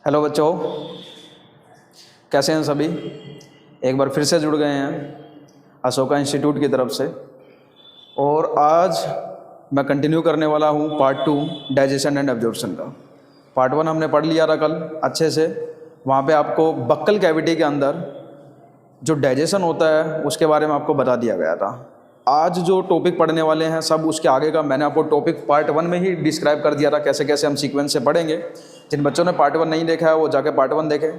Hello बच्चों, कैसे हैं सभी। एक बार फिर से जुड़ गए हैं अशोका इंस्टीट्यूट की तरफ से। और आज मैं कंटिन्यू करने वाला हूँ पार्ट 2 डाइजेशन एंड एब्जॉर्प्शन का। पार्ट 1 हमने पढ़ लिया था कल अच्छे से। वहाँ पे आपको बक्कल कैविटी के अंदर जो डाइजेशन होता है उसके बारे में आपको बता दिया गया था। आज जो टॉपिक पढ़ने वाले हैं सब उसके आगे का मैंने आपको टॉपिक पार्ट 1 में ही डिस्क्राइब कर दिया था, कैसे कैसे हम सीक्वेंस से पढ़ेंगे। जिन बच्चों ने पार्ट 1 नहीं देखा है वो जाके पार्ट 1 देखें,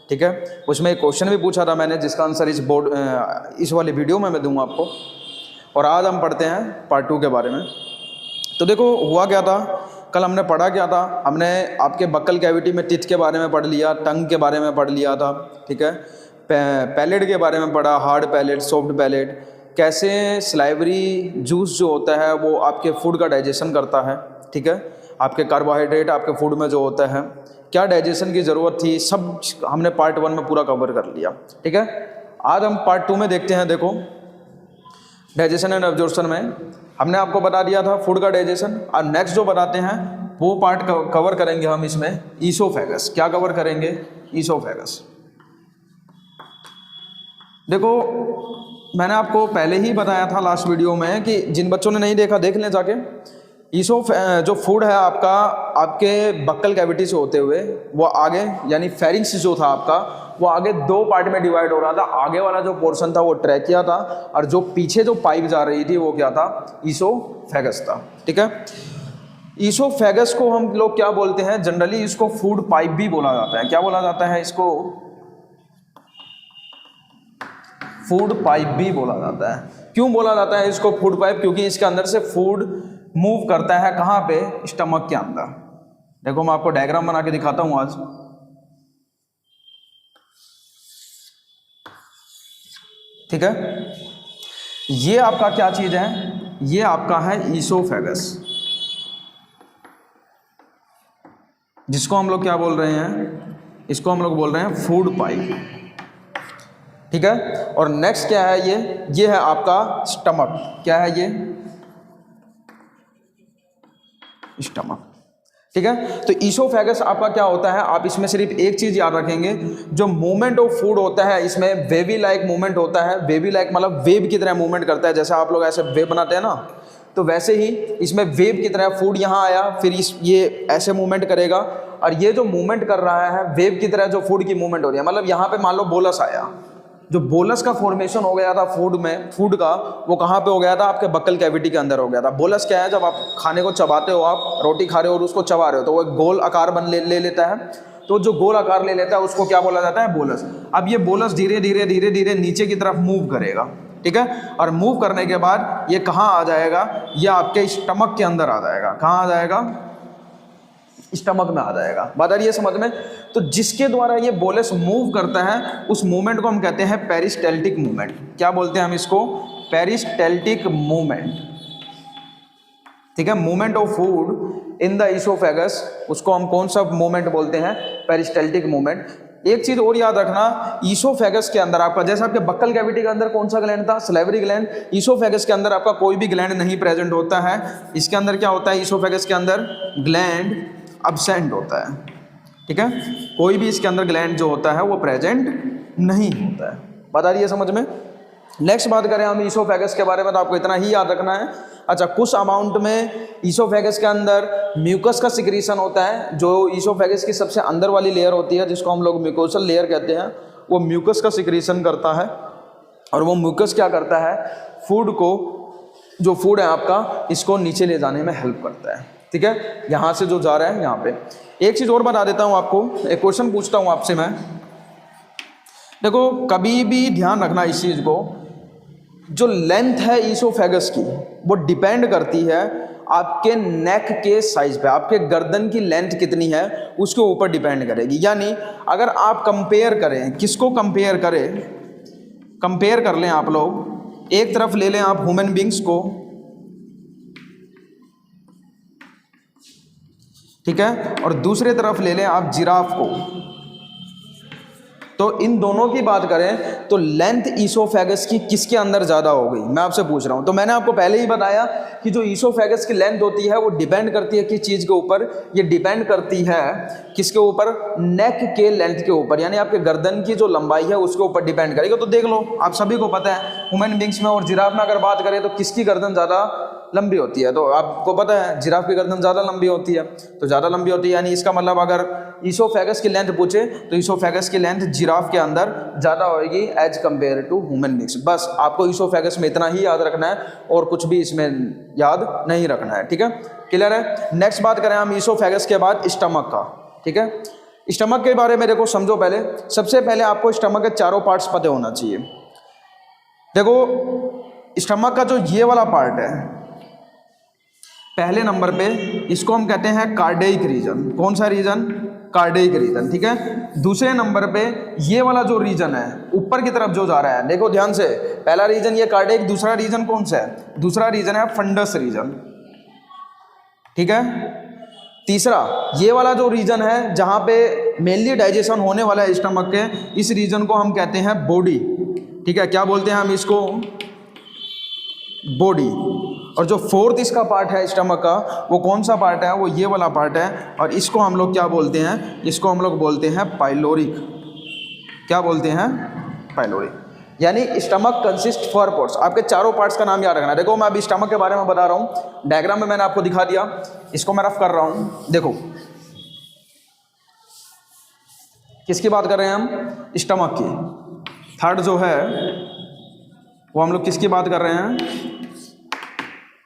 ठीक है। उसमें एक क्वेश्चन भी पूछा था मैंने, जिसका आंसर इस वाली वीडियो में मैं दूंगा आपको। और आज हम पढ़ते हैं पार्ट 2 के बारे में। तो देखो हुआ क्या था, कल हमने पढ़ा क्या था। हमने आपके बक्कल कैविटी में टिथ के बारे में पढ़ लिया, टंग के बारे में पढ़ लिया था, ठीक है। पैलेट के बारे में पढ़ा, हार्ड पैलेट, सॉफ्ट पैलेट, कैसे स्लाइवरी जूस जो होता है वो आपके फूड का डाइजेशन करता है, ठीक है। आपके कार्बोहाइड्रेट आपके फूड में जो होता है, क्या डाइजेशन की ज़रूरत थी, सब हमने पार्ट 1 में पूरा कवर कर लिया, ठीक है। आज हम पार्ट 2 में देखते हैं। देखो डाइजेशन एंड एब्जॉर्प्शन में हमने आपको बता दिया था फूड का डाइजेशन, और नेक्स्ट जो बताते हैं वो पार्ट कवर करेंगे हम इसमें ईसोफेगस। क्या कवर करेंगे? ईसोफेगस। देखो मैंने आपको पहले ही बताया था लास्ट वीडियो में कि जिन बच्चों ने नहीं देखा देख लें जाके। जो फूड है आपका आपके बक्कल कैविटी से होते हुए वो आगे, यानी फेरिंक्स जो था आपका, वो आगे 2 पार्ट में डिवाइड हो रहा था। आगे वाला जो पोर्शन था वो ट्रैकिया था, और जो पीछे जो पाइप जा रही थी वो क्या था? ईसोफेगस था, ठीक है। ईसोफेगस को हम लोग क्या बोलते हैं? जनरली इसको फूड पाइप भी बोला जाता है। क्या बोला जाता है इसको? फूड पाइप भी बोला जाता है। क्यों बोला जाता है इसको फूड पाइप? क्योंकि इसके अंदर से फूड मूव करता है कहाँ पे? स्टमक के अंदर। देखो मैं आपको डायग्राम बना के दिखाता हूं आज। ठीक है, ये आपका क्या चीज है? ये आपका है ईसोफेगस, जिसको हम लोग क्या बोल रहे हैं? इसको हम लोग बोल रहे हैं फूड पाइप, ठीक है। और नेक्स्ट क्या है? ये है आपका स्टमक। क्या है ये? स्टमक, ठीक है। तो ईसोफेगस आपका क्या होता है? आप इसमें सिर्फ एक चीज याद रखेंगे, जो मूवमेंट ऑफ फूड होता है इसमें वेवी लाइक मूवमेंट होता है। वेवी लाइक मतलब वेव की तरह मूवमेंट करता है। जैसे आप लोग ऐसे वेव बनाते हैं ना, तो वैसे ही इसमें वेव की तरह फूड यहाँ आया, फिर ये ऐसे मूवमेंट करेगा, और ये जो मूवमेंट कर रहा है वेव की तरह, जो फूड की मूवमेंट हो रही है, मतलब यहाँ पे मान लो बोलस आया, जो बोलस का फॉर्मेशन हो गया था फूड का, वो कहाँ पे हो गया था? आपके बक्कल कैविटी के अंदर हो गया था। बोलस क्या है? जब आप खाने को चबाते हो, आप रोटी खा रहे हो और उसको चबा रहे हो, तो वो एक गोल आकार ले लेता है। तो जो गोल आकार ले लेता है उसको क्या बोला जाता है? बोलस। अब ये बोलस धीरे धीरे नीचे की तरफ मूव करेगा, ठीक है। और मूव करने के बाद ये कहाँ आ जाएगा? ये आपके स्टमक के अंदर आ जाएगा। कहाँ आ जाएगा? स्टमक में आ जाएगा। बात आ रही है समझ में? तो जिसके द्वारा ये बोलस मूव करता है उस मूवमेंट को हम कहते हैं पेरिस्टेल्टिक मूवमेंट। क्या बोलते हैं हम इसको? पेरिस्टेल्टिक मूवमेंट, ठीक है। Movement of food in the oesophagus, उसको हम कौन सा मूवमेंट बोलते हैं? पेरिस्टेल्टिक मूवमेंट। एक चीज और याद रखना, ईसोफेगस के अंदर आपका, जैसे आपके बक्कल कैविटी के अंदर कौन सा ग्लैंड था? Salivary gland. ईसोफेगस के अंदर आपका कोई भी ग्लैंड नहीं प्रेजेंट होता है। इसके अंदर क्या होता है? ईसोफेगस के अंदर ग्लैंड अब्सेंट होता है, ठीक है। कोई भी इसके अंदर ग्लैंड जो होता है वो प्रेजेंट नहीं होता है। बात आ रही है समझ में? नेक्स्ट बात करें हम ईसोफेगस के बारे में, तो आपको इतना ही याद रखना है। अच्छा, कुछ अमाउंट में ईसोफेगस के अंदर म्यूकस का सिक्रीशन होता है। जो ईसोफेगस की सबसे अंदर वाली लेयर होती है, जिसको हम लोग म्यूकोसल लेयर कहते हैं, वो म्यूकस का सिक्रीशन करता है। और वो म्यूकस क्या करता है? फूड को, जो फूड है आपका, इसको नीचे ले जाने में हेल्प करता है, ठीक है। यहाँ से जो जा रहा है यहाँ पे। एक चीज़ और बता देता हूँ आपको, एक क्वेश्चन पूछता हूँ आपसे मैं। देखो कभी भी ध्यान रखना इस चीज़ को, जो लेंथ है ईसोफेगस की वो डिपेंड करती है आपके नेक के साइज पे। आपके गर्दन की लेंथ कितनी है उसके ऊपर डिपेंड करेगी। यानी अगर आप कंपेयर करें, किसको कंपेयर करें? कंपेयर कर लें आप लोग, एक तरफ ले लें आप ह्यूमन बींग्स को, ठीक है, और दूसरे तरफ ले लें आप जिराफ को। तो इन दोनों की बात करें तो लेंथ ईसोफेगस की किसके अंदर ज़्यादा हो गई, मैं आपसे पूछ रहा हूँ। तो मैंने आपको पहले ही बताया कि जो ईसोफेगस की लेंथ होती है वो डिपेंड करती है किस चीज़ के ऊपर, ये डिपेंड करती है किसके ऊपर, नेक के लेंथ के ऊपर, यानी आपके गर्दन की जो लंबाई है उसके ऊपर डिपेंड करेगा। तो देख लो, आप सभी को पता है ह्यूमन बींग्स में और जिराफ में अगर बात करें तो किसकी गर्दन ज़्यादा लंबी होती है, तो आपको पता है जिराफ की गर्दन ज़्यादा लंबी होती है, तो ज़्यादा लंबी होती है, यानी इसका मतलब अगर ईसोफेगस की लेंथ पूछे तो ईसोफेगस की लेंथ जिराफ के अंदर ज़्यादा होगी as compare to human beings. बस आपको ईसोफेगस में इतना ही याद रखना है और कुछ भी इसमें याद नहीं रखना है, ठीक है, क्लियर है। नेक्स्ट बात करें हम ईसोफेगस के बाद स्टमक का, ठीक है। स्टमक के बारे में देखो समझो, पहले सबसे पहले आपको स्टमक के चारों पार्ट्स पता होना चाहिए। देखो स्टमक का जो ये वाला पार्ट है, पहले नंबर पे इसको हम कहते हैं कार्डियक रीजन। कौन सा रीजन, कार्डियक रीजन, ठीक है। दूसरे नंबर पे ये वाला जो रीजन है ऊपर की तरफ जो जा रहा है, देखो ध्यान से, पहला रीजन ये कार्डियक, दूसरा रीजन कौन सा है, दूसरा रीजन है फंडस रीजन, ठीक है। तीसरा ये वाला जो रीजन है जहां पे मेनली डाइजेशन होने वाला है स्टमक के, इस रीजन को हम कहते हैं बॉडी, ठीक है। क्या बोलते हैं हम इसको, बॉडी। और जो फोर्थ इसका पार्ट है स्टमक का, वो कौन सा पार्ट है, वो ये वाला पार्ट है, और इसको हम लोग क्या बोलते हैं, इसको हम लोग बोलते हैं पाइलोरिक। क्या बोलते हैं, पाइलोरिक। यानी स्टमक कंसिस्ट 4 पार्ट्स। आपके चारों पार्ट्स का नाम याद रखना है। देखो मैं अभी स्टमक के बारे में बता रहा हूँ, डायग्राम में मैंने आपको दिखा दिया, इसको मैं रफ कर रहा हूँ। देखो किसकी बात कर रहे हैं हम, स्टमक की। थर्ड जो है वो हम लोग किसकी बात कर रहे हैं,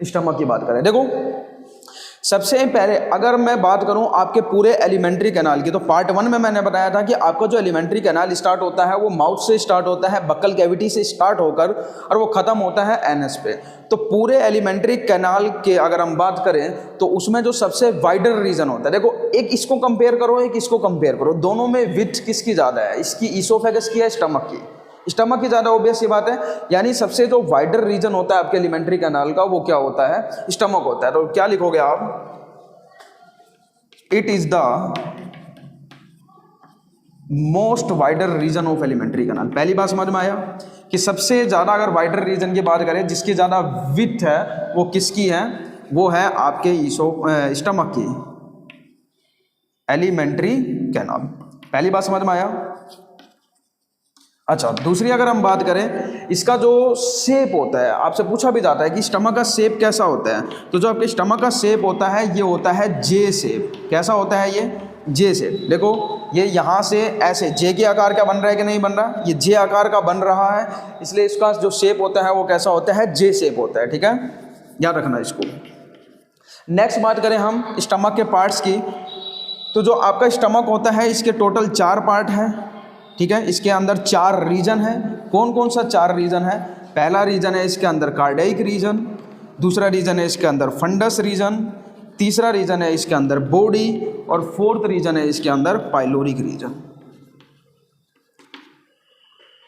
स्टमक की बात करें। देखो सबसे पहले अगर मैं बात करूं आपके पूरे एलिमेंट्री कैनाल की, तो पार्ट 1 में मैंने बताया था कि आपका जो एलिमेंट्री कैनाल स्टार्ट होता है वो माउथ से स्टार्ट होता है, बक्कल कैविटी से स्टार्ट होकर, और वो खत्म होता है एनस पे। तो पूरे एलिमेंट्री कैनाल के अगर हम बात करें तो उसमें जो सबसे वाइडर रीजन होता है, देखो एक इसको कंपेयर करो, एक इसको कंपेयर करो, दोनों में विड्थ किसकी ज़्यादा है, इसकी ईसोफेगस की है, स्टमक की, स्टमक की ज़्यादा, ऑब्वियस ये बात है। यानी सबसे जो वाइडर रीजन होता है आपके एलिमेंट्री कैनाल का वो क्या होता है, स्टमक होता है। तो क्या लिखोगे आप, it is the most wider region of alimentary canal. पहली बात समझ में आया कि सबसे ज़्यादा अगर वाइडर रीजन की बात करें, जिसकी ज़्यादा विड्थ है वो किसकी है, वो है आपके स्टमक की, एलिमेंट्री कैनाल। पहली बात समझ में आया। अच्छा, दूसरी अगर हम बात करें, इसका जो शेप होता है, आपसे पूछा भी जाता है कि स्टमक का शेप कैसा होता है, तो जो आपके स्टमक का शेप होता है ये होता है जे शेप। कैसा होता है ये, जे शेप। देखो ये यहाँ से ऐसे जे के आकार का बन रहा है कि नहीं बन रहा, ये जे आकार का बन रहा है, इसलिए इसका जो शेप होता है वो कैसा होता है, जे शेप होता है, ठीक है, याद रखना इसको। नेक्स्ट बात करें हम स्टमक के पार्ट्स की, तो जो आपका स्टमक होता है इसके टोटल 4 पार्ट हैं, ठीक है। इसके अंदर 4 रीजन है। कौन कौन सा 4 रीजन है, पहला रीजन है इसके अंदर कार्डियक रीजन, दूसरा रीजन है इसके अंदर फंडस रीजन, तीसरा रीजन है इसके अंदर बॉडी, और फोर्थ रीजन है इसके अंदर पाइलोरिक रीजन।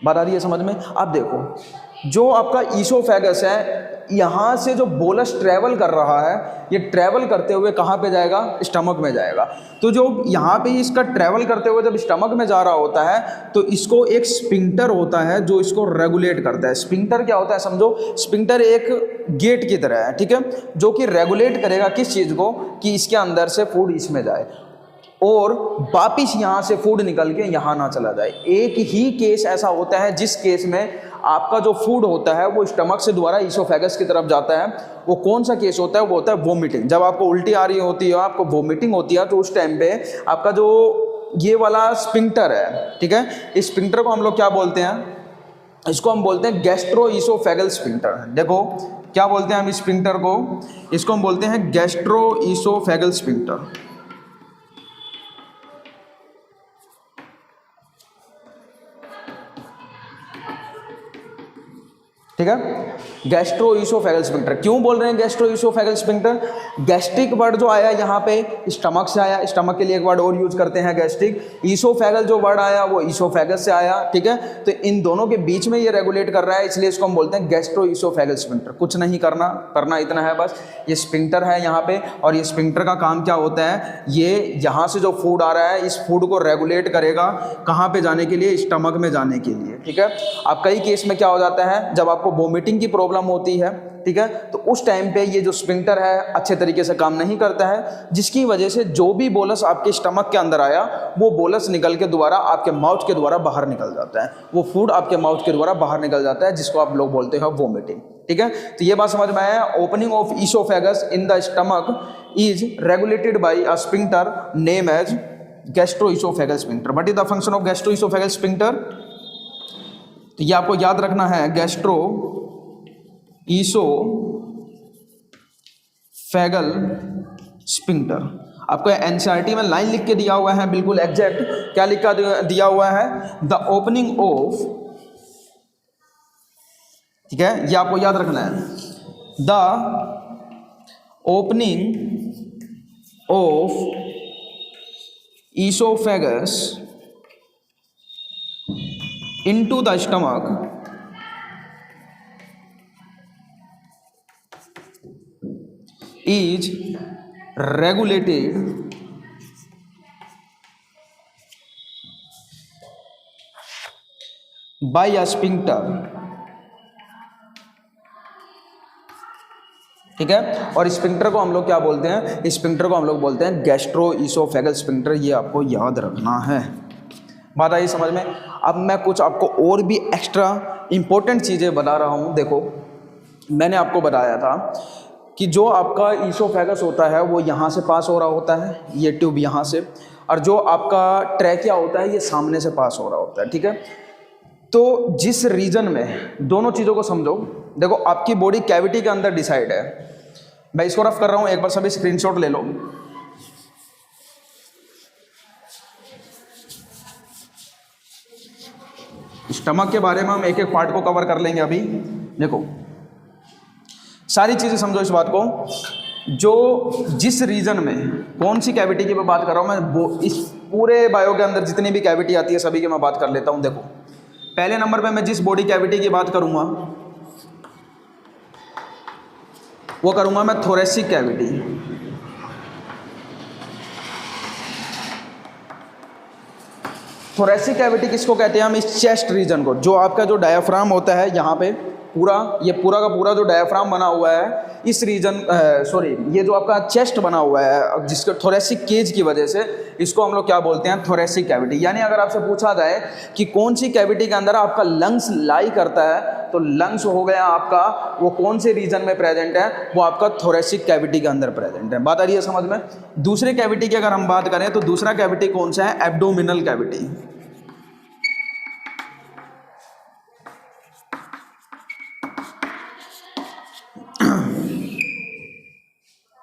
बात आ रही है समझ में। अब देखो जो आपका ईसोफेगस है, यहाँ से जो बोलस ट्रैवल कर रहा है, ये ट्रैवल करते हुए कहाँ पे जाएगा, स्टमक में जाएगा। तो जो यहाँ पे इसका ट्रैवल करते हुए जब स्टमक में जा रहा होता है तो इसको एक स्फिंक्टर होता है जो इसको रेगुलेट करता है। स्फिंक्टर क्या होता है समझो, स्फिंक्टर एक गेट की तरह है, ठीक है, जो कि रेगुलेट करेगा किस चीज़ को, कि इसके अंदर से फूड इसमें जाए और वापिस यहाँ से फूड निकल के यहाँ ना चला जाए। एक ही केस ऐसा होता है जिस केस में आपका जो फूड होता है वो स्टमक से द्वारा ईसोफेगस की तरफ जाता है। वो कौन सा केस होता है, वो होता है वोमिटिंग। जब आपको उल्टी आ रही होती है, आपको वोमिटिंग होती है, तो उस टाइम पे आपका जो ये वाला स्फिंक्टर है, ठीक है, इस स्फिंक्टर को हम लोग क्या बोलते हैं, इसको हम बोलते हैं गैस्ट्रो ईसोफेगल स्फिंक्टर। देखो क्या बोलते हैं हम इस स्फिंक्टर को, इसको हम बोलते हैं गैस्ट्रो ईसोफेगल स्फिंक्टर। ठीक है। गैस्ट्रोइसोफेगल स्फिंक्टर, क्यों बोल रहे हैं गैस्ट्रोइसोफेगल स्फिंक्टर? गैस्ट्रिक वर्ड जो आया यहाँ पे स्टमक से आया, स्टमक के लिए एक वर्ड और यूज करते हैं गैस्ट्रिक। ईसोफेगल जो वर्ड आया वो ईसोफेगस से आया, ठीक है। तो इन दोनों के बीच में ये रेगुलेट कर रहा है, इसलिए इसको हम बोलते हैं गैस्ट्रोइसोफेगल स्फिंक्टर। कुछ नहीं करना इतना है बस, ये स्फिंक्टर है यहाँ पे, और ये स्फिंक्टर का काम क्या होता है, ये यहाँ से जो फूड आ रहा है इस फूड को रेगुलेट करेगा कहाँ पे जाने के लिए, स्टमक में जाने के लिए, ठीक है। अब कई केस में क्या हो जाता है, जब आपको वोमिटिंग की प्रॉब्लम होती है, ठीक है, तो उस टाइम पे ये जो स्फिंक्टर है अच्छे तरीके से काम नहीं करता है, जिसकी वजह से जो भी बोलस आपके स्टमक के अंदर आया वो बोलस निकल के दोबारा आपके माउथ के द्वारा बाहर निकल जाता है, वो फूड आपके माउथ के द्वारा बाहर निकल जाता है, जिसको आप लोग बोलते हैं वोमिटिंग, ठीक है। तो ये बात समझ में आया। Opening of oesophagus in the stomach is regulated by a sphincter name as gastroesophageal sphincter. What is the function of gastroesophageal sphincter? तो ये आपको याद रखना है, गैस्ट्रो ईसोफेगल स्फिंक्टर। आपको एनसीईआरटी में लाइन लिख के दिया हुआ है, बिल्कुल एग्जैक्ट क्या लिखा दिया हुआ है, द ओपनिंग ऑफ, ठीक है, ये आपको याद रखना है, the opening of oesophagus into the stomach is regulated by a sphincter, ठीक है। और स्फिंक्टर को हम लोग क्या बोलते हैं, स्फिंक्टर को हम लोग बोलते हैं गैस्ट्रोइसोफेगल स्फिंक्टर। ये आपको याद रखना है, बात आई समझ में। अब मैं कुछ आपको और भी एक्स्ट्रा इंपॉर्टेंट चीज़ें बता रहा हूँ। देखो, मैंने आपको बताया था कि जो आपका ईसोफेगस होता है वो यहाँ से पास हो रहा होता है, ये ट्यूब यहाँ से, और जो आपका ट्रैकिया होता है ये सामने से पास हो रहा होता है, ठीक है। तो जिस रीजन में, दोनों चीज़ों को समझो, देखो आपकी बॉडी कैविटी के अंदर डिसाइड है। मैं इसको रफ कर रहा हूँ, एक बार सभी स्क्रीनशॉट ले लो। स्टमक के बारे में हम एक एक पार्ट को कवर कर लेंगे अभी। देखो सारी चीज़ें समझो इस बात को, जो जिस रीजन में, कौन सी कैविटी की मैं बात कर रहा हूँ, मैं वो इस पूरे बायो के अंदर जितनी भी कैविटी आती है सभी की मैं बात कर लेता हूँ। देखो पहले नंबर पे मैं जिस बॉडी कैविटी की बात करूँगा वो करूँगा मैं थोरेसिक कैविटी। थोरेसिक कैविटी किसको कहते हैं हम, इस चेस्ट रीजन को, जो आपका जो डायाफ्राम होता है यहाँ पे पूरा, ये पूरा का पूरा जो डायाफ्राम बना हुआ है इस रीजन, ये जो आपका चेस्ट बना हुआ है जिसके थोरेसिक केज की वजह से, इसको हम लोग क्या बोलते हैं, थोरेसिक कैविटी। यानी अगर आपसे पूछा जाए कि कौन सी कैविटी के अंदर आपका लंग्स लाई करता है, तो लंग्स हो गया आपका, वो कौन से रीजन में प्रेजेंट है, वो आपका थोरेसिक कैविटी के अंदर प्रेजेंट है। बात आ रही है समझ में। दूसरे कैविटी की अगर हम बात करें तो दूसरा कैविटी कौन सा है, एब्डोमिनल कैविटी।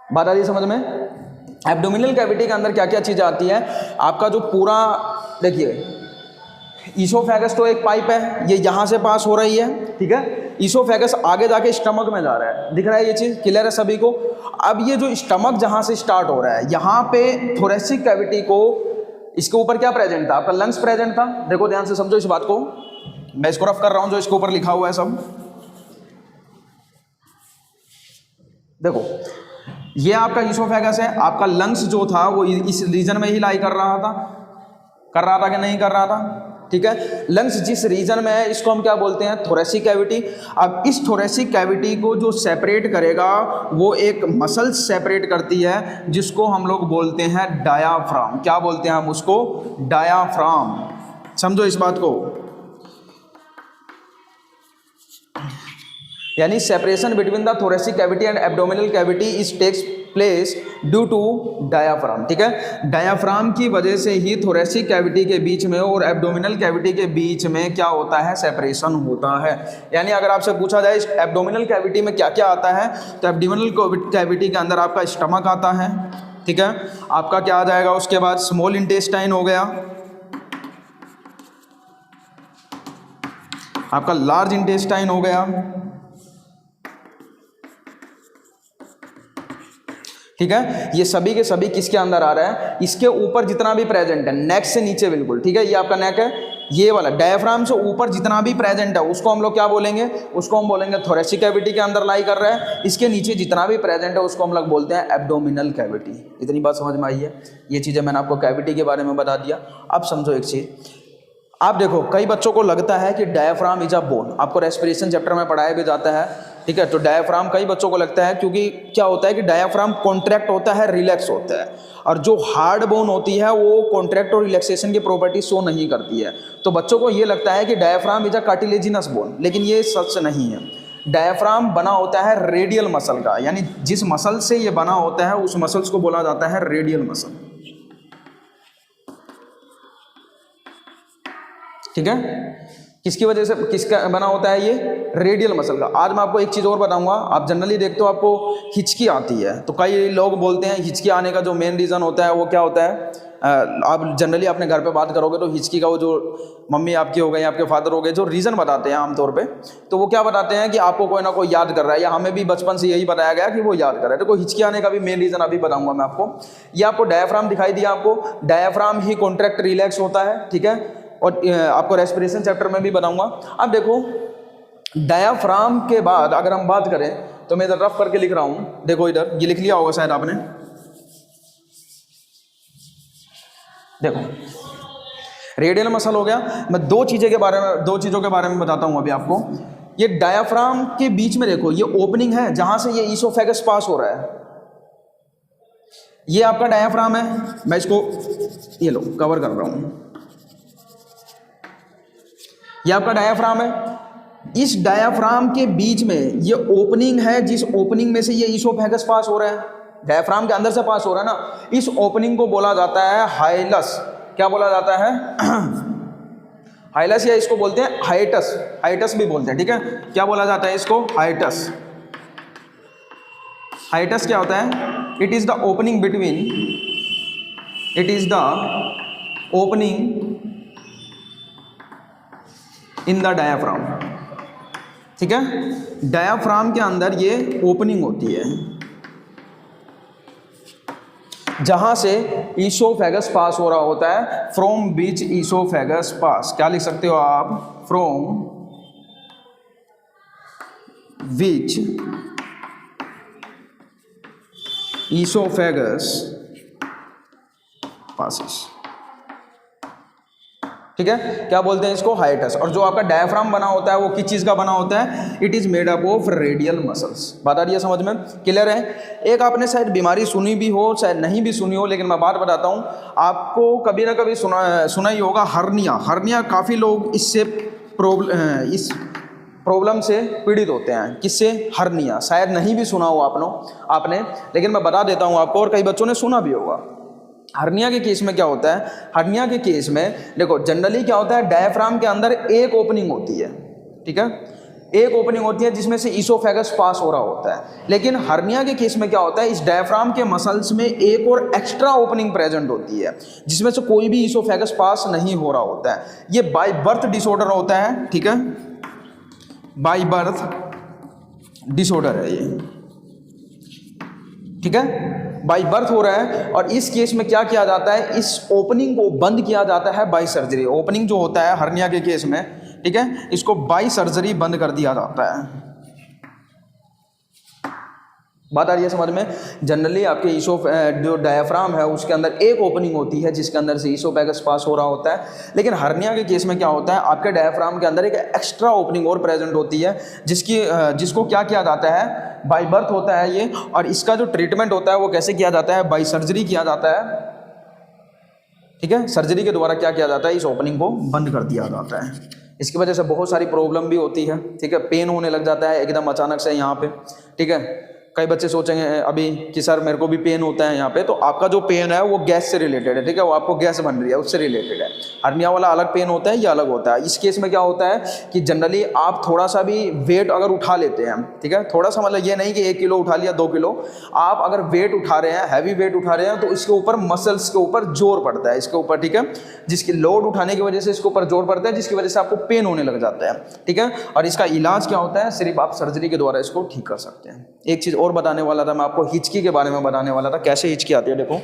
बात आ रही है समझ में। एब्डोमिनल कैविटी के अंदर क्या क्या चीज़ आती है, आपका जो पूरा, देखिए ईसोफेगस तो एक पाइप है, ये यहाँ से पास हो रही है, ठीक है। ईसोफेगस आगे जाके स्टमक में जा रहा है, दिख रहा है ये चीज़, क्लियर है सभी को। अब ये जो स्टमक जहाँ से स्टार्ट हो रहा है, यहाँ पे थोरेसिक कैविटी को, इसके ऊपर क्या प्रेजेंट था, आपका लंग्स प्रेजेंट था। देखो ध्यान से समझो इस बात को, मैं इसको रफ कर रहा हूँ जो इसके ऊपर लिखा हुआ है सब। देखो ये आपका ईसोफेगस है, आपका लंग्स जो था वो इस रीजन में ही लाई कर रहा था कि नहीं कर रहा था, ठीक है। लंग्स जिस रीजन में है इसको हम क्या बोलते हैं, थोरेसिक कैविटी। अब इस थोरेसिक कैविटी को जो सेपरेट करेगा वो एक मसल सेपरेट करती है, जिसको हम लोग बोलते हैं डायाफ्राम। क्या बोलते हैं हम उसको, डायाफ्राम। समझो इस बात को, यानी separation between the thoracic cavity and abdominal cavity is takes place due to diaphragm, ठीक है। डायाफ्राम की वजह से ही थोरेसिक कैविटी के बीच में और एब्डोमिनल कैविटी के बीच में क्या होता है, सेपरेशन होता है। यानी अगर आपसे पूछा जाए एब्डोमिनल कैविटी में क्या क्या आता है, तो एब्डोमिनल कैविटी के अंदर आपका स्टमक आता है, ठीक है। आपका क्या आ जाएगा उसके बाद, स्मॉल इंटेस्टाइन हो गया, आपका लार्ज इंटेस्टाइन हो गया, ठीक है। ये सभी के सभी किसके अंदर आ रहा है, इसके ऊपर जितना भी प्रेजेंट है, नेक से नीचे बिल्कुल, ठीक है। ये आपका नेक है, ये वाला डायफ्राम से ऊपर जितना भी प्रेजेंट है उसको हम लोग क्या बोलेंगे, उसको हम बोलेंगे थोरेसिक कैविटी के अंदर लाई कर रहा है। इसके नीचे जितना भी प्रेजेंट है उसको हम लोग बोलते हैं एब्डोमिनल कैविटी। इतनी बात समझ में आई है। ये चीज़ें मैंने आपको कैविटी के बारे में बता दिया। अब समझो एक चीज़, आप देखो कई बच्चों को लगता है कि डायफ्राम इज अ बोन, आपको रेस्पिरेशन चैप्टर में पढ़ाया भी जाता है, ठीक है। तो डायफ्राम कई बच्चों को लगता है, क्योंकि क्या होता है कि डायफ्राम कॉन्ट्रैक्ट होता है, रिलैक्स होता है, और जो हार्ड बोन होती है वो कॉन्ट्रैक्ट और रिलैक्सेशन की प्रॉपर्टी शो नहीं करती है। तो बच्चों को ये लगता है कि diaphragm is a cartilaginous bone, लेकिन ये सच नहीं है। डायफ्राम बना होता है रेडियल मसल का, यानी जिस मसल से ये बना होता है उस मसल्स को बोला जाता है रेडियल मसल, ठीक है। किसकी वजह से, किसका बना होता है ये, रेडियल मसल का। आज मैं आपको एक चीज़ और बताऊंगा। आप जनरली देखते हो आपको हिचकी आती है, तो कई लोग बोलते हैं हिचकी आने का जो मेन रीज़न होता है वो क्या होता है। आप जनरली अपने घर पे बात करोगे तो हिचकी का वो जो मम्मी आपकी हो गई, आपके फादर हो गए, जो रीज़न बताते हैं आमतौर पे, तो वो क्या बताते हैं कि आपको कोई ना कोई याद कर रहा है, या हमें भी बचपन से यही बताया गया कि वो याद कर रहा है। तो कोई हिचकी आने का भी मेन रीज़न अभी बताऊंगा मैं आपको। ये आपको डायफ्राम दिखाई दिया, आपको डायफ्राम ही कॉन्ट्रैक्ट रिलैक्स होता है, ठीक है। और आपको रेस्पिरेशन चैप्टर में भी बताऊंगा। अब देखो डायफ्राम के बाद अगर हम बात करें तो मैं इधर रफ करके लिख रहा हूं, देखो इधर ये लिख लिया होगा शायद आपने, देखो रेडियल मसल हो गया। मैं दो चीज़ों के बारे में बताता हूं अभी आपको। ये डायफ्राम के बीच में देखो ये ओपनिंग है जहां से ये ईसोफेगस पास हो रहा है, ये आपका डायफ्राम है। मैं इसको ये लो कवर कर रहा हूं, ये आपका डायफ्राम है। इस डायफ्राम के बीच में ये ओपनिंग है, जिस ओपनिंग में से ये ईसोफेगस पास हो रहा है, डायफ्राम के अंदर से पास हो रहा है ना, इस ओपनिंग को बोला जाता है हाइलस। क्या बोला जाता है, हाइलस, या इसको बोलते हैं हाइटस, हाइटस भी बोलते हैं, ठीक है। क्या बोला जाता है इसको, हाइटस। हाइटस क्या होता है, it is the opening between, it is the opening in the diaphragm, ठीक है। डायफ्राम के अंदर ये ओपनिंग होती है जहां से ईसोफेगस पास हो रहा होता है, फ्रॉम बीच ईसोफेगस पास। क्या लिख सकते हो आप, फ्रॉम विच ईसोफेगस पासिस, ठीक है। क्या बोलते हैं इसको, हाइटस। और जो आपका डायफ्राम बना होता है वो किस चीज़ का बना होता है, it is made up of radial muscles. बात आ रही है समझ में, क्लियर है। एक आपने शायद बीमारी सुनी भी हो, शायद नहीं भी सुनी हो, लेकिन मैं बात बताता हूँ आपको, कभी ना कभी सुना ही होगा, हर्निया। हर्निया काफ़ी लोग इस प्रॉब्लम से पीड़ित होते हैं। किससे, हर्निया। शायद नहीं भी सुना हो आपने, लेकिन मैं बता देता हूँ आपको, और कई बच्चों ने सुना भी होगा। हर्निया के केस में क्या होता है, हर्निया के केस में देखो जनरली क्या होता है, डायफ्राम के अंदर एक ओपनिंग होती है, ठीक है, एक ओपनिंग होती है जिसमें से ईसोफेगस पास हो रहा होता है। लेकिन हर्निया के केस में क्या होता है, इस डायफ्राम के मसल्स में एक और एक्स्ट्रा ओपनिंग प्रेजेंट होती है जिसमें से कोई भी ईसोफेगस पास नहीं हो रहा होता है। ये बाय बर्थ डिसऑर्डर होता है, ठीक है, बाय बर्थ डिसऑर्डर है ये, ठीक है, बाय बर्थ हो रहा है। और इस केस में क्या किया जाता है, इस ओपनिंग को बंद किया जाता है बाय सर्जरी। ओपनिंग जो होता है हर्निया के केस में, ठीक है, इसको बाय सर्जरी बंद कर दिया जाता है। बात आ रही है समझ में। जनरली आपके जो डायफ्राम है उसके अंदर एक ओपनिंग होती है जिसके अंदर से ईसोफेगस पास हो रहा होता है। लेकिन हर्निया के केस में क्या होता है, आपके डायफ्राम के अंदर एक एक्स्ट्रा ओपनिंग और प्रेजेंट होती है जिसको क्या किया जाता है, बाय बर्थ होता है ये। और इसका जो ट्रीटमेंट होता है वो कैसे किया जाता है, बाय सर्जरी किया जाता है, ठीक है। सर्जरी के द्वारा क्या किया जाता है, इस ओपनिंग को बंद कर दिया जाता है। इसकी वजह से बहुत सारी प्रॉब्लम भी होती है, ठीक है। पेन होने लग जाता है एकदम अचानक से यहाँ पे, ठीक है। कई बच्चे सोचेंगे अभी कि सर मेरे को भी पेन होता है यहाँ पे, तो आपका जो पेन है वो गैस से रिलेटेड है, ठीक है, वो आपको गैस बन रही है उससे रिलेटेड है। हर्निया वाला अलग पेन होता है, ये अलग होता है। इस केस में क्या होता है कि जनरली आप थोड़ा सा भी वेट अगर उठा लेते हैं, ठीक है, थोड़ा सा मतलब ये नहीं कि 1 किलो उठा लिया 2 किलो, आप अगर वेट उठा रहे हैं, हैवी वेट उठा रहे हैं, तो इसके ऊपर मसल्स के ऊपर जोर पड़ता है, इसके ऊपर, ठीक है, जिसकी लोड उठाने की वजह से इसके ऊपर जोर पड़ता है, जिसकी वजह से आपको पेन होने लग जाता है, ठीक है। और इसका इलाज क्या होता है, सिर्फ आप सर्जरी के द्वारा इसको ठीक कर सकते हैं। एक चीज़ और बताने वाला था मैं आपको, हिचकी के बारे में बताने वाला था, कैसे हिचकी आती है। देखो,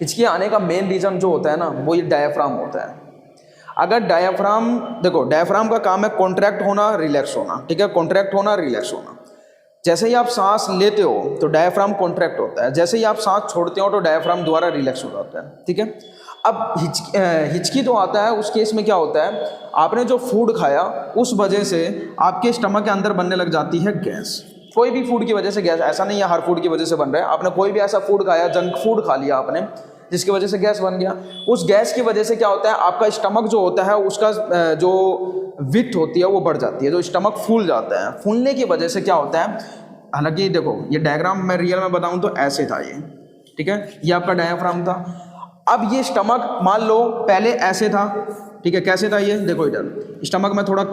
हिचकी आने का मेन रीज़न जो होता है ना, वो ये डायफ्राम होता है। अगर डायफ्राम, देखो डायफ्राम का काम है कॉन्ट्रैक्ट होना, रिलैक्स होना, ठीक है, कॉन्ट्रैक्ट होना, रिलैक्स होना। जैसे ही आप सांस लेते हो तो डायफ्राम कॉन्ट्रैक्ट होता है, जैसे ही आप सांस छोड़ते हो तो डायफ्राम द्वारा रिलैक्स हो जाता है, ठीक है। अब हिचकी तो आता है, उस केस में क्या होता है, आपने जो फूड खाया उस वजह से आपके स्टमक के अंदर बनने लग जाती है गैस। कोई भी फूड की वजह से गैस, ऐसा नहीं है हर फूड की वजह से बन रहा है, आपने कोई भी ऐसा फूड खाया, जंक फूड खा लिया आपने, जिसकी वजह से गैस बन गया। उस गैस की वजह से क्या होता है, आपका स्टमक जो होता है उसका जो विड्थ होती है वो बढ़ जाती है, जो स्टमक फूल जाता है। फूलने की वजह से क्या होता है, हालांकि देखो ये डायग्राम मैं रियल में बताऊं तो ऐसे था ये, ठीक है, ये आपका डायफ्राम था। अब ये स्टमक मान लो पहले ऐसे था, ठीक है, कैसे था ये, देखो इधर स्टमक में थोड़ा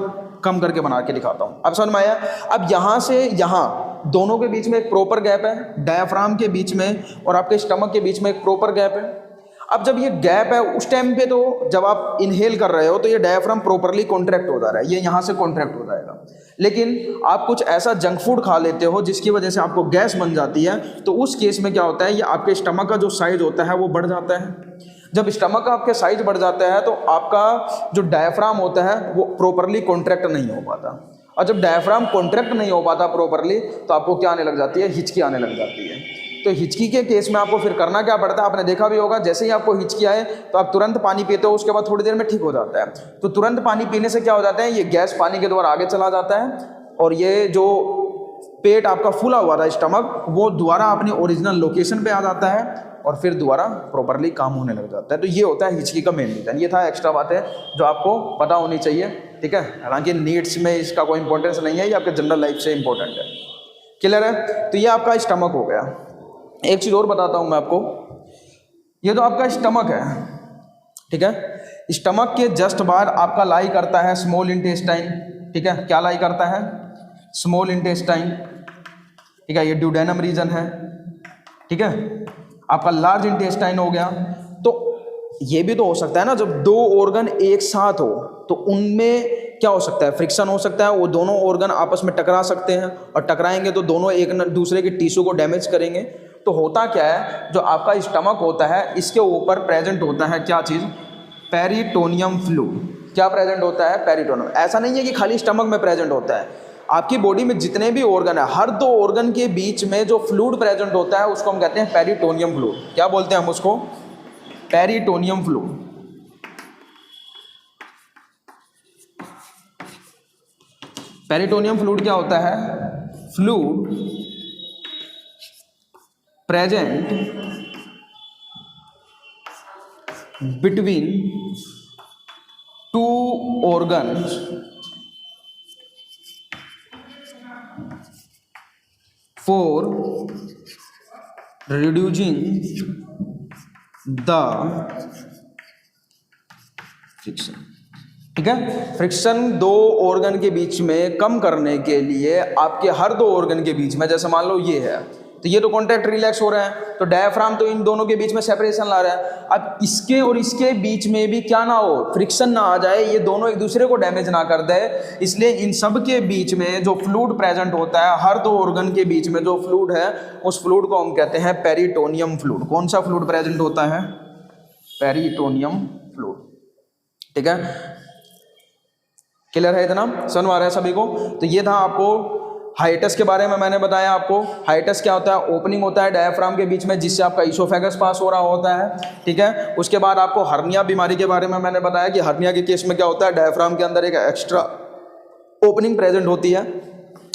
कम करके बना के दिखाता हूँ, अब समझ में आया। अब यहाँ से यहाँ दोनों के बीच में एक प्रॉपर गैप है, डायफ्राम के बीच में और आपके स्टमक के बीच में एक प्रॉपर गैप है। अब जब ये गैप है उस टाइम पे, तो जब आप इनहेल कर रहे हो तो ये डायफ्राम प्रॉपरली कॉन्ट्रैक्ट हो जा रहा है, ये यहाँ से कॉन्ट्रैक्ट हो जाएगा। लेकिन आप कुछ ऐसा जंक फूड खा लेते हो जिसकी वजह से आपको गैस बन जाती है, तो उस केस में क्या होता है, ये आपके स्टमक का जो साइज होता है वो बढ़ जाता है। जब स्टमक का आपके साइज बढ़ जाता है तो आपका जो डायफ्राम होता है वो प्रॉपरली कॉन्ट्रैक्ट नहीं हो पाता, और जब डायफ्राम कॉन्ट्रैक्ट नहीं हो पाता प्रॉपरली तो आपको क्या आने लग जाती है, हिचकी आने लग जाती है। तो हिचकी के केस में आपको फिर करना क्या पड़ता है, आपने देखा भी होगा, जैसे ही आपको हिचकी आए तो आप तुरंत पानी पीते हो, उसके बाद थोड़ी देर में ठीक हो जाता है। तो तुरंत पानी पीने से क्या हो जाता है, ये गैस पानी के द्वारा आगे चला जाता है, और ये जो पेट आपका फूला हुआ था स्टमक, वो दोबारा अपनी ओरिजिनल लोकेशन पे आ जाता है और फिर दोबारा प्रॉपरली काम होने लग जाता है। तो ये होता है हिचकी का मेन रीजन। ये था एक्स्ट्रा बातें जो आपको पता होनी चाहिए, ठीक है। हालांकि नीड्स में इसका कोई इंपॉर्टेंस नहीं है, ये आपके जनरल लाइफ से इंपॉर्टेंट है। क्लियर है। तो ये आपका स्टमक हो गया। एक चीज़ और बताता हूँ मैं आपको, ये तो आपका स्टमक है, ठीक है। स्टमक के जस्ट बाहर आपका लाई करता है स्मॉल इंटेस्टाइन, ठीक है। क्या लाई करता है, स्मॉल इंटेस्टाइन, ठीक है, ये ड्यूडेनम रीजन है, ठीक है। आपका लार्ज इंटेस्टाइन हो गया। तो ये भी तो हो सकता है ना, जब दो ऑर्गन एक साथ हो तो उनमें क्या हो सकता है, फ्रिक्शन हो सकता है, वो दोनों ऑर्गन आपस में टकरा सकते हैं, और टकराएंगे तो दोनों एक दूसरे के टिश्यू को डैमेज करेंगे। तो होता क्या है, जो आपका स्टमक होता है इसके ऊपर प्रेजेंट होता है क्या चीज़, पेरिटोनियम फ्लूइड। क्या प्रेजेंट होता है, पेरिटोनियम। ऐसा नहीं है कि खाली स्टमक में प्रेजेंट होता है, आपकी बॉडी में जितने भी ऑर्गन है, हर दो ऑर्गन के बीच में जो फ्लूइड प्रेजेंट होता है उसको हम कहते हैं पेरिटोनियम फ्लूइड। क्या बोलते हैं हम उसको, पेरिटोनियम फ्लूइड। पेरिटोनियम फ्लूइड क्या होता है, fluid present between two organs for reducing the friction, ठीक है। फ्रिक्शन दो ऑर्गन के बीच में कम करने के लिए आपके हर दो ऑर्गन के बीच में, जैसे मान लो ये है, तो ये तो कॉन्टैक्ट रिलैक्स हो रहा है, तो डायफ्राम तो इन दोनों के बीच में सेपरेशन ला रहा है। अब इसके और इसके बीच में भी क्या ना हो, फ्रिक्शन ना आ जाए, ये दोनों एक दूसरे को डैमेज ना कर दे, इसलिए इन सब के बीच में जो फ्लूइड प्रेजेंट होता है, हर दो ऑर्गन के बीच में जो फ्लूइड है, उस फ्लूइड को हम कहते हैं पेरिटोनियम फ्लूइड। कौन सा फ्लूइड प्रेजेंट होता है, पेरिटोनियम फ्लूइड, ठीक है। क्लियर है, इतना समझ आ रहा है सभी को। तो ये था आपको हाइटस के बारे में मैंने बताया आपको। हाइटस क्या होता है, ओपनिंग होता है डायफ्राम के बीच में जिससे आपका इसोफेगस पास हो रहा होता है, ठीक है। उसके बाद आपको हर्निया बीमारी के बारे में मैंने बताया कि हर्निया के केस में क्या होता है, डायफ्राम के अंदर एक एक्स्ट्रा ओपनिंग प्रेजेंट होती है।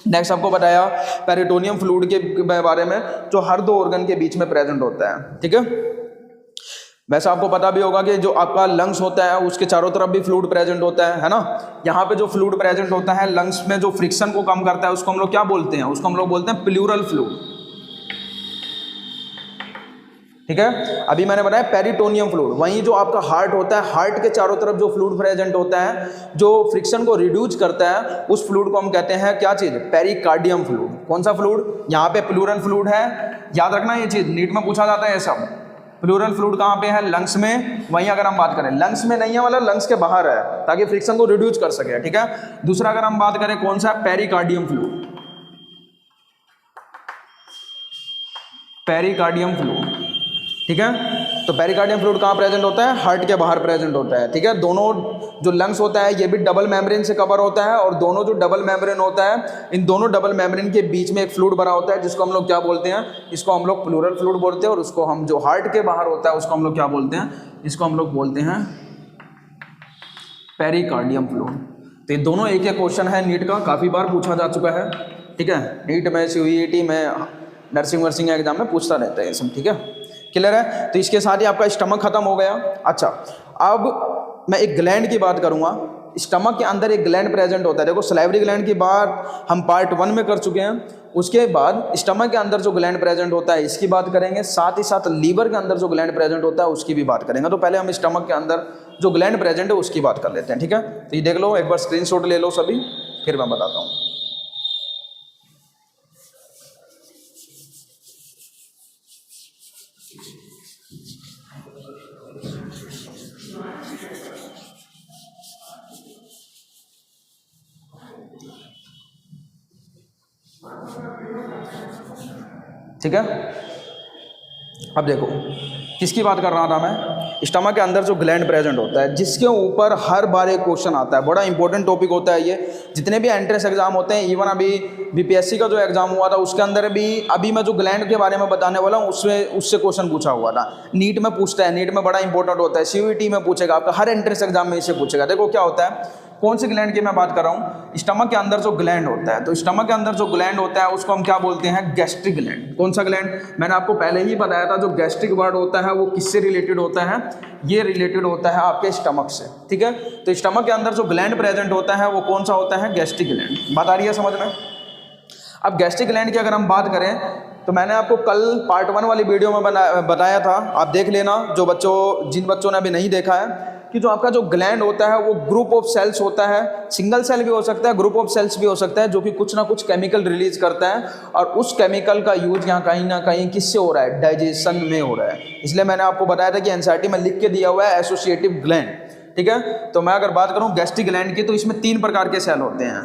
नेक्स्ट आपको बताया पेरिटोनियम फ्लूइड के बारे में जो हर दो ऑर्गन के बीच में प्रेजेंट होता है, ठीक है। वैसे आपको पता भी होगा कि जो आपका लंग्स होता है उसके चारों तरफ भी फ्लूइड प्रेजेंट होता है ना। यहाँ पे जो फ्लूइड प्रेजेंट होता है लंग्स में, जो फ्रिक्शन को कम करता है, उसको हम लोग क्या बोलते हैं? उसको हम लोग बोलते हैं प्लूरल फ्लूइड, ठीक है। अभी मैंने बताया पेरिटोनियम फ्लूइड। वहीं जो आपका हार्ट होता है, हार्ट के चारों तरफ जो फ्लूइड प्रेजेंट होता है, जो फ्रिक्शन को रिड्यूस करता है, उस फ्लूइड को हम कहते हैं क्या चीज? Pericardium fluid. कौन सा फ्लूइड? यहाँ पे प्लूरल फ्लूइड है, याद रखना ये चीज, नीट में पूछा जाता है ये सब। प्लूरल फ्लूइड कहाँ पे है? लंग्स में। वहीं अगर हम बात करें लंग्स में नहीं है, वाला लंग्स के बाहर है, ताकि फ्रिक्शन को रिड्यूस कर सके, ठीक है। दूसरा अगर हम बात करें कौन सा? पेरिकार्डियम फ्लूइड, पेरिकार्डियम फ्लूइड, ठीक है। तो पेरिकार्डियम फ्लूइड कहाँ प्रेजेंट होता है? हार्ट के बाहर प्रेजेंट होता है, ठीक है। दोनों जो लंग्स होता है ये भी डबल मेम्ब्रेन से कवर होता है, और दोनों जो डबल मेम्ब्रेन होता है, इन दोनों डबल मेम्ब्रेन के बीच में एक फ्लूइड भरा होता है, जिसको हम लोग क्या बोलते हैं? इसको हम लोग प्लूरल फ्लूइड बोलते हैं। और उसको हम, जो हार्ट के बाहर होता है, उसको हम लोग क्या बोलते हैं? इसको हम लोग बोलते हैं पेरिकार्डियम फ्लूइड। तो ये दोनों एक एक क्वेश्चन है नीट का, काफ़ी बार पूछा जा चुका है, ठीक है। नीट में, CUET में, नर्सिंग वर्सिंग एग्जाम में पूछता रहता है ये सब, ठीक है। क्लियर है? तो इसके साथ ही आपका स्टमक खत्म हो गया। अच्छा, अब मैं एक ग्लैंड की बात करूंगा। स्टमक के अंदर एक ग्लैंड प्रेजेंट होता है। देखो, सलाइवरी ग्लैंड की बात हम पार्ट 1 में कर चुके हैं। उसके बाद स्टमक के अंदर जो ग्लैंड प्रेजेंट होता है इसकी बात करेंगे, साथ ही साथ लीवर के अंदर जो ग्लैंड प्रेजेंट होता है उसकी भी बात करेंगे। तो पहले हम स्टमक के अंदर जो ग्लैंड प्रेजेंट है उसकी बात कर लेते हैं, ठीक है। तो ये देख लो, एक बार स्क्रीनशॉट ले लो सभी, फिर मैं बताता हूँ। ठीक है, अब देखो किसकी बात कर रहा था मैं? स्टमक के अंदर जो ग्लैंड प्रेजेंट होता है, जिसके ऊपर हर बार एक क्वेश्चन आता है। बड़ा इंपॉर्टेंट टॉपिक होता है ये। जितने भी एंट्रेंस एग्जाम होते हैं, इवन अभी BPSC का जो एग्जाम हुआ था उसके अंदर भी, अभी मैं जो ग्लैंड के बारे में बताने वाला हूँ उससे क्वेश्चन पूछा हुआ था। नीट में पूछता है, नीट में बड़ा इंपॉर्टेंट होता है। CUET में पूछेगा, आपका हर एंट्रेंस एग्जाम में इसे पूछेगा। देखो क्या होता है, कौन सी ग्लैंड की मैं बात कर रहा हूँ? स्टमक के अंदर जो ग्लैंड होता है, तो स्टमक के अंदर जो ग्लैंड होता है उसको हम क्या बोलते हैं? Gastric gland. कौन सा ग्लैंड? मैंने आपको पहले ही बताया था, जो गैस्ट्रिक वर्ड होता है वो किससे रिलेटेड होता है? ये रिलेटेड होता है आपके स्टमक से, ठीक है। तो स्टमक के अंदर जो ग्लैंड प्रेजेंट होता है वो कौन सा होता है? Gastric gland. बात आ रही है समझ में? अब गैस्ट्रिक ग्लैंड की अगर हम बात करें, तो मैंने आपको कल पार्ट 1 वाली वीडियो में बताया था, आप देख लेना, जिन बच्चों ने अभी नहीं देखा है, कि जो आपका जो ग्लैंड होता है वो ग्रुप ऑफ सेल्स होता है। सिंगल सेल भी हो सकता है, ग्रुप ऑफ सेल्स भी हो सकता है, जो कि कुछ ना कुछ केमिकल रिलीज करता है। और उस केमिकल का यूज यहाँ कहीं ना कहीं किससे हो रहा है? डाइजेशन में हो रहा है। इसलिए मैंने आपको बताया था कि NCERT में लिख के दिया हुआ है एसोसिएटिव ग्लैंड, ठीक है। तो मैं अगर बात करूँ गैस्ट्रिक ग्लैंड की, तो इसमें 3 प्रकार के सेल होते हैं।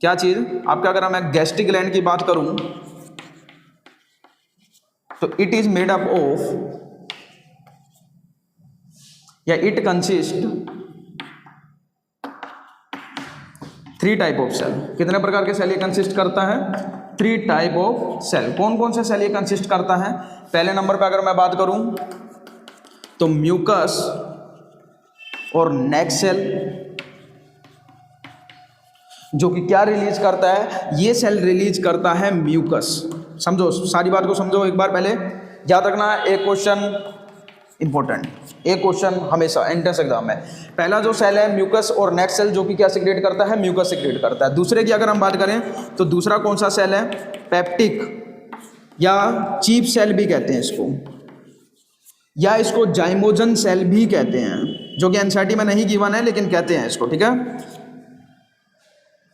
क्या चीज आपका? अगर मैं गैस्ट्रिक ग्लैंड की बात करूं, तो it is made up of, या it consist 3 type of cell. कितने प्रकार के सेल ये कंसिस्ट करता है? 3 टाइप ऑफ सेल। कौन कौन से सेल ये कंसिस्ट करता है? पहले नंबर पे अगर मैं बात करूं, तो म्यूकस और नेक सेल, जो कि क्या रिलीज करता है? ये सेल रिलीज करता है म्यूकस। समझो, सारी बात को समझो एक बार। पहले याद रखना, एक क्वेश्चन इंपॉर्टेंट, एक क्वेश्चन हमेशा एंट्रेंस एग्जाम में। पहला जो सेल है म्यूकस और नेक सेल, जो कि क्या सिक्रेट करता है? म्यूकस सिक्रेट करता है। दूसरे की अगर हम बात करें, तो दूसरा कौन सा सेल है? पेप्टिक या चीफ सेल भी कहते हैं इसको, या इसको जाइमोजन सेल भी कहते हैं, जो कि NCERT में नहीं गिवन है लेकिन कहते हैं इसको, ठीक है।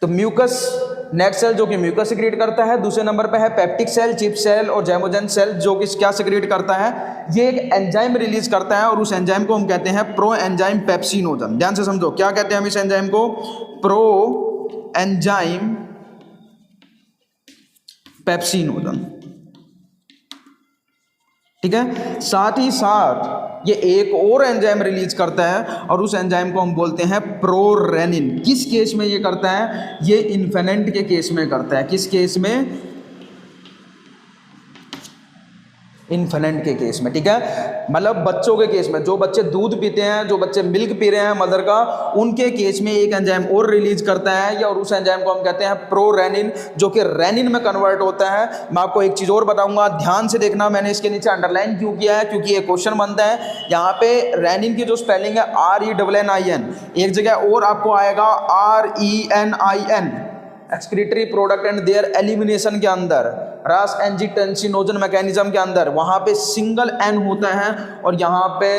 तो म्यूकस नेक सेल जो कि म्यूकस सिक्रेट करता है, दूसरे नंबर पे है पेप्टिक सेल, चिप सेल और जाइमोजन सेल, जो कि क्या सिक्रेट करता है? ये एक एंजाइम रिलीज करता है, और उस एंजाइम को हम कहते हैं प्रो एंजाइम पेप्सिनोजन। ध्यान से समझो, क्या कहते हैं हम इस एंजाइम को? प्रो एंजाइम पेप्सिनोजन, ठीक है। साथ ही साथ ये एक और एंजाइम रिलीज करता है, और उस एंजाइम को हम बोलते हैं प्रोरेनिन। किस केस में ये करता है? ये इन्फेनेंट के केस में करता है। किस केस में? इन्फेनेंट के केस में, ठीक है। मतलब बच्चों के केस में, जो बच्चे दूध पीते हैं, जो बच्चे मिल्क पी रहे हैं मदर का, उनके केस में एक एंजाइम और रिलीज करता है, या और उस एंजाइम को हम कहते हैं प्रोरेनिन, जो कि रेनिन में कन्वर्ट होता है। मैं आपको एक चीज़ और बताऊंगा, ध्यान से देखना, मैंने इसके नीचे अंडरलाइन क्यों किया है, क्योंकि ये क्वेश्चन बनता है। यहाँ पे रेनिन की जो स्पेलिंग है RENNIN, एक जगह और आपको आएगा RENIN, excretory product and there elimination के अंदर, रास एंजिटेंसिनोजन मैकेनिज्म के अंदर, वहां पे सिंगल एन होता है और यहाँ पे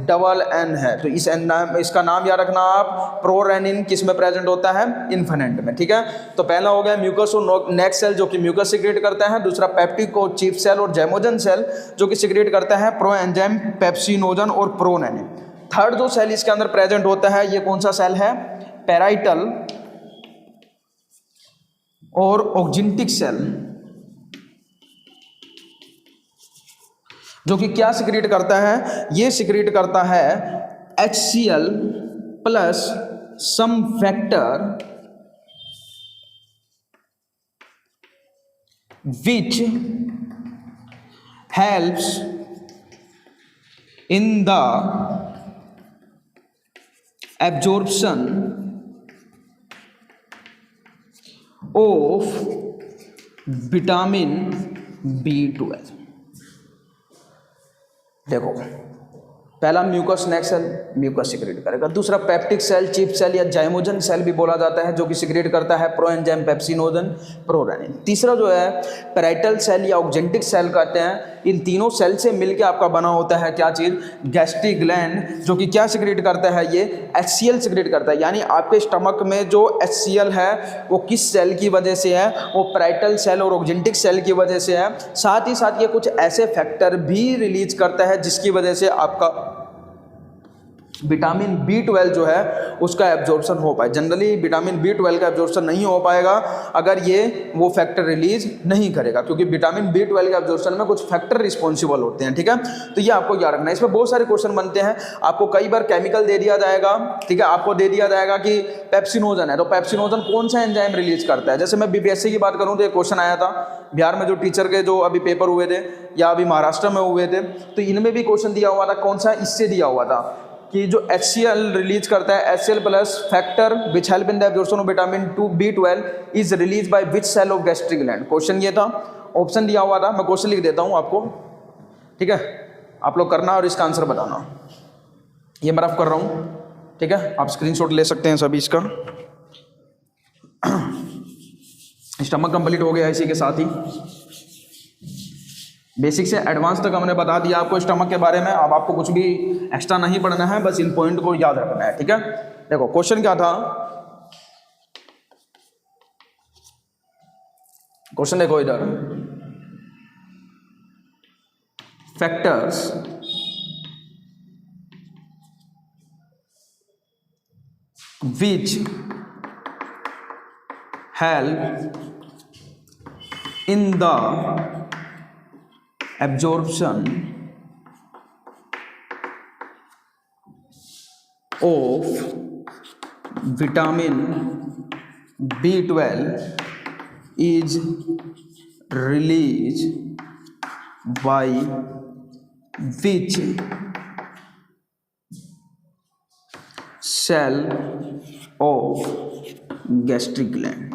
डबल एन है। तो इसका नाम याद रखना आप, प्रोरेनिन किस में प्रेजेंट होता है, इन्फेनेंट में, ठीक है। तो पहला हो गया म्यूकस और नेक सेल जो कि म्यूकस सिक्रेट करता है, दूसरा पेप्टिक और चीफ सेल और जैमोजन सेल जो कि सिक्रेट करता है प्रो एंजाइम पेप्सिनोजन और प्रोरेनिन। थर्ड जो सेल इसके अंदर प्रेजेंट होता है, ये कौन सा सेल है, पैराइटल और ऑक्जिंटिक सेल, जो कि क्या सिक्रीट करता है, ये सिक्रीट करता है HCl plus some factor which helps in the absorption of vitamin B12। देखो, पहला mucus neck cell mucus secrete करेगा, दूसरा पेप्टिक सेल, चीफ सेल या जाइमोजन सेल भी बोला जाता है जो कि सिक्रेट करता है प्रो एंजाइम पेप्सिनोजन प्रोरेनिन। तीसरा जो है पैराइटल सेल या ऑक्जेंटिक सेल कहते हैं। इन तीनों सेल से मिलकर आपका बना होता है क्या चीज़, गैस्ट्रिक ग्लैंड, जो कि क्या सिक्रेट करता है, ये HCl सिक्रेट करता है। यानी आपके स्टमक में जो HCl है वो किस सेल की वजह से है, वो पैराइटल सेल और ऑक्जेंटिक सेल की वजह से है। साथ ही साथ ये कुछ ऐसे फैक्टर भी रिलीज करता है जिसकी वजह से आपका विटामिन B12 जो है उसका एब्जॉर्प्शन हो पाए। जनरली विटामिन B12 का एब्जॉर्प्शन नहीं हो पाएगा अगर ये वो फैक्टर रिलीज नहीं करेगा, क्योंकि विटामिन B12 के एब्जॉर्प्शन में कुछ फैक्टर रिस्पॉन्सिबल होते हैं, ठीक है। तो ये आपको याद रखना है। इसमें बहुत सारे क्वेश्चन बनते हैं, आपको कई बार केमिकल दे दिया जाएगा, ठीक है, आपको दे दिया जाएगा कि पेप्सिनोजन है, तो पेप्सिनोजन कौन सा एंजाइम रिलीज करता है। जैसे मैं BPSC की बात करूँ तो एक क्वेश्चन आया था बिहार में, जो टीचर के जो अभी पेपर हुए थे या अभी महाराष्ट्र में हुए थे, तो इनमें भी क्वेश्चन दिया हुआ था, कौन सा, इससे दिया हुआ था कि जो HCl रिलीज करता है, HCl plus factor which help in the absorption of vitamin B12 is release by which cell of gastric gland. Question ये था, ऑप्शन दिया हुआ था, मैं क्वेश्चन लिख देता हूं आपको, ठीक है, आप लोग करना और इसका आंसर बताना। ये मैं रफ कर रहा हूं, ठीक है, आप स्क्रीनशॉट ले सकते हैं सभी इसका। स्टमक कंप्लीट हो गया इसी के साथ ही, बेसिक से एडवांस तक हमने बता दिया आपको स्टमक के बारे में। अब आपको कुछ भी एक्स्ट्रा नहीं पढ़ना है, बस इन पॉइंट को याद रखना है, ठीक है। देखो क्वेश्चन क्या था, क्वेश्चन देखो इधर, factors which help in the absorption of vitamin B12 is released by which cell of gastric gland।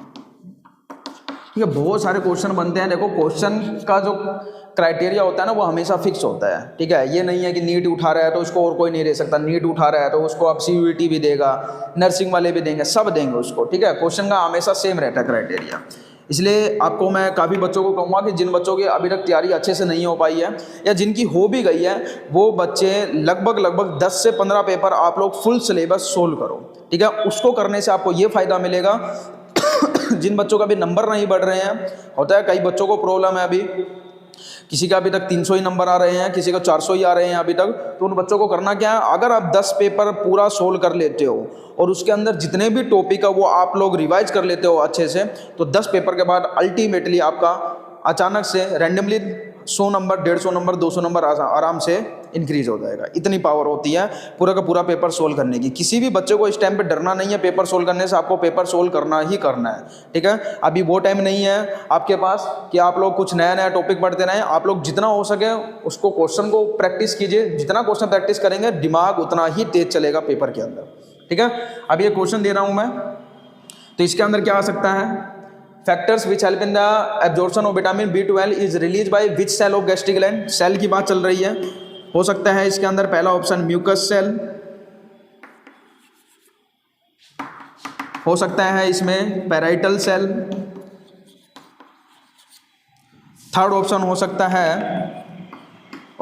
ठीक है, बहुत सारे क्वेश्चन बनते हैं। देखो क्वेश्चन का जो क्राइटेरिया होता है ना वो हमेशा फिक्स होता है, ठीक है। ये नहीं है कि नीट उठा रहा है तो उसको और कोई नहीं दे सकता, नीट उठा रहा है तो उसको अब CUET भी देगा, नर्सिंग वाले भी देंगे, सब देंगे उसको, ठीक है। क्वेश्चन का हमेशा सेम रहता है क्राइटेरिया। इसलिए आपको मैं काफ़ी बच्चों को कहूँगा कि जिन बच्चों की अभी तक तैयारी अच्छे से नहीं हो पाई है या जिनकी हो भी गई है, वो बच्चे लगभग 10 से 15 पेपर आप लोग फुल सिलेबस सोल्व करो, ठीक है। उसको करने से आपको ये फ़ायदा मिलेगा जिन बच्चों का भी नंबर नहीं बढ़ रहे हैं, होता है कई बच्चों को प्रॉब्लम है, अभी किसी का अभी तक 300 ही नंबर आ रहे हैं, किसी का 400 ही आ रहे हैं अभी तक, तो उन बच्चों को करना क्या है, अगर आप 10 पेपर पूरा सोल्व कर लेते हो और उसके अंदर जितने भी टॉपिक है वो आप लोग रिवाइज कर लेते हो अच्छे से, तो 10 पेपर के बाद अल्टीमेटली आपका अचानक से रैंडमली 100 नंबर, 150 नंबर, 200 नंबर आराम से इंक्रीज हो जाएगा। इतनी पावर होती है पूरा का पूरा पेपर सोल्व करने की। किसी भी बच्चे को इस टाइम पे डरना नहीं है पेपर सोल्व करने से, आपको पेपर सोल्व करना ही करना है, ठीक है। अभी वो टाइम नहीं है आपके पास कि आप लोग कुछ नया नया टॉपिक पढ़ते रहें। आप लोग जितना हो सके उसको क्वेश्चन को प्रैक्टिस कीजिए, जितना क्वेश्चन प्रैक्टिस करेंगे दिमाग उतना ही तेज चलेगा पेपर के अंदर, ठीक है। अब ये क्वेश्चन दे रहा हूँ मैं, तो इसके अंदर क्या आ सकता है, factors which help in the absorption of vitamin B12 is release by which cell of gastric gland. Cell की बात चल रही है, हो सकता है इसके अंदर पहला ऑप्शन म्यूकस सेल, हो सकता है इसमें पैराइटल सेल, थर्ड ऑप्शन हो सकता है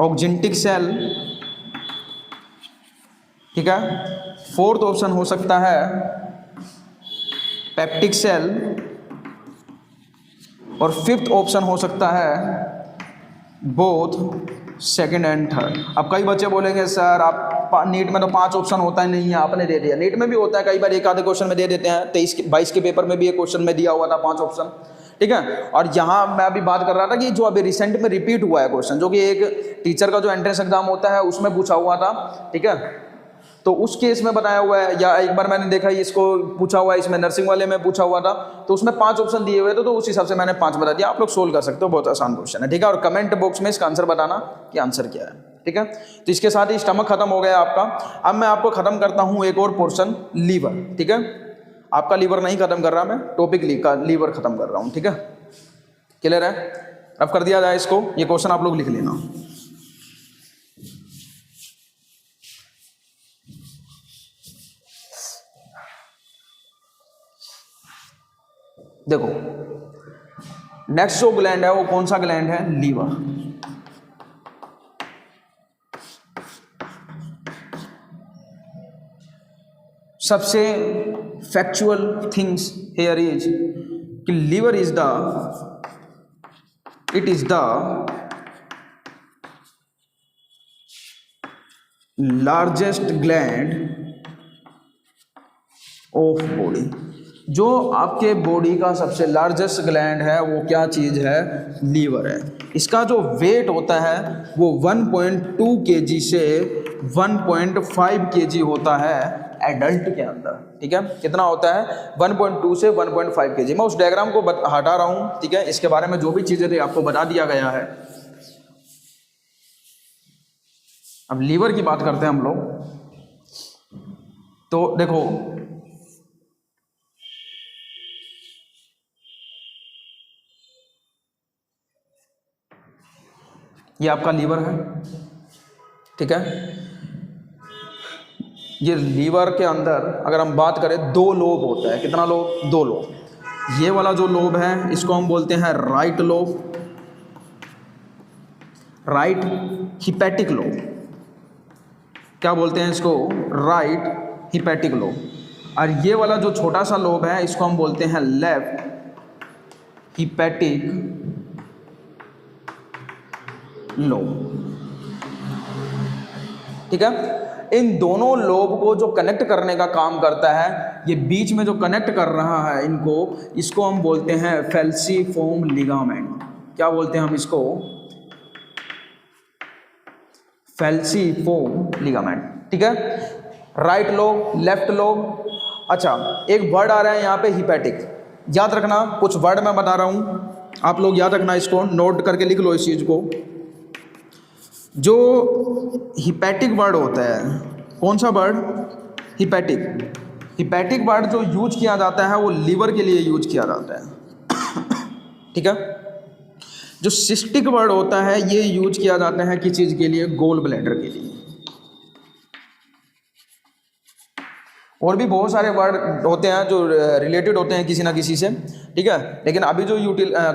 ऑक्जिंटिक सेल, ठीक है। फोर्थ ऑप्शन हो सकता है पेप्टिक सेल, और फिफ्थ ऑप्शन हो सकता है बोथ सेकंड एंड थर्ड। अब कई बच्चे बोलेंगे सर आप नीट में तो 5 ऑप्शन होता ही नहीं है, आपने दे दिया। नीट में भी होता है, कई बार एक आधे क्वेश्चन में दे देते हैं। 23-22 के पेपर में भी एक क्वेश्चन में दिया हुआ था 5 ऑप्शन, ठीक है। और यहाँ मैं अभी बात कर रहा था कि जो अभी रिसेंट में रिपीट हुआ है क्वेश्चन, जो कि एक टीचर का जो एंट्रेंस एग्जाम होता है उसमें पूछा हुआ था, ठीक है। तो उस केस में बताया हुआ है, या एक बार मैंने देखा इसको पूछा हुआ है, इसमें नर्सिंग वाले में पूछा हुआ था, तो उसमें 5 ऑप्शन दिए हुए थे, तो उस हिसाब से मैंने 5 बता दिया। आप लोग सोल्व कर सकते हो, बहुत आसान क्वेश्चन है, ठीक है। और कमेंट बॉक्स में इसका आंसर बताना कि आंसर क्या है, ठीक है। तो इसके साथ ही स्टमक खत्म हो गया आपका। अब मैं आपको खत्म करता हूँ एक और पोर्शन, लीवर, ठीक है। आपका लीवर नहीं खत्म कर रहा मैं, टॉपिक का लीवर खत्म कर रहा हूँ, ठीक है। क्लियर है? अब कर दिया जाए इसको, ये क्वेश्चन आप लोग लिख लेना। देखो नेक्स्ट जो ग्लैंड है वो कौन सा ग्लैंड है, लीवर। सबसे फैक्चुअल थिंग्स हेयर इज कि liver is the largest gland of body. जो आपके बॉडी का सबसे लार्जेस्ट ग्लैंड है वो क्या चीज़ है, लीवर है। इसका जो वेट होता है वो 1.2 kg से 1.5 kg होता है एडल्ट के अंदर, ठीक है। कितना होता है, 1.2 से 1.5 kg। मैं उस डायग्राम को हटा रहा हूँ, ठीक है। इसके बारे में जो भी चीज़ें थी आपको बता दिया गया है। अब लीवर की बात करते हैं हम लोग, तो देखो ये आपका लीवर है, ठीक है। ये लीवर के अंदर अगर हम बात करें 2 लोब होता है, कितना लोब, 2 लोब। ये वाला जो लोब है इसको हम बोलते हैं right lobe, right hepatic lobe. क्या बोलते हैं इसको, राइट हिपैटिक लोब। और ये वाला जो छोटा सा लोब है इसको हम बोलते हैं लेफ्ट हिपैटिक लोब, ठीक है। इन दोनों लोब को जो कनेक्ट करने का काम करता है, ये बीच में जो कनेक्ट कर रहा है इनको, इसको हम बोलते हैं फैल्सीफॉर्म लिगामेंट। क्या बोलते हैं हम इसको, फैल्सीफॉर्म लिगामेंट, ठीक है। Right lobe, left lobe. अच्छा एक वर्ड आ रहा है यहाँ पे हिपैटिक, याद रखना। कुछ वर्ड मैं बता रहा हूँ, आप लोग याद रखना, इसको नोट करके लिख लो इस चीज़ को। जो हिपैटिक वर्ड होता है, कौन सा वर्ड, हिपैटिक। हिपैटिक वर्ड जो यूज किया जाता है वो लीवर के लिए यूज किया जाता है, ठीक है। जो सिस्टिक वर्ड होता है ये यूज किया जाता है किस चीज़ के लिए, गोल ब्लैडर के लिए। और भी बहुत सारे वर्ड होते हैं जो रिलेटेड होते हैं किसी ना किसी से, ठीक है। लेकिन अभी जो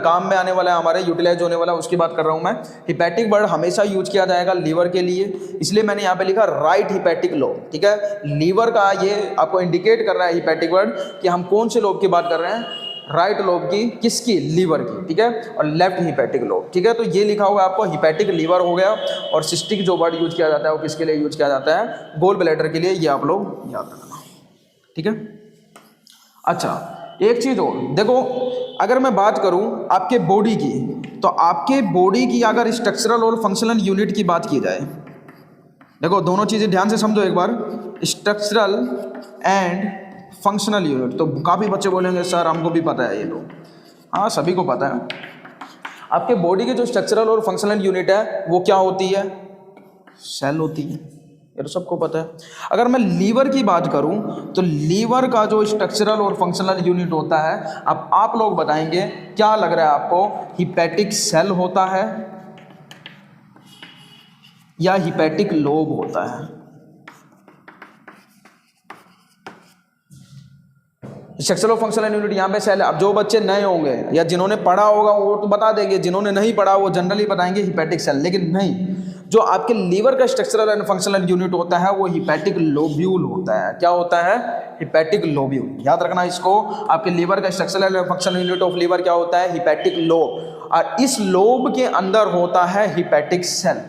काम में आने वाला है, हमारे यूटिलाइज होने वाला है, उसकी बात कर रहा हूँ मैं। हिपैटिक वर्ड हमेशा यूज किया जाएगा लीवर के लिए, इसलिए मैंने यहाँ पे लिखा राइट हिपैटिक लोब, ठीक है। लीवर का ये आपको इंडिकेट कर रहा है हिपैटिक वर्ड कि हम कौन से लोब की बात कर रहे हैं, राइट लोब की, किसकी, लीवर की, ठीक है। और लेफ्ट हिपैटिक लोब, ठीक है। तो ये लिखा हुआ है आपको, हिपैटिक लीवर हो गया। और सिस्टिक जो वर्ड यूज किया जाता है वो किसके लिए यूज किया जाता है, गोल ब्लैडर के लिए। ये आप लोग याद रखना, ठीक है। अच्छा एक चीज़ और देखो, अगर मैं बात करूं आपके बॉडी की, तो आपके बॉडी की अगर स्ट्रक्चरल और फंक्शनल यूनिट की बात की जाए, देखो दोनों चीज़ें ध्यान से समझो एक बार, स्ट्रक्चरल एंड फंक्शनल यूनिट। तो काफ़ी बच्चे बोलेंगे सर हमको भी पता है ये तो, हाँ सभी को पता है। आपके बॉडी के जो स्ट्रक्चरल और फंक्शनल यूनिट है वो क्या होती है? सेल होती है, ये तो सबको पता है। अगर मैं लीवर की बात करूं तो लीवर का जो स्ट्रक्चरल और फंक्शनल यूनिट होता है, अब आप लोग बताएंगे क्या लग रहा है आपको, हिपैटिक सेल होता है या हिपैटिक लोब होता है? स्ट्रक्चरल और फंक्शनल यूनिट यहाँ पे सेल है। अब जो बच्चे नए होंगे या जिन्होंने पढ़ा होगा वो तो बता देंगे, जिन्होंने नहीं पढ़ा वो जनरली बताएंगे हिपैटिक सेल, लेकिन नहीं, जो आपके लीवर का स्ट्रक्चरल एंड फंक्शनल यूनिट होता है वो हिपैटिक लोब्यूल होता है। क्या होता है? Hepatic lobule. याद रखना इसको, आपके लीवर का structural and functional unit of liver क्या होता है? Hepatic lobe. और इस लोब के अंदर होता है हिपैटिक सेल।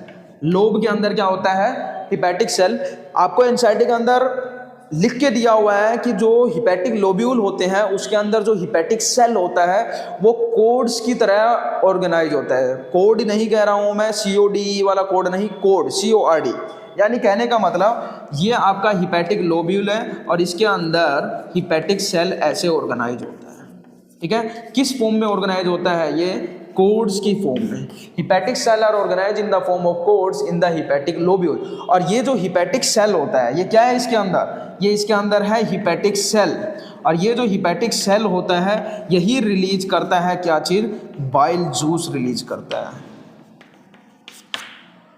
लोब के अंदर क्या होता है? Hepatic cell. आपको एनसीईआरटी के अंदर लिख के दिया हुआ है कि जो हिपैटिक लोब्यूल होते हैं उसके अंदर जो हिपैटिक सेल होता है वो कोड्स की तरह ऑर्गेनाइज होता है। कोड नहीं कह रहा हूं मैं, COD वाला कोड नहीं, कोड CORD। यानी कहने का मतलब ये आपका हिपैटिक लोब्यूल है और इसके अंदर हिपैटिक सेल ऐसे ऑर्गेनाइज होता है। ठीक है, किस फॉर्म में ऑर्गेनाइज होता है? ये कोड्स की फॉर्म में। Hepatic cell are organise in the form of cords in the hepatic lobule. और ये जो हिपैटिक सेल होता है ये क्या है इसके अंदर? ये इसके अंदर है हिपैटिक सेल। और ये जो हिपैटिक सेल होता है यही रिलीज करता है क्या चीज? बाइल जूस रिलीज करता है।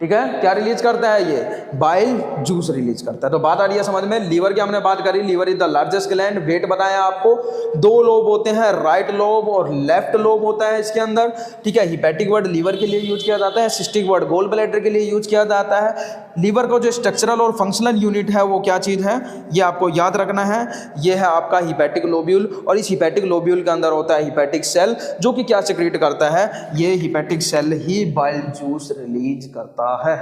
ठीक है, क्या रिलीज करता है? ये बाइल जूस रिलीज करता है। तो बात आ रही है समझ में। लीवर की हमने बात करी, liver is the largest gland. Weight बताया आपको, 2 लोब होते हैं, राइट लोब और लेफ्ट लोब होता है इसके अंदर। ठीक है, हिपैटिक वर्ड लीवर के लिए यूज किया जाता है, सिस्टिक वर्ड गोल ब्लैडर के लिए यूज किया जाता है। लीवर का जो स्ट्रक्चरल और फंक्शनल यूनिट है वो क्या चीज है ये आपको याद रखना है। ये है आपका हिपैटिक लोब्यूल और इस हिपैटिक लोब्यूल के अंदर होता है हिपैटिक सेल, जो कि क्या सिक्रीट करता है? ये हिपैटिक सेल ही बाइल जूस रिलीज करता है।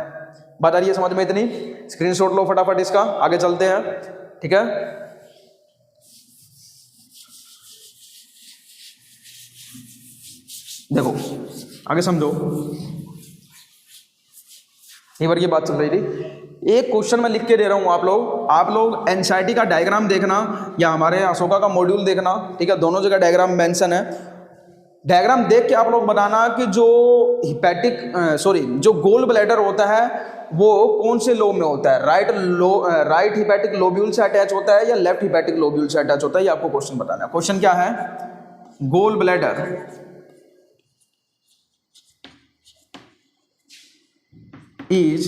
बात आ रही है समझ में इतनी? स्क्रीनशॉट लो फटाफट इसका, आगे चलते हैं। ठीक है, देखो आगे समझो। लीवर की बात चल रही थी। एक क्वेश्चन मैं लिख के दे रहा हूं, आप लोग एनसीईआरटी का डायग्राम देखना या हमारे अशोका का मॉड्यूल देखना। ठीक है, दोनों जगह डायग्राम मेंशन है। डायग्राम देख के आप लोग बताना कि जो जो गोल ब्लैडर होता है वो कौन से लोब में होता है? राइट हिपैटिक लोब्यूल से अटैच होता है या लेफ्ट हिपैटिक लोब्यूल से अटैच होता है? ये आपको क्वेश्चन बताना है। क्वेश्चन क्या है? Gall bladder is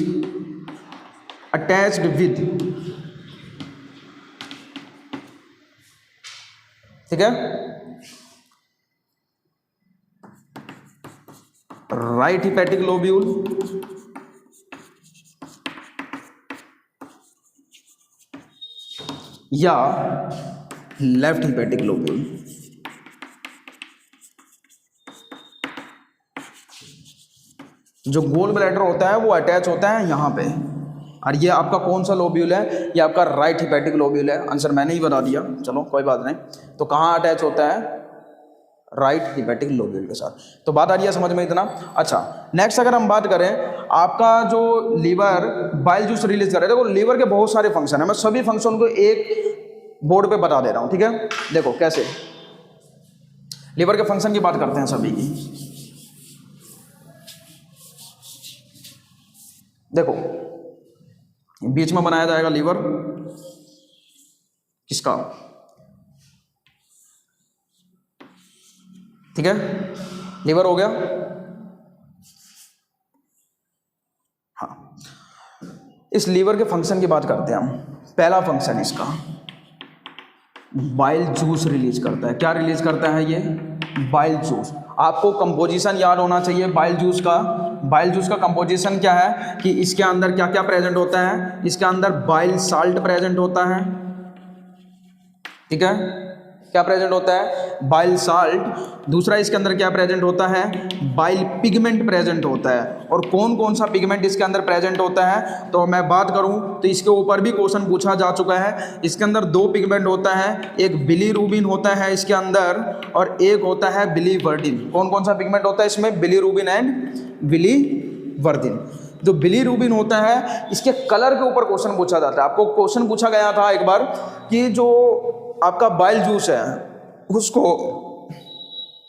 attached with, ठीक है, राइट हिपैटिक लोब्यूल या लेफ्ट हिपैटिक लोब्यूल। जो गोल ब्लैडर होता है वो अटैच होता है यहाँ पे, और ये आपका कौन सा लोब्यूल है? ये आपका राइट हिपैटिक लोब्यूल है। आंसर मैंने ही बता दिया, चलो कोई बात नहीं। तो कहाँ अटैच होता है? राइट हिपैटिक लोब्यूल के साथ। तो बात आ रही है समझ में इतना? अच्छा, नेक्स्ट अगर हम बात करें, आपका जो लीवर बाइल जूस रिलीज कर रहा है, देखो लीवर के बहुत सारे फंक्शन है, मैं सभी फंक्शन को एक बोर्ड पे बता दे रहा हूँ। ठीक है, देखो कैसे लीवर के फंक्शन की बात करते हैं सभी की। देखो बीच में बनाया जाएगा लीवर किसका? ठीक है, लीवर हो गया। हाँ, इस लीवर के फंक्शन की बात करते हैं हम। पहला फंक्शन इसका बाइल जूस रिलीज करता है। क्या रिलीज करता है ये? Bile juice. आपको कंपोजिशन याद होना चाहिए बाइल जूस का। बाइल जूस का कंपोजिशन क्या है कि इसके अंदर क्या क्या प्रेजेंट होता है? इसके अंदर बाइल साल्ट प्रेजेंट होता है। ठीक है, क्या प्रेजेंट होता है? Bile salt. दूसरा इसके अंदर क्या प्रेजेंट होता है? बाइल पिगमेंट प्रेजेंट होता है। और कौन कौन सा पिगमेंट इसके अंदर प्रेजेंट होता है? तो मैं बात करूं तो इसके ऊपर भी क्वेश्चन पूछा जा चुका है। इसके अंदर 2 पिगमेंट होता है, एक बिलीरुबिन होता है इसके अंदर और एक होता है बिलीवर्डिन। कौन कौन सा पिगमेंट होता है इसमें? Bilirubin and biliverdin. जो बिलीरुबिन होता है इसके कलर के ऊपर क्वेश्चन पूछा जाता है। आपको क्वेश्चन पूछा गया था एक बार कि जो आपका बाइल जूस है उसको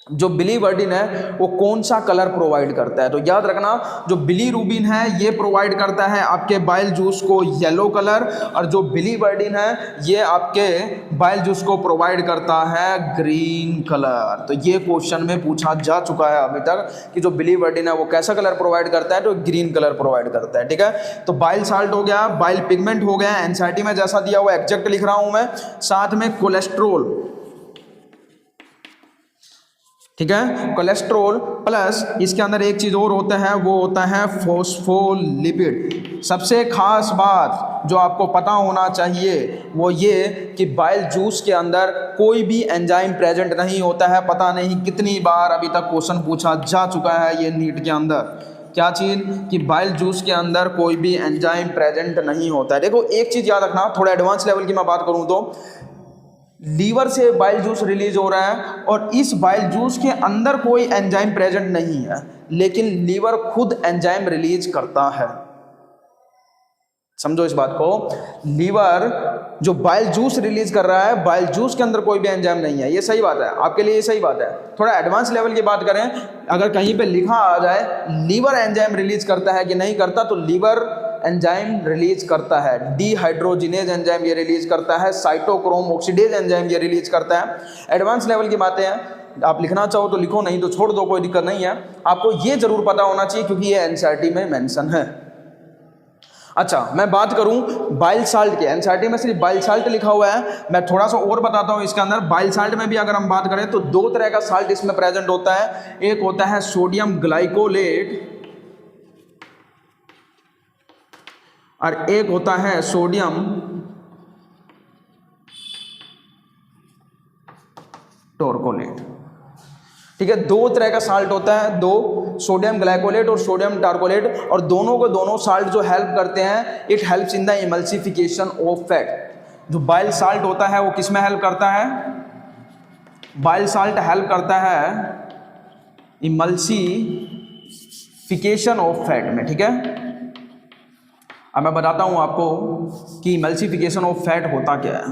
जो बिलीवर्डिन है वो कौन सा कलर प्रोवाइड करता है। तो याद रखना जो बिलीरुबिन है ये प्रोवाइड करता है आपके बाइल जूस को येलो कलर, और जो बिलीवर्डिन है ये आपके बाइल जूस को प्रोवाइड करता है ग्रीन कलर। तो ये क्वेश्चन में पूछा जा चुका है अभी तक कि जो बिलीवर्डिन है वो कैसा कलर प्रोवाइड करता है, तो ग्रीन कलर प्रोवाइड करता है। ठीक है, तो बाइल साल्ट हो गया, बाइल पिगमेंट हो गया, एनसीईआरटी में जैसा दिया हुआ एग्जैक्ट लिख रहा हूं मैं, साथ में कोलेस्ट्रोल। ठीक है, कोलेस्ट्रॉल प्लस इसके अंदर एक चीज़ और होता है, वो होता है फॉस्फोलिपिड। सबसे खास बात जो आपको पता होना चाहिए वो ये कि बाइल जूस के अंदर कोई भी एंजाइम प्रेजेंट नहीं होता है। पता नहीं कितनी बार अभी तक क्वेश्चन पूछा जा चुका है ये नीट के अंदर, क्या चीज़ कि बाइल जूस के अंदर कोई भी एंजाइम प्रेजेंट नहीं होता है। देखो एक चीज़ याद रखना, थोड़ा एडवांस लेवल की मैं बात करूँ तो लीवर से बाइल जूस रिलीज हो रहा है और इस बाइल जूस के अंदर कोई एंजाइम प्रेजेंट नहीं है, लेकिन लीवर खुद एंजाइम रिलीज करता है। समझो इस बात को, लीवर जो बाइल जूस रिलीज कर रहा है, बाइल जूस के अंदर कोई भी एंजाइम नहीं है। ये सही बात है आपके लिए, ये सही बात है। थोड़ा एडवांस लेवल की बात करें, अगर कहीं पे लिखा आ जाए लीवर एंजाइम रिलीज करता है कि नहीं करता, तो लीवर एंजाइम रिलीज करता है। डीहाइड्रोजिनेज एंजाइम ये रिलीज करता है, साइटोक्रोम ऑक्सीडेज एंजाइम ये रिलीज करता है। एडवांस लेवल की बातें हैं, आप लिखना चाहो तो लिखो, नहीं तो छोड़ दो, कोई दिक्कत नहीं है। आपको ये जरूर पता होना चाहिए क्योंकि ये एनसीईआरटी में मेंशन है। अच्छा, मैं बात करूं बाइल साल्ट के, एनसीईआरटी में सिर्फ बाइल साल्ट लिखा हुआ है, मैं थोड़ा सा और बताता हूं इसके अंदर। बाइल साल्ट में भी अगर हम बात करें तो दो तरह का साल्ट इसमें प्रेजेंट होता है। एक होता है सोडियम ग्लाइकोलेट और एक होता है सोडियम टार्कोलेट। ठीक है, दो तरह का साल्ट होता है, दो, सोडियम ग्लाइकोलेट और सोडियम टार्कोलेट, और दोनों को दोनों साल्ट जो हेल्प करते हैं, it helps in the emulsification of fat. जो बाइल साल्ट होता है वो किस में हेल्प करता है? बाइल साल्ट हेल्प करता है इमल्सिफिकेशन ऑफ फैट में। ठीक है, अब मैं बताता हूं आपको कि इमल्सिफिकेशन ऑफ फैट होता क्या है।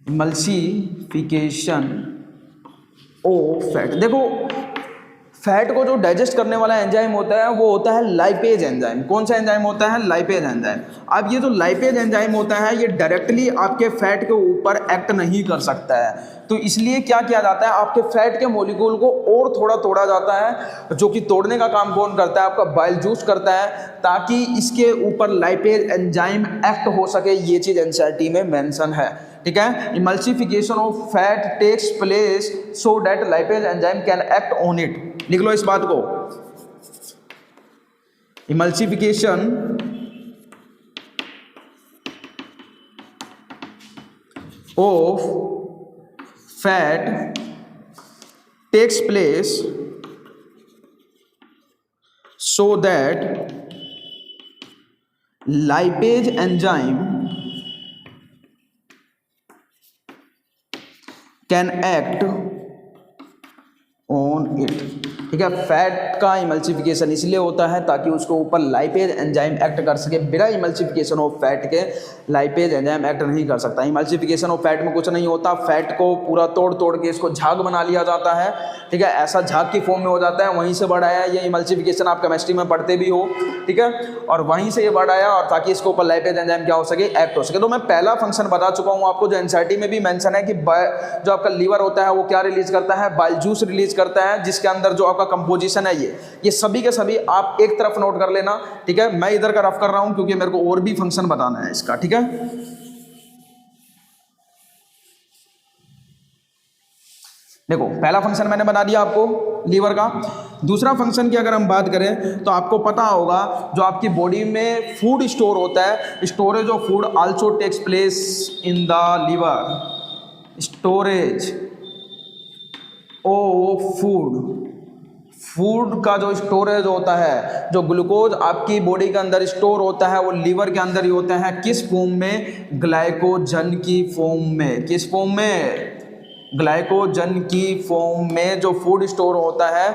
इमल्सिफिकेशन ऑफ फैट, देखो फैट को जो डाइजेस्ट करने वाला एंजाइम होता है वो होता है लाइपेज एंजाइम। कौन सा एंजाइम होता है? Lipase enzyme. अब ये जो लाइपेज एंजाइम होता है ये डायरेक्टली आपके फैट के ऊपर एक्ट नहीं कर सकता है, तो इसलिए क्या किया जाता है, आपके फैट के मॉलिक्यूल को और थोड़ा तोड़ा जाता है, जो कि तोड़ने का काम कौन करता है? आपका बाइल जूस करता है, ताकि इसके ऊपर लाइपेज एंजाइम एक्ट हो सके। ये चीज़ एनसीईआरटी में मेंशन है। ठीक है, emulsification of fat takes place so that lipase enzyme can act on it. लिख लो इस बात को, emulsification of fat takes place so that lipase enzyme can act on it। ठीक है, फैट का इमल्सिफिकेशन इसलिए होता है ताकि उसके ऊपर लाइपेज एंजाइम एक्ट कर सके। बिना इमल्सिफिकेशन ऑफ फैट के लाइपेज एंजाइम एक्ट नहीं कर सकता। इमल्सिफिकेशन ऑफ फैट में कुछ नहीं होता, फैट को पूरा तोड़ तोड़ के इसको झाग बना लिया जाता है। ठीक है, ऐसा झाग की फॉर्म में हो जाता है, वहीं से बढ़ आया ये इमल्सिफिकेशन, आप केमिस्ट्री में पढ़ते भी हो। ठीक है, और वहीं से ये बढ़ आया, और ताकि इसके ऊपर लाइपेज एंजाइम क्या हो सके, एक्ट हो सके। तो मैं पहला फंक्शन बता चुका हूँ आपको, जो एनसीईआरटी में भी मेंशन है कि जो आपका लीवर होता है वो क्या रिलीज करता है? बाइल जूस रिलीज करता है, जिसके अंदर जो आपका कंपोजिशन है ये सभी के सभी आप एक तरफ नोट कर लेना। ठीक है, मैं इधर का रफ कर रहा हूं क्योंकि मेरे को और भी फंक्शन बताना है इसका। ठीक है, देखो पहला फंक्शन मैंने बता दिया आपको लीवर का। दूसरा फंक्शन की अगर हम बात करें तो आपको पता होगा जो आपकी बॉडी में फूड स्टोर होता है, storage of food also takes place in the liver. Storage of food का जो स्टोरेज होता है, जो ग्लूकोज आपकी बॉडी के अंदर स्टोर होता है, वो लीवर के अंदर ही होता है। किस फॉर्म में? ग्लाइकोजन की फॉर्म में। किस फॉर्म में? ग्लाइकोजन की फॉर्म में जो फूड स्टोर होता है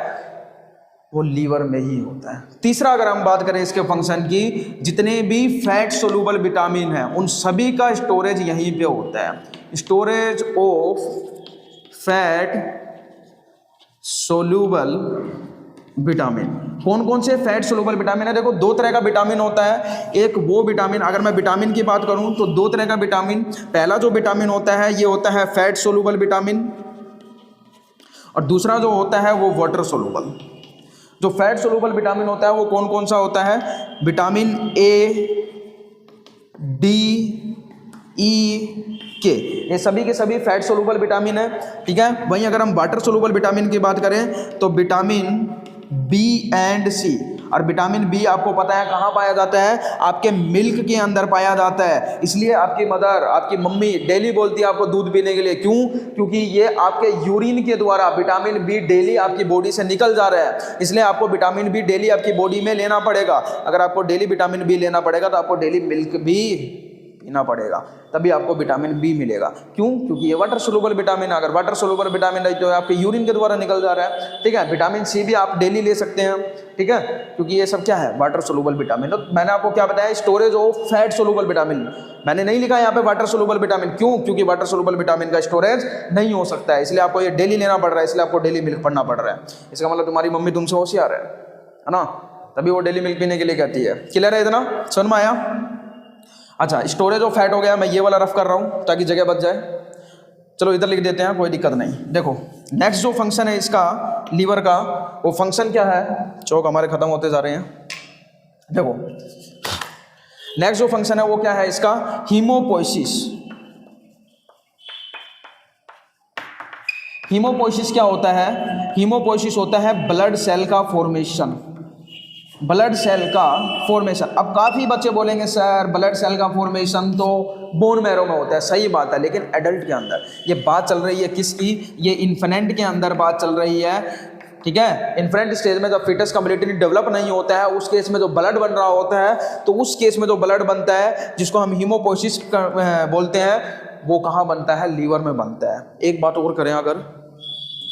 वो लीवर में ही होता है। तीसरा अगर हम बात करें इसके फंक्शन की, जितने भी फैट सोल्यूबल विटामिन हैं उन सभी का स्टोरेज यहीं पे होता है। Storage of fat soluble vitamin. कौन कौन से फैट सोल्यूबल विटामिन है? देखो दो तरह का विटामिन होता है। एक वो विटामिन, अगर मैं विटामिन की बात करूं तो दो तरह का विटामिन। पहला जो विटामिन होता है ये होता है फैट सोल्यूबल विटामिन, और दूसरा जो होता है वो वाटर सोल्यूबल। जो फैट सोल्यूबल विटामिन होता है वो कौन कौन सा होता है? विटामिन ए, डी, ई, के, ये सभी के सभी फैट सोल्यूबल विटामिन है, ठीक है। वहीं अगर हम वाटर सोल्यूबल विटामिन की बात करें तो विटामिन बी एंड सी। और विटामिन बी आपको पता है कहाँ पाया जाता है? आपके मिल्क के अंदर पाया जाता है। इसलिए आपकी मदर, आपकी मम्मी डेली बोलती है आपको दूध पीने के लिए। क्यों? क्योंकि ये आपके यूरिन के द्वारा विटामिन बी डेली आपकी बॉडी से निकल जा रहा है। इसलिए आपको विटामिन बी डेली आपकी बॉडी में लेना पड़ेगा। अगर आपको डेली विटामिन बी लेना पड़ेगा तो आपको डेली मिल्क भी पीना पड़ेगा, तभी आपको विटामिन बी मिलेगा। क्यों? क्योंकि ये वाटर सोल्यूबल विटामिन है। अगर वाटर सोल्यूबल विटामिन है तो आपके यूरिन के द्वारा निकल जा रहा है, ठीक है। विटामिन सी भी आप डेली ले सकते हैं, ठीक है, क्योंकि ये सब क्या है? Water soluble vitamin. तो मैंने आपको क्या बताया? Storage of fat soluble vitamin. मैंने नहीं लिखा यहाँ पे वाटर सोल्यूबल विटामिन। क्यों? क्योंकि वाटर सोल्यूबल विटामिन का स्टोरेज नहीं हो सकता है, इसलिए आपको ये डेली लेना पड़ रहा है, इसलिए आपको डेली मिल्क पढ़ना पड़ रहा है। इसका मतलब तुम्हारी मम्मी तुमसे होशियार है ना, तभी वो डेली मिल्क पीने के लिए कहती है। क्लियर है? इतना समझ में आया? अच्छा, स्टोरेज ऑफ फैट हो गया। मैं ये वाला रफ कर रहा हूँ ताकि जगह बच जाए। चलो इधर लिख देते हैं, कोई दिक्कत नहीं। देखो नेक्स्ट जो फंक्शन है इसका लीवर का, वो फंक्शन क्या है? चौक हमारे खत्म होते जा रहे हैं। देखो नेक्स्ट जो फंक्शन है वो क्या है इसका? हीमोपोइसिस। हीमोपोइसिस क्या होता है? हीमोपोइसिस होता है ब्लड सेल का फॉर्मेशन। ब्लड सेल का फॉर्मेशन। अब काफ़ी बच्चे बोलेंगे सर ब्लड सेल का फॉर्मेशन तो बोन मैरो में होता है। सही बात है, लेकिन एडल्ट के अंदर ये बात चल रही है किसकी? ये इन्फेंट के अंदर बात चल रही है, ठीक है। इन्फेंट स्टेज में जब फिटस कम्प्लीटली डेवलप नहीं होता है, उस केस में जो ब्लड बन रहा होता है, तो उस केस में जो ब्लड बनता है जिसको हम हीमोपोइसिस बोलते हैं, वो कहाँ बनता है? लीवर में बनता है। एक बात और करें, अगर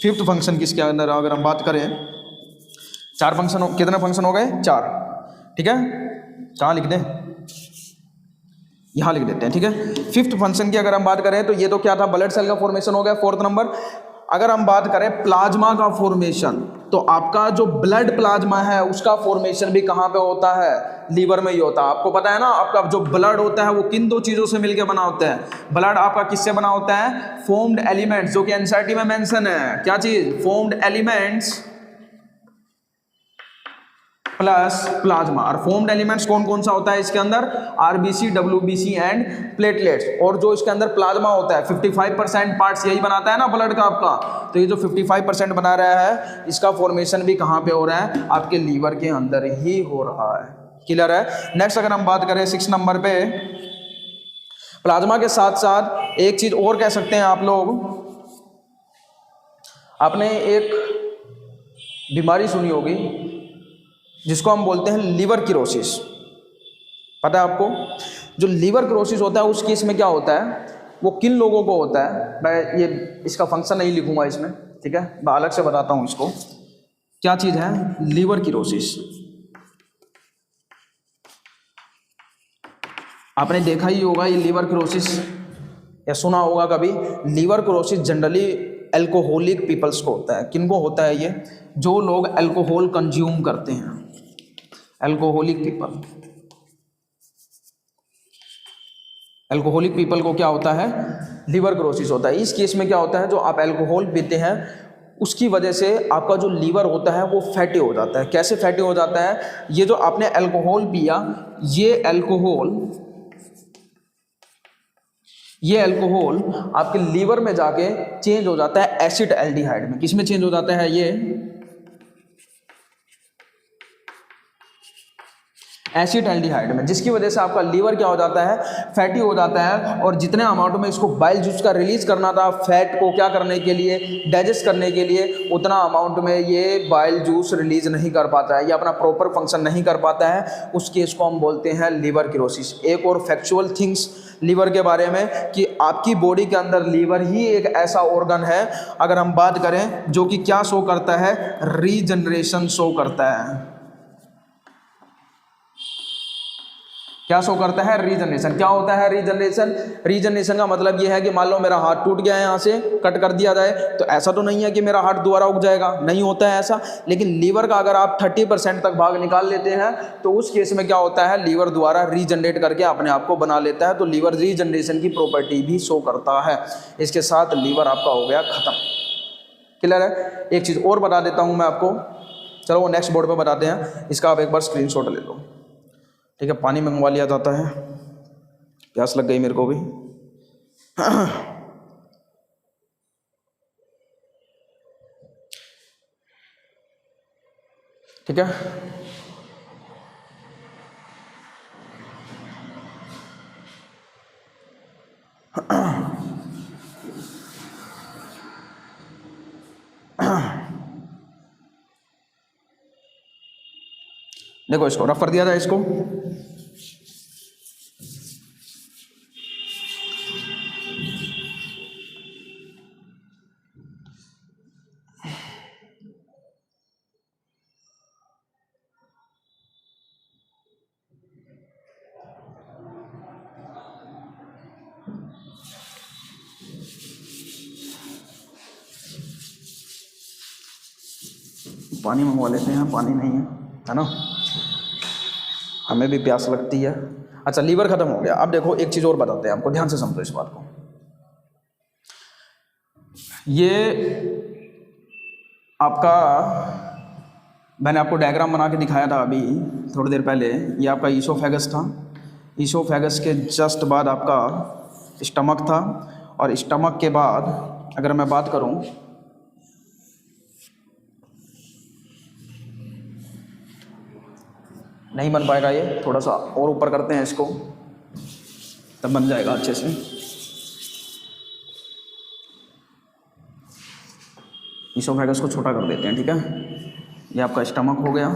फिफ्थ फंक्शन किसके अंदर अगर हम बात करें, चार फंक्शन, कितने फंक्शन हो गए? 4, ठीक है। कहाँ लिख दें? यहाँ लिख देते हैं, ठीक है। फिफ्थ फंक्शन की अगर हम बात करें तो ये तो क्या था? ब्लड सेल का फॉर्मेशन हो गया। फोर्थ नंबर अगर हम बात करें प्लाज्मा का फॉर्मेशन, तो आपका जो ब्लड प्लाज्मा है उसका फॉर्मेशन भी कहाँ पे होता है? लीवर में ही होता है। आपको पता है ना, आपका जो ब्लड होता है वो किन दो चीज़ों से मिलकर बना होता है? ब्लड आपका किससे बना होता है? फॉर्म्ड एलिमेंट्स, जो कि एनसीईआरटी में मेंशन है। क्या चीज़? Formed elements plus plasma. और फॉर्म्ड एलिमेंट्स कौन कौन सा होता है इसके अंदर? RBC, WBC and platelets. और जो इसके अंदर प्लाज्मा होता है 55% पार्ट्स यही बनाता है ना ब्लड का आपका। तो ये जो 55% बना रहा है, इसका फॉर्मेशन भी कहाँ पे हो रहा है? आपके लीवर के अंदर ही हो रहा है। क्लियर है? नेक्स्ट अगर हम बात करें 6 नंबर पे, प्लाज्मा के साथ साथ एक चीज और कह सकते हैं आप लोग। आपने एक बीमारी सुनी होगी जिसको हम बोलते हैं लीवर किरोसिस। पता है आपको? जो लीवर किरोसिस होता है उस केस में क्या होता है, वो किन लोगों को होता है? मैं ये इसका फंक्शन नहीं लिखूंगा इसमें, ठीक है, मैं अलग से बताता हूँ इसको। क्या चीज़ है लीवर किरोसिस? आपने देखा ही होगा ये लीवर किरोसिस, या सुना होगा कभी। लीवर किरोसिस जनरली एल्कोहलिक पीपल्स को होता है। किनको होता है ये? जो लोग अल्कोहल कंज्यूम करते हैं, अल्कोहलिक पीपल। अल्कोहलिक पीपल को क्या होता है? लीवर किरोसिस होता है। इस केस में क्या होता है, जो आप अल्कोहल पीते हैं उसकी वजह से आपका जो लीवर होता है वो फैटी हो जाता है। कैसे फैटी हो जाता है? ये जो आपने अल्कोहल पिया, ये अल्कोहल आपके लीवर में जाके चेंज हो जाता है एसिड एल्डिहाइड में। किस में चेंज हो जाता है? ये एसिटाल्डिहाइड में, जिसकी वजह से आपका लीवर क्या हो जाता है, फैटी हो जाता है। और जितने अमाउंट में इसको बाइल जूस का रिलीज करना था फैट को क्या करने के लिए, डाइजेस्ट करने के लिए, उतना अमाउंट में ये बाइल जूस रिलीज नहीं कर पाता है, ये अपना प्रॉपर फंक्शन नहीं कर पाता है। उस केस को हम बोलते हैं लीवर किरोसिस। एक और फैक्चुअल थिंग्स लीवर के बारे में कि आपकी बॉडी के अंदर लीवर ही एक ऐसा ऑर्गन है, अगर हम बात करें, जो कि क्या शो करता है, रीजनरेशन शो करता है। क्या शो करता है, रीजनरेशन। क्या होता है रीजनरेशन? रीजनरेशन का मतलब यह है कि मान लो मेरा हाथ टूट गया है, यहाँ से कट कर दिया जाए, तो ऐसा तो नहीं है कि मेरा हाथ दोबारा उग जाएगा, नहीं होता है ऐसा। लेकिन लीवर का अगर आप 30% तक भाग निकाल लेते हैं तो उस केस में क्या होता है, लीवर द्वारा रीजनरेट करके अपने आप को बना लेता है। तो लीवर रीजनरेशन की प्रॉपर्टी भी शो करता है। इसके साथ लीवर आपका हो गया खत्म। क्लियर है? एक चीज़ और बता देता हूँ मैं आपको, चलो वो नेक्स्ट बोर्ड पर बताते हैं, इसका आप एक बार स्क्रीनशॉट ले लो। ठीक है, पानी मंगवा लिया जाता है, प्यास लग गई मेरे को भी। ठीक है, देखो इसको रफ कर दिया जाए इसको। पानी मंगवा लेते हैं, पानी नहीं है ना, हमें भी प्यास लगती है। अच्छा, लीवर खत्म हो गया। अब देखो एक चीज़ और बताते हैं आपको, ध्यान से समझो इस बात को। ये आपका, मैंने आपको डायग्राम बना के दिखाया था अभी थोड़ी देर पहले, ये आपका ईसोफेगस था। ईसोफेगस के जस्ट बाद आपका स्टमक था, और स्टमक के बाद अगर मैं बात करूं, नहीं बन पाएगा ये, थोड़ा सा और ऊपर करते हैं इसको, तब बन जाएगा अच्छे से। ईसोफेगस को छोटा कर देते हैं। ठीक है, ये आपका स्टमक हो गया।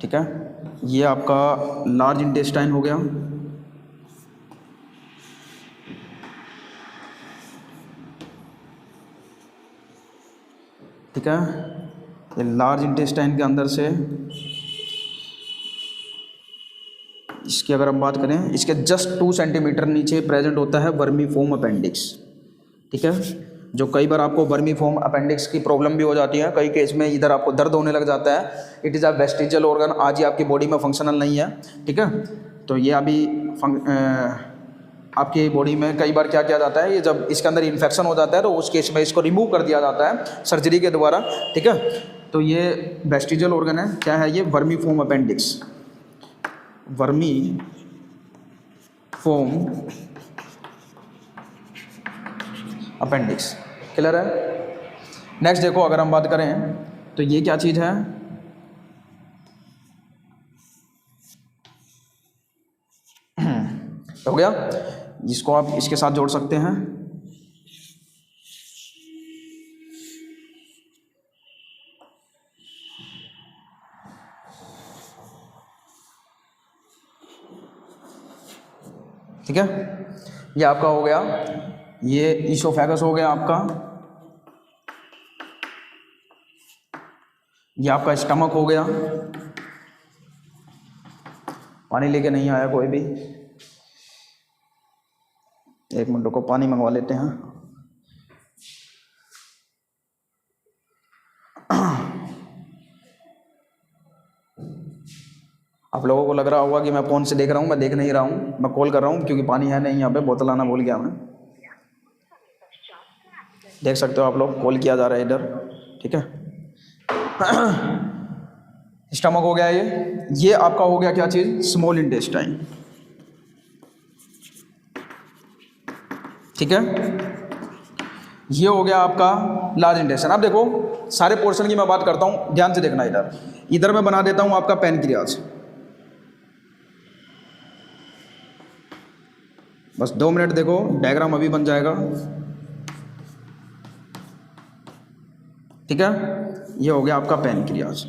ठीक है, ये आपका लार्ज इंटेस्टाइन हो गया। ठीक है, ये लार्ज इंटेस्टाइन के अंदर से, इसकी अगर हम बात करें, इसके जस्ट 2 सेंटीमीटर नीचे प्रेजेंट होता है वर्मीफॉर्म अपेंडिक्स। ठीक है, जो कई बार आपको वर्मीफॉर्म अपेंडिक्स की प्रॉब्लम भी हो जाती है, कई केस में इधर आपको दर्द होने लग जाता है। It is a vestigial organ, आज ही आपकी बॉडी में फंक्शनल नहीं है। ठीक है, तो ये अभी आपकी बॉडी में कई बार क्या किया जाता है, ये जब इसके अंदर इन्फेक्शन हो जाता है तो उस केस में इसको रिमूव कर दिया जाता है सर्जरी के द्वारा। ठीक है, तो ये वेस्टिजियल ऑर्गन है। क्या है ये? Vermiform appendix, vermiform appendix. Clear है? नेक्स्ट देखो, अगर हम बात करें तो ये क्या चीज़ है, हो गया, जिसको आप इसके साथ जोड़ सकते हैं। ठीक है, ये आपका हो गया, ये ईसोफेगस हो गया आपका, ये आपका स्टमक हो गया। पानी लेके नहीं आया कोई भी, एक मिनट को पानी मंगवा लेते हैं। आप लोगों को लग रहा होगा कि मैं फ़ोन से देख रहा हूँ, मैं देख नहीं रहा हूँ, मैं कॉल कर रहा हूँ, क्योंकि पानी है नहीं यहाँ पे, बोतल आना भूल गया मैं। देख सकते हो आप लोग, कॉल किया जा रहा है इधर। ठीक है, स्टमक हो गया ये आपका हो गया क्या चीज़, स्मॉल इंटेस्टाइन। ठीक है, ये हो गया आपका लार्ज इंटेस्टाइन। अब देखो सारे पोर्शन की मैं बात करता हूँ, ध्यान से देखना। इधर मैं बना देता हूँ आपका पैनक्रियाज। बस 2 मिनट देखो, डायग्राम अभी बन जाएगा। ठीक है, ये हो गया आपका पैनक्रियाज।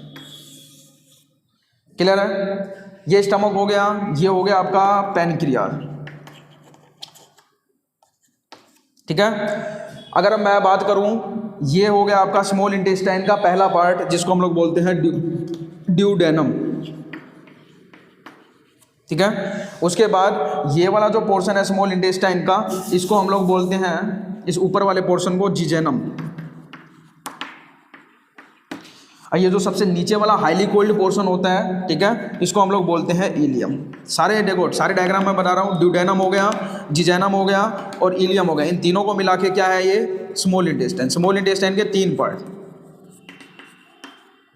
क्लियर है? ये स्टमक हो गया, ये हो गया आपका पैनक्रियाज। ठीक है, अगर मैं बात करूं, ये हो गया आपका स्मॉल इंटेस्टाइन का पहला पार्ट, जिसको हम लोग बोलते हैं ड्यूडेनम। ठीक है, उसके बाद ये वाला जो पोर्शन है स्मॉल इंटेस्टाइन का, इसको हम लोग बोलते हैं, इस ऊपर वाले पोर्शन को जिजेनम। और ये जो सबसे नीचे वाला हाईली कोल्ड पोर्शन होता है, ठीक है, इसको हम लोग बोलते हैं इलियम। सारे देखो, सारे डायग्राम मैं बता रहा हूँ, ड्यूडेनम हो गया, जिजेनम हो गया और इलियम हो गया। इन तीनों को मिला के क्या है ये स्मॉल इंटेस्टाइन। स्मॉल इंटेस्टाइन के 3 पार्ट।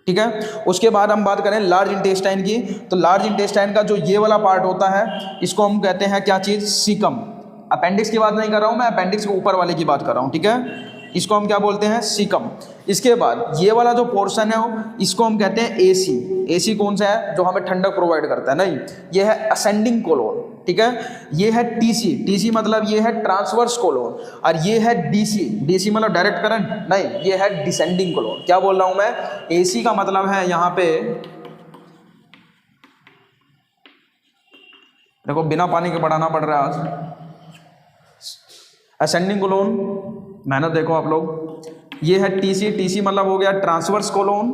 ठीक है, उसके बाद हम बात करें लार्ज इंटेस्टाइन की, तो लार्ज इंटेस्टाइन का जो ये वाला पार्ट होता है, इसको हम कहते हैं क्या चीज़, सीकम। अपेंडिक्स की बात नहीं कर रहा हूँ मैं, अपेंडिक्स के ऊपर वाले की बात कर रहा हूँ। ठीक है, इसको हम क्या बोलते हैं, सीकम। इसके बाद ये वाला जो पोर्शन है इसको हम कहते हैं एसी। एसी कौन सा है, जो हमें ठंडक प्रोवाइड करता है, नहीं, ये है असेंडिंग कोलोन। ठीक है, ये है टीसी। टीसी मतलब ये है ट्रांसवर्स कोलोन, और ये है डीसी। डीसी मतलब डायरेक्ट करंट, नहीं, ये है डिसेंडिंग कोलोन। क्या बोल रहा हूं मैं, एसी का मतलब है यहां पे देखो, बिना पानी के पढ़ाना पड़ रहा है आज। असेंडिंग कोलोन, मेहनत देखो आप लोग, ये है टीसी। टीसी मतलब हो गया ट्रांसवर्स कोलोन,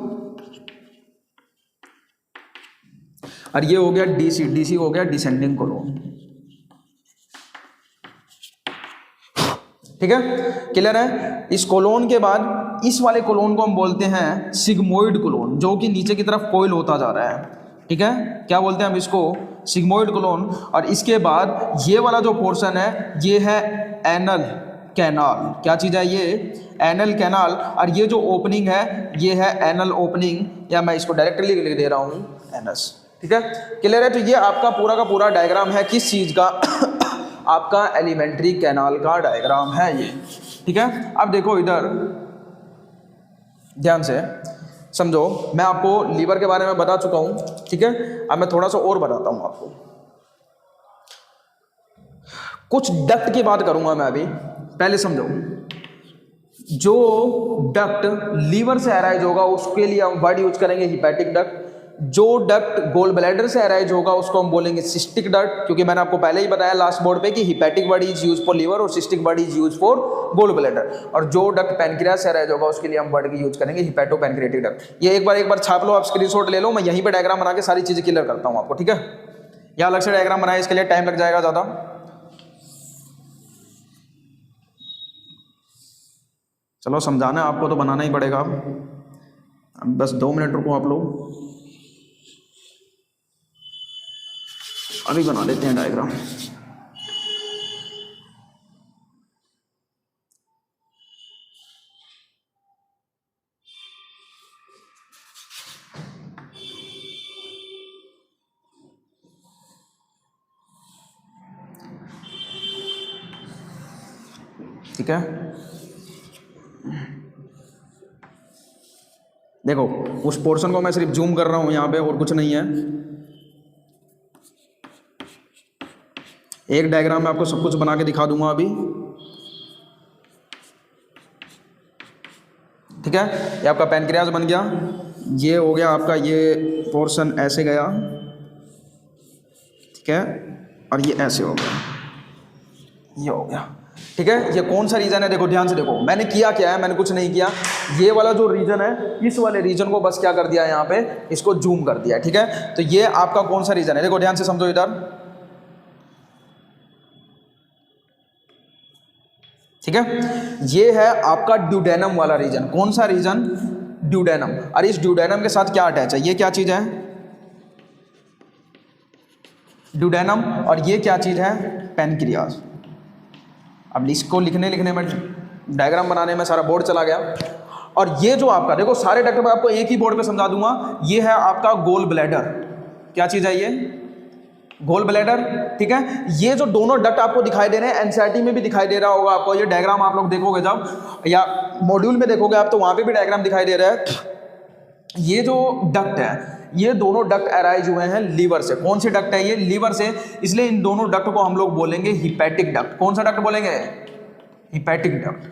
और ये हो गया डीसी। डीसी हो गया डिसेंडिंग कोलोन। ठीक है, क्लियर है? इस कोलोन के बाद इस वाले कोलोन को हम बोलते हैं सिग्मोइड कोलोन, जो कि नीचे की तरफ कोइल होता जा रहा है। ठीक है, क्या बोलते हैं हम इसको, सिग्मोइड कोलोन। और इसके बाद ये वाला जो पोर्शन है, ये है एनल कैनाल। क्या चीज़ है ये, एनल कैनाल। और ये जो ओपनिंग है, ये है एनल ओपनिंग, या मैं इसको डायरेक्टली लिख दे रहा हूँ एनस। ठीक है, क्लियर है? तो ये आपका पूरा का पूरा डायग्राम है, किस चीज़ का आपका एलिमेंट्री कैनाल का डायग्राम है ये। ठीक है, अब देखो इधर ध्यान से समझो, मैं आपको लीवर के बारे में बता चुका हूँ। ठीक है, अब मैं थोड़ा सा और बताता हूँ आपको। कुछ डक्ट की बात करूंगा मैं अभी, पहले समझो। जो डक्ट लीवर से अराइज होगा उसके लिए हम वर्ड यूज करेंगे हिपैटिक डक्ट। जो डक्ट गोल ब्लैडर से अराइज होगा उसको हम बोलेंगे सिस्टिक डक्ट, क्योंकि मैंने आपको पहले ही बताया लास्ट बोर्ड पे कि hepatic word is use for liver और cystic word is use for gall bladder. और जो डक्ट पैनक्रियाज से अराइज होगा उसके लिए हम वर्ड की यूज करेंगे हिपैटो पैनक्रियाटिक डक्ट। ये एक बार छाप लो, आप स्क्रीनशॉट ले लो, मैं यहीं पे डायग्राम बना के सारी चीजें क्लियर करता हूँ आपको। ठीक है, यहाँ अलग से डायग्राम बनाए, इसके लिए टाइम लग जाएगा ज़्यादा। चलो समझाना है आपको तो बनाना ही पड़ेगा। अब बस 2 मिनट रुको आप लोग, अभी बना लेते हैं डायग्राम। ठीक है, देखो उस पोर्शन को मैं सिर्फ जूम कर रहा हूं यहाँ पे, और कुछ नहीं है। एक डायग्राम में आपको सब कुछ बना के दिखा दूंगा अभी। ठीक है, ये आपका पैनक्रियाज बन गया, ये हो गया आपका, ये पोर्शन ऐसे गया, ठीक है, और ये ऐसे हो गया, ये हो गया। ठीक है, ये कौन सा रीजन है, देखो ध्यान से देखो, मैंने किया क्या है, मैंने कुछ नहीं किया। ये वाला जो रीजन है, इस वाले रीजन को बस क्या कर दिया यहाँ पे, इसको जूम कर दिया। ठीक है, तो ये आपका कौन सा रीजन है, देखो ध्यान से समझो इधर। ठीक है, ये है आपका ड्यूडेनम वाला रीजन। कौन सा रीजन, ड्यूडेनम। और इस ड्यूडेनम के साथ क्या अटैच है, ये क्या चीज है, ड्यूडेनम, और ये क्या चीज है, पैनक्रियाज। अब इसको लिखने में, डायग्राम बनाने में सारा बोर्ड चला गया। और ये जो आपका देखो, सारे डक्ट मैं आपको एक ही बोर्ड पे समझा दूंगा। ये है आपका गोल ब्लैडर। क्या चीज है ये, गोल ब्लैडर, ठीक है। ये जो दोनों डक्ट आपको दिखाई दे रहे हैं, एनसीईआरटी में भी दिखाई दे रहा होगा आपको, ये डायग्राम आप लोग देखोगे जब, या मॉड्यूल में देखोगे आप तो वहां पे भी डायग्राम दिखाई दे रहा है। ये जो डक्ट है, ये दोनों डक्ट अराइज हुए हैं लीवर से। कौन से डक्ट है ये? लीवर से, इसलिए इन दोनों डक्ट को हम लोग बोलेंगे हिपैटिक डक्ट। कौन सा डक्ट बोलेंगे? हिपैटिक डक्ट,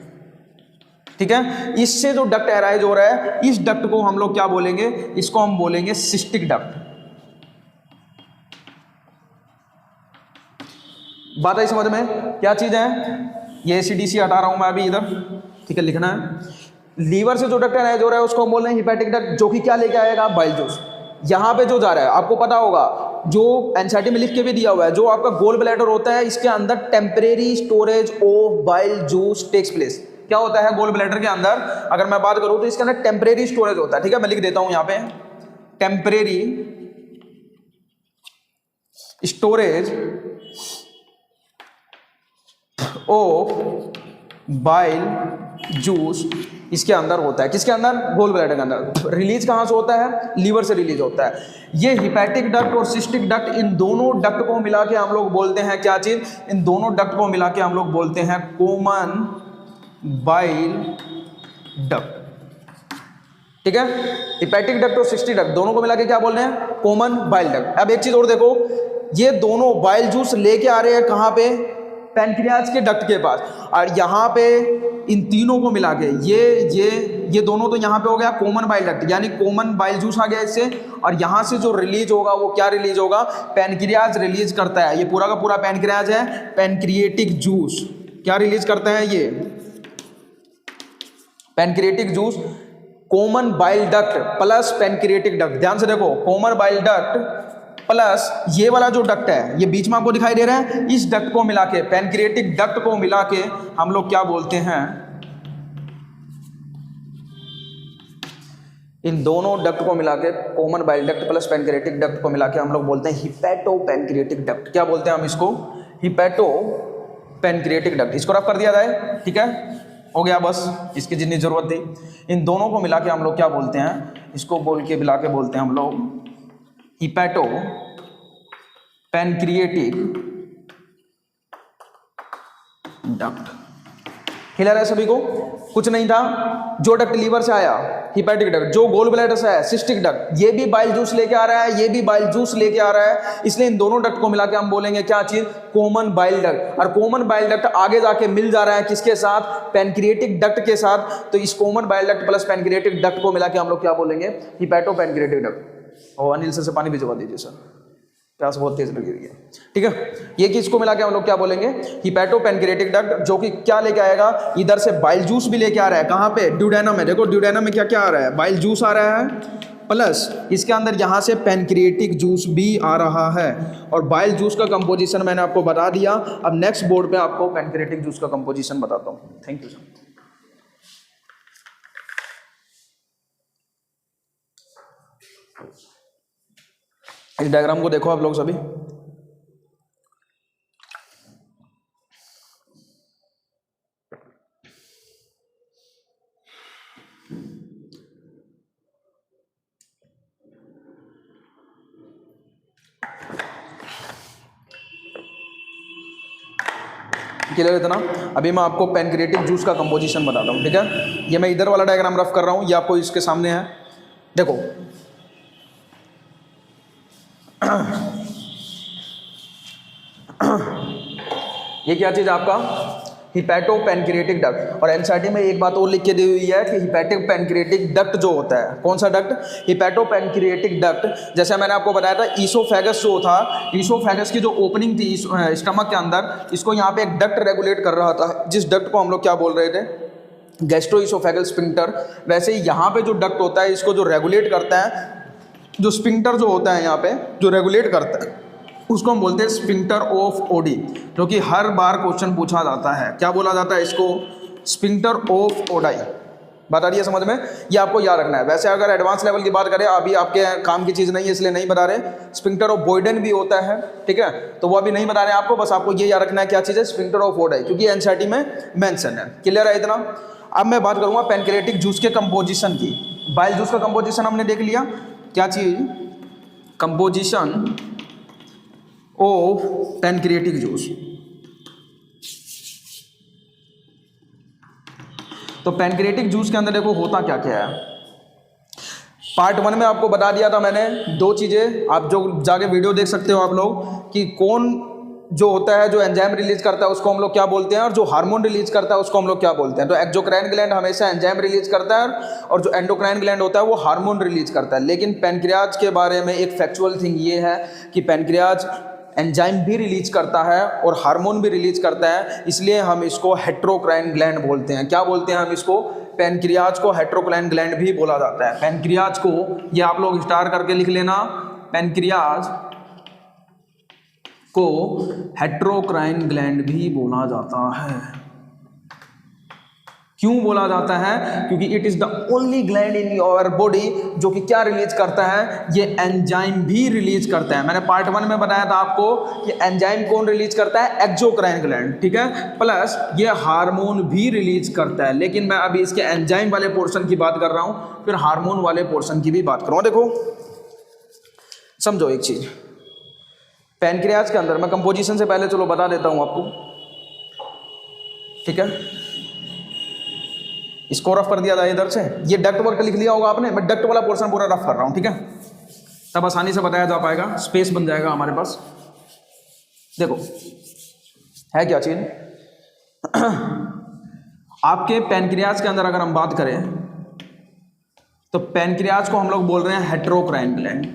ठीक है। इससे जो डक्ट अराइज हो रहा है, इस डक्ट को हम लोग क्या बोलेंगे? इसको हम बोलेंगे सिस्टिक डक्ट। बात आई समझ में? क्या चीज है ये? ACDC हटा रहा हूं मैं अभी इधर, ठीक है, लिखना है। लीवर से जो डक्ट अराइज हो रहा है उसको हम बोल रहे हैं हिपैटिक डक्ट, जो कि क्या लेके आएगा? Bile juice. यहां पे जो जा रहा है आपको पता होगा, जो एनसीईआरटी में लिख के भी दिया हुआ है, जो आपका गोल ब्लैडर होता है इसके अंदर temporary storage of bile juice takes place. क्या होता है गोल ब्लैडर के अंदर? अगर मैं बात करूं तो इसके अंदर टेम्परेरी स्टोरेज होता है, ठीक है। मैं लिख देता हूं यहां पे, temporary storage of bile juice इसके अंदर होता है। किसके अंदर? गोल ब्लैडर के अंदर। रिलीज कहां से होता है? लीवर से रिलीज होता है। ये हिपैटिक डक्ट और सिस्टिक डक्ट, इन दोनों डक्ट को मिला के हम लोग बोलते हैं क्या चीज? इन दोनों डक्ट को मिला के हम लोग बोलते हैं कॉमन बाइल डक्ट, ठीक है। हिपैटिक डक्ट और सिस्टिक डक्ट दोनों को मिला के क्या बोल रहे हैं? Common bile duct. अब एक चीज और देखो, ये दोनों बाइल जूस लेके आ रहे हैं कहां पे? पैनक्रियाज के डक्ट के पास। और यहाँ पे इन तीनों को मिला के ये दोनों तो यहाँ पे हो गया कॉमन बाइल डक्ट, यानी कॉमन बाइल जूस आ गया इससे। और यहाँ से जो रिलीज होगा वो क्या रिलीज होगा? पैनक्रियाज रिलीज करता है। ये पूरा का पूरा पैनक्रियाज है, पैनक्रिएटिक जूस क्या रिलीज करता है? ये pancreatic juice, common bile duct plus pancreatic duct. ध्यान से देखो, कॉमन बाइल डक्ट प्लस ये वाला जो डक्ट है, ये बीच में आपको दिखाई दे रहा है, इस डक्ट को मिला के, पैनक्रिएटिक डक्ट को मिला के हम लोग क्या बोलते हैं? इन दोनों डक्ट को मिला के, common bile duct plus pancreatic duct को मिला के हम लोग बोलते हैं हिपैटो पैनक्रिएटिक डक्ट। क्या बोलते हैं हम इसको? Hepato pancreatic duct. इसको रफ कर दिया जाए, ठीक है, हो गया बस, इसकी जितनी जरूरत थी। इन दोनों को मिला के हम लोग क्या बोलते हैं? इसको बोल के मिला के बोलते हैं हम लोग हिपैटो पैनक्रिएटिक डक्ट। क्लियर है सभी को? कुछ नहीं था, जो डक्ट लीवर से आया हिपैटिक डक्ट, जो गोल ब्लैडर से आया सिस्टिक डक्ट, ये भी बाइल जूस लेके आ रहा है, ये भी बाइल जूस लेके आ रहा है, इसलिए इन दोनों डक्ट को मिला के हम बोलेंगे क्या चीज? Common bile duct. और कॉमन बाइल डक्ट आगे जाके मिल जा रहा है किसके साथ? पैनक्रिएटिक डक्ट के साथ। तो इस common bile duct plus pancreatic duct को मिला के हम लोग क्या बोलेंगे? Hepato pancreatic duct. और अनिल सर से पानी भिजवा दीजिए सर, प्यास बहुत तेज लगी हुई है, ठीक है। ये किस को मिला के हम लोग क्या बोलेंगे? हिपैटो पैनक्रिएटिक डक्ट, जो कि क्या लेके आएगा? इधर से बाइल जूस भी लेके आ रहा है। कहां पे? ड्यूडेनम में। देखो ड्यूडेनम में क्या क्या आ रहा है? बाइल जूस आ रहा है, प्लस इसके अंदर यहां से पैनक्रिएटिक जूस भी आ रहा है। और बाइल जूस का कंपोजिशन मैंने आपको बता दिया। अब नेक्स्ट बोर्ड पे आपको पैनक्रिएटिक जूस का कंपोजिशन बताता हूं। Thank you sir. इस डायग्राम को देखो आप लोग सभी। क्लियर इतना? अभी मैं आपको पैनक्रिएटिक जूस का कंपोजिशन बताता हूँ, ठीक है। ये मैं इधर वाला डायग्राम रफ कर रहा हूँ, ये आपको इसके सामने है। देखो ये क्या चीज आपका? Hepato pancreatic duct. और एनसीईआरटी में एक बात और लिख के दी हुई है कि हिपैटिक पैनक्रिएटिक डक्ट जो होता है, कौन सा डक्ट? Hepato pancreatic duct. जैसे मैंने आपको बताया था, ईसोफेगस जो था, ईसोफेगस की जो ओपनिंग थी स्टमक के अंदर, इसको यहाँ पे एक डक्ट रेगुलेट कर रहा था, जिस डक्ट को हम लोग क्या बोल रहे थे? Gastro-oesophageal sphincter. वैसे ही यहाँ पे जो डक्ट होता है, इसको जो रेगुलेट करता है, जो स्फिंक्टर जो होता है यहाँ पे जो रेगुलेट करता है, उसको हम बोलते हैं स्फिंक्टर ऑफ ओडी, जो कि हर बार क्वेश्चन पूछा जाता है। क्या बोला जाता है इसको? Sphincter of ODI. बता रही है समझ में? ये आपको याद रखना है। वैसे अगर एडवांस लेवल की बात करें, अभी आपके काम की चीज़ नहीं है इसलिए नहीं बता रहे। स्फिंक्टर ऑफ बॉयडन भी होता है, ठीक है, तो वो अभी नहीं बता रहे आपको, बस आपको ये याद रखना है क्या चीज़ है? स्फिंक्टर ऑफ ओडाई, क्योंकि एनसीईआरटी में मेंशन है। क्लियर है इतना? अब मैं बात करूँगा पैनक्रिएटिक जूस के कंपोजिशन की। बाइल जूस का कंपोजिशन हमने देख लिया, क्या चीज़? Composition of pancreatic juice. तो पैनक्रियाटिक जूस के अंदर देखो होता क्या क्या है। पार्ट 1 में आपको बता दिया था मैंने 2 चीज़ें, आप जो जाके वीडियो देख सकते हो आप लोग, कि कौन जो होता है जो एंजाइम रिलीज करता है उसको हम लोग क्या बोलते हैं, और जो हार्मोन रिलीज करता है उसको हम लोग क्या बोलते हैं। तो एक्सोक्राइन ग्लैंड हमेशा एंजाइम रिलीज करता है और जो एंडोक्राइन ग्लैंड होता है वो हार्मोन रिलीज करता है। लेकिन पैनक्रियाज के बारे में एक फैक्चुअल थिंग ये है कि पैनक्रियाज एंजाइम भी रिलीज करता है और हार्मोन भी रिलीज करता है, इसलिए हम इसको हेट्रोक्राइन ग्लैंड बोलते हैं। क्या बोलते हैं हम इसको? पैनक्रियाज को हेट्रोक्राइन ग्लैंड भी बोला जाता है। पैनक्रियाज को, ये आप लोग स्टार करके लिख लेना, पैनक्रियाज को हेट्रोक्राइन ग्लैंड भी बोला जाता है। क्यों बोला जाता है? क्योंकि it is the only gland in your body जो कि क्या रिलीज करता है, ये एंजाइम भी रिलीज करता है। मैंने पार्ट 1 में बताया था आपको कि एंजाइम कौन रिलीज करता है, एक्सोक्राइन ग्लैंड, ठीक है, प्लस ये हार्मोन भी रिलीज करता है। लेकिन मैं अभी इसके एंजाइम वाले पोर्शन की बात कर रहा हूं, फिर हार्मोन वाले पोर्शन की भी बात कर रहा हूं। देखो समझो एक चीज, पैनक्रियाज के अंदर, मैं कंपोजिशन से पहले चलो बता देता हूं आपको, ठीक है। इसको रफ कर दिया था इधर से, ये डक्ट वर्क लिख लिया होगा आपने, मैं डक्ट वाला पोर्शन पूरा रफ कर रहा हूं, ठीक है, तब आसानी से बताया जा पाएगा, स्पेस बन जाएगा हमारे पास। देखो है क्या चीज, आपके पैनक्रियाज के अंदर अगर हम बात करें तो पैनक्रियाज को हम लोग बोल रहे हैं हेट्रोक्राइन ग्लैंड।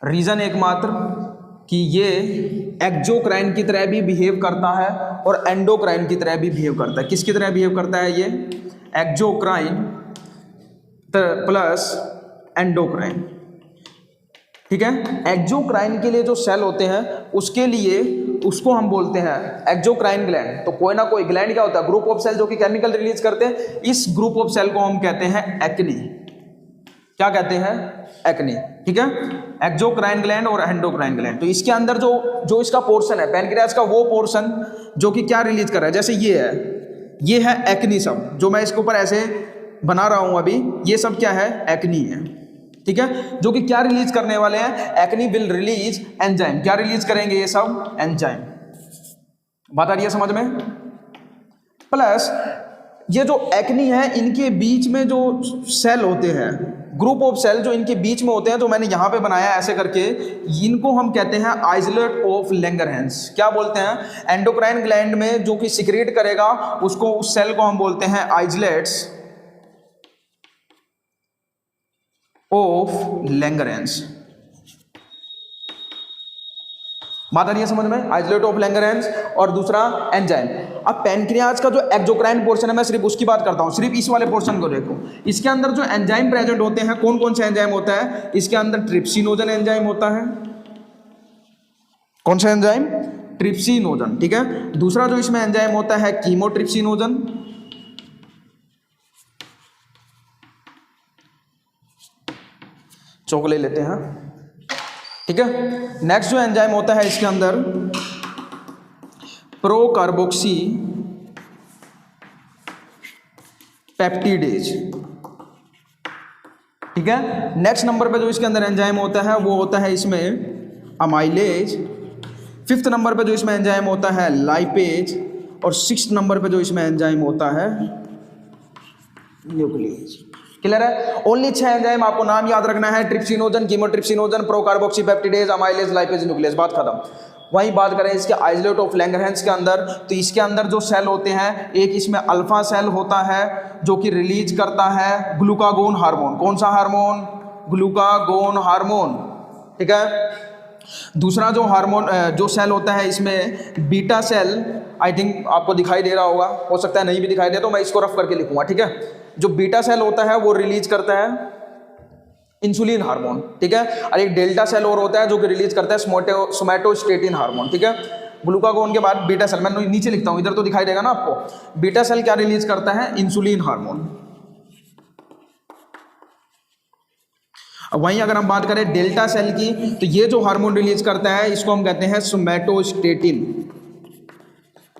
रीजन एकमात्र कि ये एक्सोक्राइन की तरह भी बिहेव करता है और एंडोक्राइन की तरह भी बिहेव करता है। किसकी तरह बिहेव करता है ये? एक्सोक्राइन प्लस एंडोक्राइन, ठीक है। एक्सोक्राइन के लिए जो सेल होते हैं उसके लिए उसको हम बोलते हैं एक्सोक्राइन ग्लैंड। तो कोई ना कोई ग्लैंड क्या होता है, ग्रुप ऑफ सेल जो कि केमिकल रिलीज करते हैं, इस ग्रुप ऑफ सेल को हम कहते हैं एक्नी। क्या कहते हैं? एक्नी, ठीक है। एक्सोक्राइन ग्लैंड और एंडोक्राइन ग्लैंड, तो इसके अंदर जो इसका पोर्शन है पैनक्रियाज का, वो पोर्शन जो कि क्या रिलीज कर रहा है, जैसे ये है एक्नी, सब जो मैं इसके ऊपर ऐसे बना रहा हूं अभी, ये सब क्या है? एक्नी है, ठीक है, जो कि क्या रिलीज करने वाले हैं? Acne will release enzyme. क्या रिलीज करेंगे ये सब? एंजाइम। बात आ रही है समझ में? प्लस ये जो एक्नी है, इनके बीच में जो सेल होते हैं, ग्रुप ऑफ सेल जो इनके बीच में होते हैं, जो मैंने यहां पे बनाया ऐसे करके, इनको हम कहते हैं आइसोलेट ऑफ लैंगरहैंस। क्या बोलते हैं? एंडोक्राइन ग्लैंड में जो कि सिक्रेट करेगा उसको, उस सेल को हम बोलते हैं आइसोलेट्स ऑफ लैंगरहैंस। बात आ रही है समझ में? आइसोलेट ऑफ लैंगरहैंस और दूसरा एंजाइम। अब पैनक्रियाज का जो एक्सोक्राइन पोर्शन है, मैं सिर्फ उसकी बात करता हूं, सिर्फ इस वाले पोर्शन को देखो। इसके अंदर जो एंजाइम प्रेजेंट होते हैं, कौन कौन से एंजाइम होता है? इसके अंदर ट्रिप्सिनोजन एंजाइम होता है। कौन सा एंजाइम? ट्रिप्सिनोजन, ठीक है। दूसरा जो इसमें एंजाइम होता है कीमोट्रिप्सिनोजन, चौक ले लेते हैं, ठीक है। नेक्स्ट जो एंजाइम होता है इसके अंदर प्रोकार्बोक्सी पेप्टिडेज, ठीक है। नेक्स्ट नंबर पे जो इसके अंदर एंजाइम होता है वो होता है इसमें अमाइलेज। 5th नंबर पे जो इसमें एंजाइम होता है लाइपेज, और 6th नंबर पे जो इसमें एंजाइम होता है न्यूक्लियस। क्लियर है? ओनली 6 एंजाइम आपको नाम याद रखना है, trypsinogen, chymotrypsinogen, procarboxypeptidase, amylase, lipase, nucleus. बात खत्म। वहीं बात करें इसके आइसोलेट ऑफ लैंगरहैंस के अंदर, तो इसके अंदर जो सेल होते हैं, एक इसमें अल्फा सेल होता है जो कि रिलीज करता है ग्लूकागोन हार्मोन। कौन सा हार्मोन? ग्लूकागोन हार्मोन, ठीक है। दूसरा जो हार्मोन जो सेल होता है इसमें बीटा सेल, आई थिंक आपको दिखाई दे रहा होगा, हो सकता है नहीं भी दिखाई दे, तो मैं इसको रफ करके लिखूंगा, ठीक है। जो बीटा सेल होता है वो रिलीज करता है इंसुलिन हार्मोन, ठीक है। और एक डेल्टा सेल और होता है जो कि रिलीज करता है सोमैटोस्टेटिन हार्मोन, ठीक है। ग्लूकागोन के बाद बीटा सेल, मैं नीचे लिखता हूं, इधर तो दिखाई देगा ना आपको। बीटा सेल क्या रिलीज करता है? Insulin hormone. अब वहीं अगर हम बात करें डेल्टा सेल की, तो ये जो हार्मोन रिलीज करता है इसको हम कहते हैं सोमैटोस्टेटिन,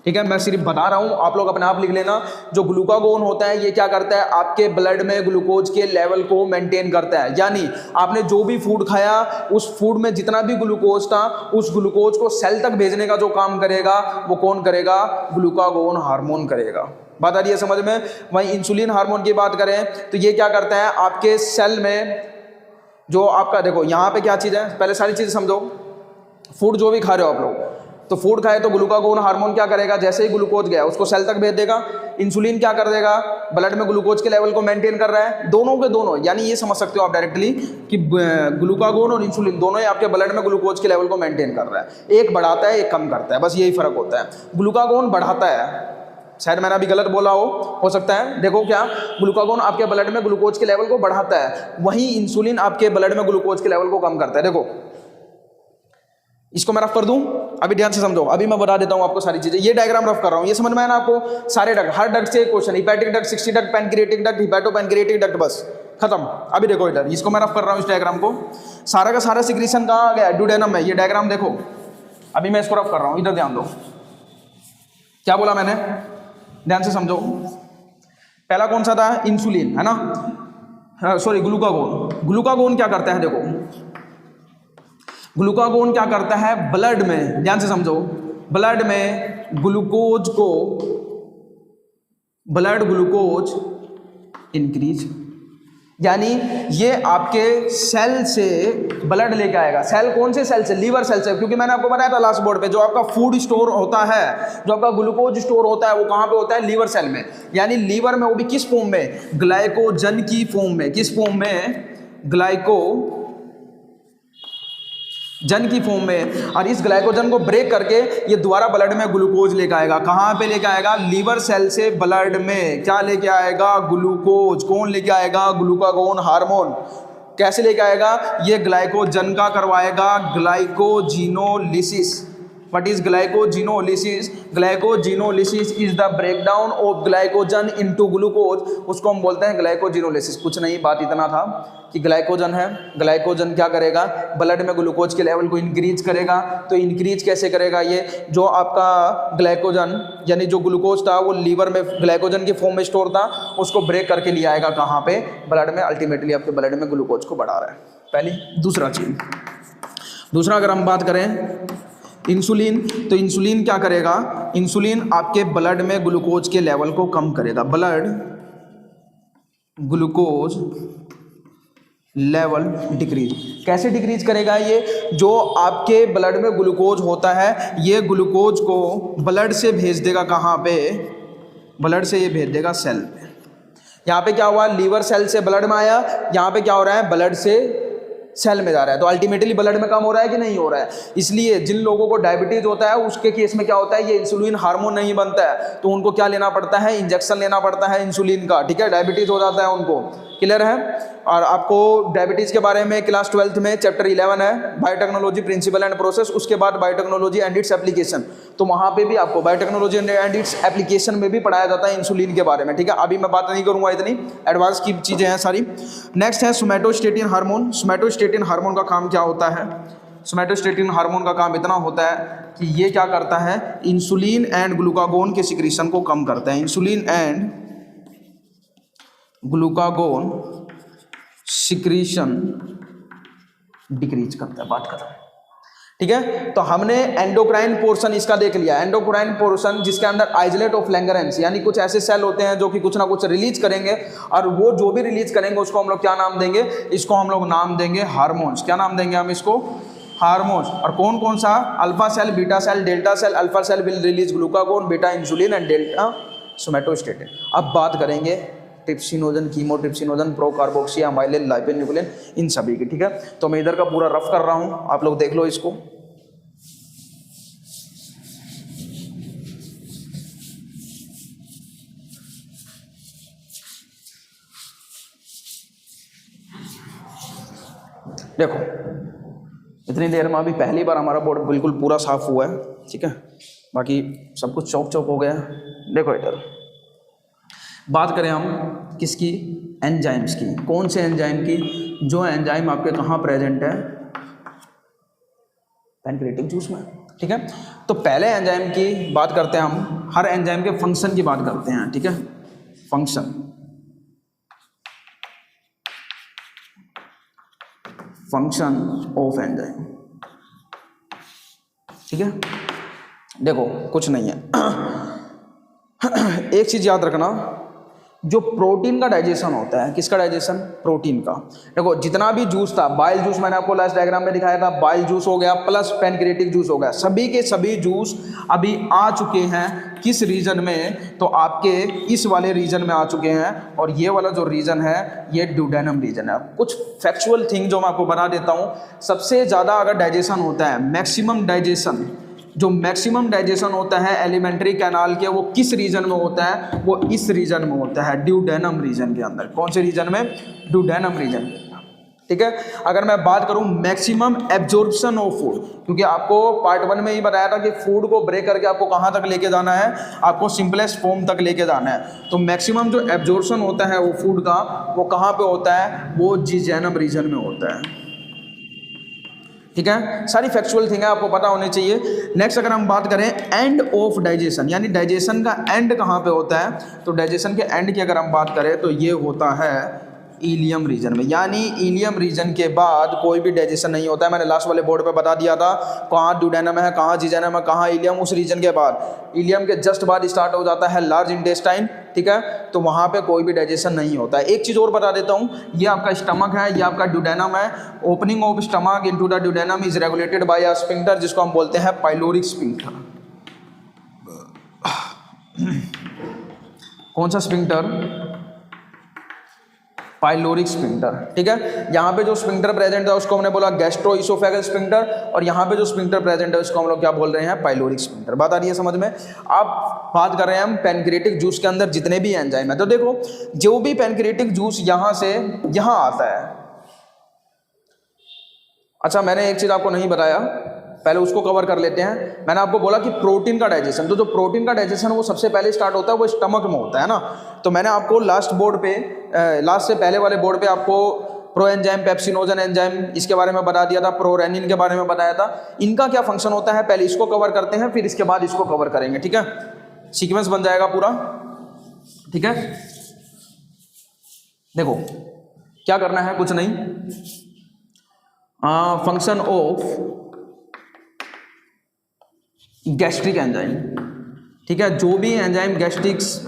ठीक है, मैं सिर्फ बता रहा हूँ, आप लोग अपने आप लिख लेना। जो ग्लूकागोन होता है ये क्या करता है, आपके ब्लड में ग्लूकोज के लेवल को मेंटेन करता है। यानी आपने जो भी फूड खाया उस फूड में जितना भी ग्लूकोज था उस ग्लूकोज को सेल तक भेजने का जो काम करेगा वो कौन करेगा, ग्लूकागोन हार्मोन करेगा। बात आ रही है समझ में। वहीं इंसुलिन हार्मोन की बात करें तो ये क्या करता है, आपके सेल में जो आपका, देखो यहाँ पे क्या चीज़ है, पहले सारी चीज़ समझो। फूड जो भी खा रहे हो आप लोग, तो फूड खाए तो ग्लूकागोन हार्मोन क्या करेगा, जैसे ही ग्लूकोज गया उसको सेल तक भेज देगा। इंसुलिन क्या कर देगा, ब्लड में ग्लूकोज के लेवल को मेंटेन कर रहा है। दोनों के दोनों, यानी ये समझ सकते हो आप डायरेक्टली कि ग्लूकागोन और इंसुलिन दोनों ही आपके ब्लड में ग्लूकोज के लेवल को मेंटेन कर रहा है। एक बढ़ाता है एक कम करता है, बस यही फर्क होता है। ग्लूकागोन बढ़ाता है, शायद मैंने अभी गलत बोला हो सकता है। देखो क्या, ग्लूकागोन आपके ब्लड में ग्लूकोज के लेवल को बढ़ाता है, वहीं इंसुलिन आपके ब्लड में ग्लूकोज के लेवल को कम करता है। देखो इसको मैं रफ कर दूं, अभी ध्यान से समझो, अभी मैं बता देता हूं आपको सारी चीजें। ये डायग्राम रफ कर रहा हूं, ये समझ में आया ना आपको। सारे डक्ट, हर डक्ट से एक question, hepatic duct, 60 duct, pancreatic duct, hepatopancreatic duct, बस खत्म। अभी देखो इधर, इसको मैं रफ कर रहा हूं, इस डायग्राम को। सारा का सारा सिक्रीशन कहां आ गया, एड्यूडेनम में। ये डायग्राम देखो, अभी मैं इसको रफ कर रहा हूं, इधर ध्यान दो। क्या बोला मैंने, ध्यान से समझो। पहला कौन सा था, इंसुलिन है ना, सॉरी ग्लूकागोन। ग्लूकागोन क्या करता है, देखो ग्लूकागोन क्या करता है, ब्लड में, ध्यान से समझो, ब्लड में ग्लूकोज को, ब्लड ग्लूकोज इंक्रीज, यानी ये आपके सेल से ब्लड लेके आएगा। सेल कौन से सेल से, लीवर सेल से, क्योंकि मैंने आपको बताया था लास्ट बोर्ड पे, जो आपका फूड स्टोर होता है, जो आपका ग्लूकोज स्टोर होता है वो कहाँ पे होता है, लीवर सेल में। यानी लीवर में, वो भी किस फॉर्म में, ग्लाइकोजन की फॉर्म में। किस फॉर्म में, ग्लाइकोजन की फॉर्म में। और इस ग्लाइकोजन को ब्रेक करके ये दोबारा ब्लड में ग्लूकोज लेके आएगा। कहाँ पे लेके आएगा, लीवर सेल से ब्लड में क्या लेके आएगा, ग्लूकोज। कौन लेके आएगा, ग्लूकागोन हार्मोन। कैसे लेके आएगा, ये ग्लाइकोजन का करवाएगा glycogenolysis. What is glycogenolysis? Glycogenolysis is the breakdown of glycogen into glucose. उसको हम बोलते हैं ग्लाइकोजिनोलिसिस। कुछ नहीं, बात इतना था कि ग्लाइकोजन है, ग्लाइकोजन क्या करेगा, ब्लड में ग्लूकोज के लेवल को इंक्रीज करेगा। तो इंक्रीज कैसे करेगा, ये जो आपका ग्लाइकोजन यानी जो ग्लूकोज था वो लीवर में ग्लाइकोजन के फॉर्म में स्टोर था, उसको ब्रेक करके ले आएगा कहाँ पे, ब्लड में। अल्टीमेटली आपके ब्लड में ग्लूकोज को बढ़ा रहा है, पहली। दूसरा चीज, दूसरा अगर हम बात करें इंसुलिन, तो इंसुलिन क्या करेगा, इंसुलिन आपके ब्लड में ग्लूकोज के लेवल को कम करेगा। Blood glucose level decrease. कैसे डिक्रीज करेगा, ये जो आपके ब्लड में ग्लूकोज होता है ये ग्लूकोज को ब्लड से भेज देगा कहाँ पे, ब्लड से ये भेज देगा सेल पे। यहाँ पे क्या हुआ, लीवर सेल से ब्लड में आया, यहाँ पे क्या हो रहा है, ब्लड से सेल में जा रहा है। तो अल्टीमेटली ब्लड में कम हो रहा है कि नहीं हो रहा है। इसलिए जिन लोगों को डायबिटीज होता है उसके केस में क्या होता है, ये इंसुलिन हार्मोन नहीं बनता है, तो उनको क्या लेना पड़ता है, इंजेक्शन लेना पड़ता है इंसुलिन का। ठीक है, डायबिटीज हो जाता है उनको। क्लियर है। और आपको डायबिटीज के बारे में क्लास 12th में चैप्टर 11 है बायोटेक्नोलॉजी प्रिंसिपल एंड प्रोसेस, उसके बाद बायोटेक्नोलॉजी एंड इट्स एप्लीकेशन। तो वहाँ पे भी आपको बायोटेक्नोलॉजी एंड इट्स एप्लीकेशन में भी पढ़ाया जाता है इंसुलिन के बारे में। ठीक है, अभी मैं बात नहीं करूँगा, इतनी एडवांस की चीज़ें हैं सारी। नेक्स्ट है सोमैटोस्टेटिन हार्मोन। सोमैटोस्टेटिन हार्मोन का काम क्या होता है, सोमैटोस्टेटिन हार्मोन का काम इतना होता है कि ये क्या करता है, इंसुलिन एंड ग्लूकागोन के सिक्रीशन को कम करता है। Insulin and glucagon secretion decrease करता है, बात कर रहा है। ठीक है, तो हमने एंडोक्राइन पोर्शन इसका देख लिया। एंडोक्राइन पोर्शन जिसके अंदर आइसोलेट ऑफ लैंगरेंस, यानी कुछ ऐसे सेल होते हैं जो कि कुछ ना कुछ रिलीज करेंगे, और वो जो भी रिलीज करेंगे उसको हम लोग क्या नाम देंगे, इसको हम लोग नाम देंगे हार्मोन्स। क्या नाम देंगे हम इसको, हार्मोन्स। और कौन कौन सा, alpha cell, beta cell, delta cell. Alpha cell will release glucagon, beta insulin and delta somatostatin. अब बात करेंगे trypsinogen, chymotrypsinogen, procarboxy, amylase, lipase, nuclease, इन सभी की। ठीक है, तो मैं इधर का पूरा रफ कर रहा हूं, आप लोग देख लो इसको। देखो इतनी देर में अभी पहली बार हमारा बोर्ड बिल्कुल पूरा साफ हुआ है। ठीक है, बाकी सब कुछ चौक चौक हो गया। देखो इधर बात करें हम किसकी, एंजाइम्स की। कौन से एंजाइम की, जो एंजाइम आपके कहाँ प्रेजेंट है, पैनक्रिएटिक जूस में, ठीक है। तो पहले एंजाइम की बात करते हैं हम, हर एंजाइम के फंक्शन की बात करते हैं, ठीक है। फंक्शन ऑफ एंजाइम, ठीक है। देखो कुछ नहीं है एक चीज याद रखना, जो प्रोटीन का डाइजेशन होता है, किसका डाइजेशन, प्रोटीन का। देखो जितना भी जूस था, बाइल जूस मैंने आपको लास्ट डायग्राम में दिखाया था, बाइल जूस हो गया प्लस पैनक्रिएटिक जूस हो गया, सभी के सभी जूस अभी आ चुके हैं किस रीजन में, तो आपके इस वाले रीजन में आ चुके हैं, और ये वाला जो रीजन है ये ड्यूडेनम रीजन है। कुछ फैक्चुअल थिंग जो मैं आपको बता देता हूँ, सबसे ज़्यादा अगर डाइजेशन होता है, मैक्सिमम डाइजेशन, जो मैक्सिमम डाइजेशन होता है एलिमेंट्री कैनाल के, वो किस रीजन में होता है, वो इस रीजन में होता है, ड्यूडेनम रीजन के अंदर। कौन से रीजन में, ड्यूडेनम रीजन, ठीक है। अगर मैं बात करूं मैक्सिमम एब्जॉर्प्शन ऑफ फूड, क्योंकि आपको पार्ट 1 में ही बताया था कि फूड को ब्रेक करके आपको कहां तक लेके जाना है, आपको सिंपलेस्ट फॉर्म तक लेके जाना है। तो मैक्सिमम जो एब्जॉर्प्शन होता है वो फूड का, वो कहां पे होता है, वो जीजेनम रीजन में होता है, ठीक है। सारी फैक्चुअल थिंग है, आपको पता होनी चाहिए। नेक्स्ट अगर हम बात करें एंड ऑफ डाइजेशन, यानी डाइजेशन का एंड कहाँ पे होता है, तो डाइजेशन के एंड की अगर हम बात करें तो ये होता है इलियम रीजन में, यानी इलियम रीजन के बाद कोई भी डाइजेशन नहीं होता है। मैंने लास्ट वाले बोर्ड पे बता दिया था कहाँ ड्यूडेनम है, कहाँ जीजेनम है, कहाँ इलियम, उस रीजन के बाद, इलियम के जस्ट बाद स्टार्ट हो जाता है लार्ज इंटेस्टाइन, ठीक है। तो वहाँ पे कोई भी डाइजेशन नहीं होता है। एक चीज़ और बता देता हूँ, ये आपका स्टमक है, ये आपका ड्यूडेनम है। Opening of stomach into the duodenum is regulated by a sphincter, जिसको हम बोलते हैं पाइलोरिक स्फिंक्टर। कौन सा स्फिंक्टर, पाइलोरिक स्फिंक्टर, ठीक है। यहाँ पे जो स्फिंक्टर प्रेजेंट है उसको हमने बोला गैस्ट्रो इसोफेगल स्फिंक्टर, और यहाँ पे जो स्फिंक्टर प्रेजेंट है उसको हम लोग क्या बोल रहे हैं, पाइलोरिक स्फिंक्टर। बात आ रही है समझ में। अब बात कर रहे हैं हम पैनक्रिएटिक जूस के अंदर जितने भी एंजाइम है, तो देखो जो भी पैनक्रिएटिक जूस यहाँ से यहाँ आता है, अच्छा मैंने एक चीज आपको नहीं बताया, पहले उसको कवर कर लेते हैं। मैंने आपको बोला कि प्रोटीन का डाइजेशन, तो जो प्रोटीन का डाइजेशन वो सबसे पहले स्टार्ट होता है वो स्टमक में होता है ना। तो मैंने आपको लास्ट बोर्ड पे, लास्ट से पहले वाले बोर्ड पे आपको प्रो एंजाइम, पेप्सिनोजन एंजाइम, इसके बारे में बता दिया था, प्रोरेनिन के बारे में बताया था। इनका क्या फंक्शन होता है, पहले इसको कवर करते हैं, फिर इसके बाद इसको कवर करेंगे, ठीक है। सीक्वेंस बन जाएगा पूरा, ठीक है। देखो क्या करना है, कुछ नहीं, फंक्शन ऑफ गैस्ट्रिक एंजाइम, ठीक है। जो भी एंजाइम गैस्ट्रिक्स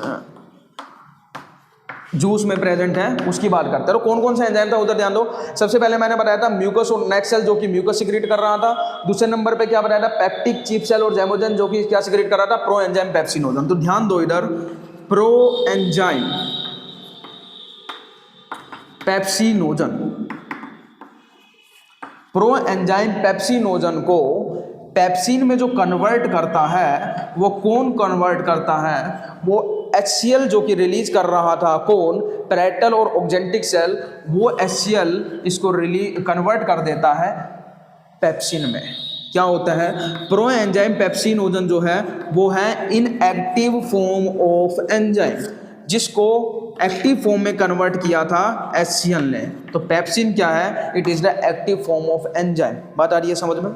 जूस में प्रेजेंट है उसकी बात करते हैं। तो कौन कौन सा एंजाइम था उधर ध्यान दो। सबसे पहले मैंने बताया था म्यूकस और नेक सेल, जो कि म्यूकस सिक्रीट कर रहा था। दूसरे नंबर पे क्या बताया था, पैक्टिक चीफ सेल और जैमोजन, जो कि क्या सिक्रीट कर रहा था, प्रो एंजाइम पेप्सिनोजन। तो ध्यान दो इधर, pro enzyme pepsinogen, pro enzyme pepsinogen को पेप्सिन में जो कन्वर्ट करता है, वो कौन कन्वर्ट करता है, वो HCl जो कि रिलीज कर रहा था, कौन, पैरेटल और ऑक्जेंटिक सेल, वो HCl इसको कन्वर्ट कर देता है पेप्सिन में। क्या होता है, प्रो एंजाइम पेप्सिनोजन जो है वो है इनएक्टिव फॉर्म ऑफ एंजाइम, जिसको एक्टिव फॉर्म में कन्वर्ट किया था HCl ने। तो पेप्सिन क्या है, it is the active form of enzyme. बात आ रही है समझ में।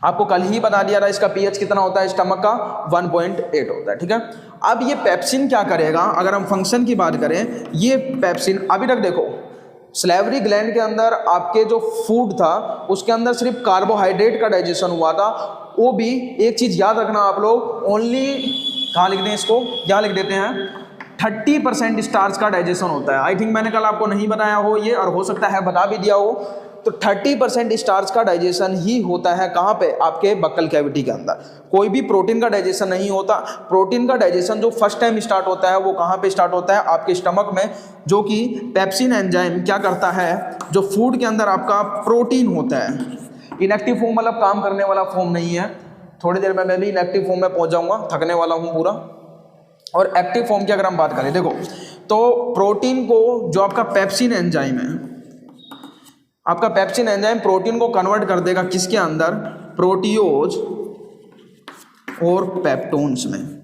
आपको कल ही बता दिया था इसका पीएच कितना होता है स्टमक का, 1.8 होता है, ठीक है। अब ये पेप्सिन क्या करेगा, अगर हम फंक्शन की बात करें, ये पेप्सिन अभी तक देखो सलेवरी ग्लैंड के अंदर आपके जो फूड था उसके अंदर सिर्फ कार्बोहाइड्रेट का डाइजेशन हुआ था। वो भी एक चीज याद रखना आप लोग, ओनली कहाँ लिख दें इसको, क्या लिख देते हैं, 30% स्टार्च का डाइजेशन होता है। आई थिंक मैंने कल आपको नहीं बताया हो ये, और हो सकता है बता भी दिया हो। तो 30% स्टार्च का डाइजेशन ही होता है कहाँ पे, आपके बक्कल कैविटी के अंदर। कोई भी प्रोटीन का डाइजेशन नहीं होता। प्रोटीन का डाइजेशन जो फर्स्ट टाइम स्टार्ट होता है वो कहाँ पे स्टार्ट होता है, आपके स्टमक में, जो कि पेप्सिन एंजाइम क्या करता है, जो फूड के अंदर आपका प्रोटीन होता है, इनएक्टिव फॉर्म मतलब काम करने वाला फॉर्म नहीं है, थोड़ी देर में मैं भी इनएक्टिव फॉर्म में पहुंच जाऊंगा, थकने वाला हूँ पूरा। और एक्टिव फॉर्म की अगर हम बात करें, देखो तो प्रोटीन को, जो आपका पेप्सिन एंजाइम है, आपका पेप्सिन एंजाइम प्रोटीन को कन्वर्ट कर देगा किसके अंदर, प्रोटियोज और पेप्टोन्स में।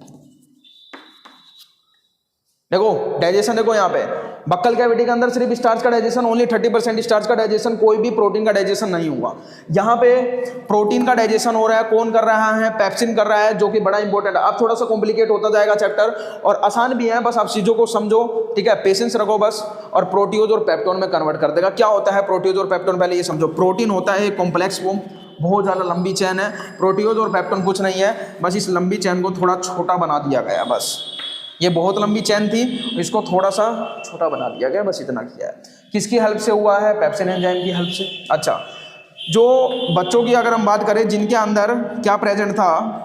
देखो डाइजेशन, देखो यहाँ पे बक्कल कैविटी के अंदर सिर्फ स्टार्च का डाइजेशन, ओनली 30% स्टार्च का डाइजेशन, कोई भी प्रोटीन का डाइजेशन नहीं हुआ। यहाँ पे प्रोटीन का डाइजेशन हो रहा है, कौन कर रहा है, पेप्सिन कर रहा है, जो कि बड़ा इंपॉर्टेंट है। अब थोड़ा सा कॉम्प्लिकेट होता जाएगा चैप्टर, और आसान भी है, बस आप चीज़ों को समझो, ठीक है, पेशेंस रखो बस, और प्रोटीओज और पेप्टोन में कन्वर्ट कर देगा। क्या होता है प्रोटीओज और पेप्टोन, पहले ये समझो। प्रोटीन होता है एक कॉम्प्लेक्स फॉर्म, बहुत ज़्यादा लंबी चेन है। प्रोटीओज और पेप्टोन कुछ नहीं है, बस इस लंबी चेन को थोड़ा छोटा बना दिया गया, बस। ये बहुत लंबी चेन थी, इसको थोड़ा सा छोटा बना दिया गया, बस इतना किया है। किसकी हेल्प से हुआ है? पेप्सिन एंजाइम की हेल्प से। अच्छा, जो बच्चों की अगर हम बात करें जिनके अंदर क्या प्रेजेंट था,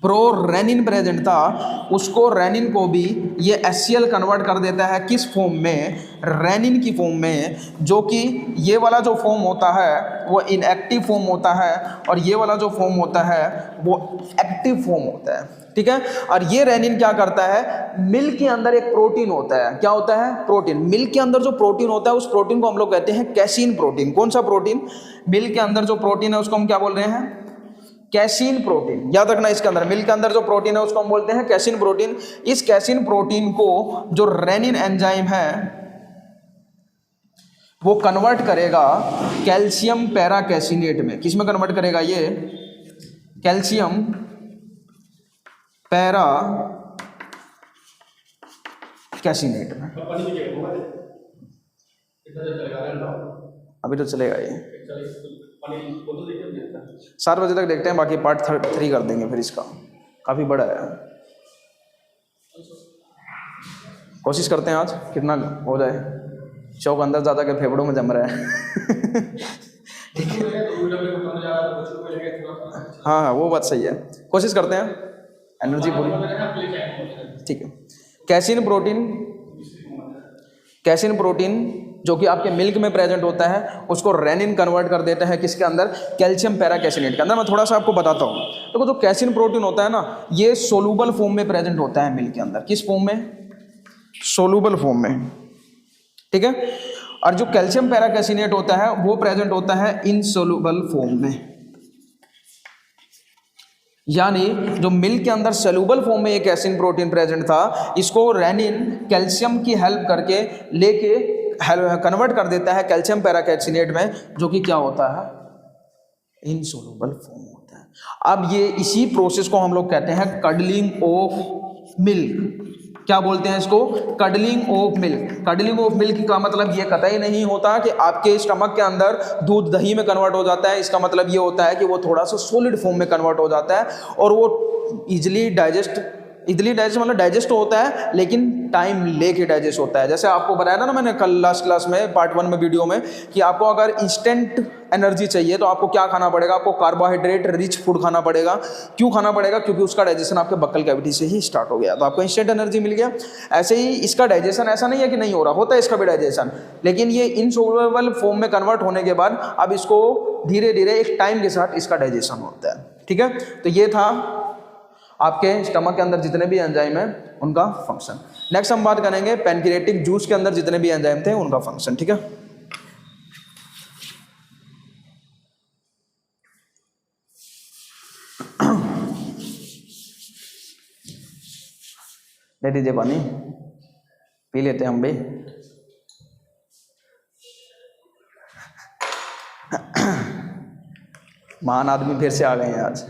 प्रोरेनिन प्रेजेंट था, उसको रेनिन को भी ये HCl कन्वर्ट कर देता है किस फॉर्म में? रेनिन की फॉर्म में, जो कि ये वाला जो फॉर्म होता है वो इनएक्टिव फॉर्म होता है, और ये वाला जो फॉर्म होता है वो एक्टिव फॉर्म होता है, ठीक है। और ये रेनिन क्या करता है? मिल्क के अंदर एक प्रोटीन होता है, क्या होता है? प्रोटीन। मिल्क के अंदर जो प्रोटीन होता है उस प्रोटीन को हम लोग कहते हैं कैसीन प्रोटीन। कौन सा प्रोटीन? मिल्क के अंदर जो प्रोटीन है उसको हम क्या बोल रहे हैं? Casein protein. याद रखना, इसके अंदर मिल्क के अंदर जो प्रोटीन है उसको हम बोलते हैं कैसीन प्रोटीन। इस कैसीन प्रोटीन को जो रेनिन एंजाइम है वो कन्वर्ट करेगा कैल्शियम पैराकैसिनेट में। किस में कन्वर्ट करेगा ये? कैल्शियम पैरा कैसिनेट में। अभी तो चलेगा ये, 7 बजे तक देखते हैं, बाकी पार्ट 3 कर देंगे फिर इसका, काफ़ी बड़ा है। कोशिश करते हैं आज कितना हो जाए, शौक अंदर ज़्यादा के फेफड़ों में जम रहा है। ठीक है, हाँ वो बात सही है, कोशिश करते हैं, एनर्जी पूरी। ठीक है, कैसीन प्रोटीन जो कि आपके मिल्क में प्रेजेंट होता है उसको रेनिन कन्वर्ट कर देता है किसके अंदर? कैल्शियम पैराकैसिनेट के अंदर। मैं थोड़ा सा आपको बताता हूँ। देखो जो कैसीन प्रोटीन होता है ना, ये सोलूबल फॉर्म में प्रेजेंट होता है मिल्क के अंदर। किस फॉर्म में? सोलूबल फॉर्म में, ठीक है। और जो कैल्शियम पैराकैसिनेट होता है वो प्रेजेंट होता है इनसोलूबल फॉर्म में। यानी जो मिल्क के अंदर सोलूबल फॉर्म में एक कैसीन प्रोटीन प्रेजेंट था, इसको रेनिन कैल्शियम की हेल्प करके लेके कन्वर्ट कर देता है कैल्शियम पैराकैसिनेट में, जो कि क्या होता है? इनसोलूबल फॉर्म होता है। अब ये इसी प्रोसेस को हम लोग कहते हैं कडलिंग ऑफ मिल्क। क्या बोलते हैं इसको? Cuddling of milk. Cuddling of milk का मतलब ये कतई नहीं होता कि आपके स्टमक के अंदर दूध दही में कन्वर्ट हो जाता है। इसका मतलब ये होता है कि वो थोड़ा सा सॉलिड फॉर्म में कन्वर्ट हो जाता है, और वो इजिली डाइजेस्ट मतलब डाइजेस्ट होता है, लेकिन टाइम लेके डाइजेस्ट होता है। जैसे आपको बताया ना मैंने कल लास्ट क्लास में पार्ट 1 में वीडियो में, कि आपको अगर इंस्टेंट एनर्जी चाहिए तो आपको क्या खाना पड़ेगा? आपको कार्बोहाइड्रेट रिच फूड खाना पड़ेगा। क्यों खाना पड़ेगा? क्योंकि उसका डाइजेशन आपके बक्कल कैविटी से ही स्टार्ट हो गया, तो आपको इंस्टेंट एनर्जी मिल गया। ऐसे ही इसका डाइजेशन ऐसा नहीं है कि नहीं हो रहा, होता है इसका भी डाइजेशन, लेकिन ये इनसोलुबल फॉर्म में कन्वर्ट होने के बाद अब इसको धीरे धीरे एक टाइम के साथ इसका डाइजेशन होता है, ठीक है। तो ये था आपके स्टमक के अंदर जितने भी एंजाइम हैं उनका फंक्शन। नेक्स्ट हम बात करेंगे पैनक्रियाटिक जूस के अंदर जितने भी एंजाइम थे उनका फंक्शन, ठीक है। ले दीजिए पानी, पी लेते हैं हम भी। महान आदमी फिर से आ गए हैं आज।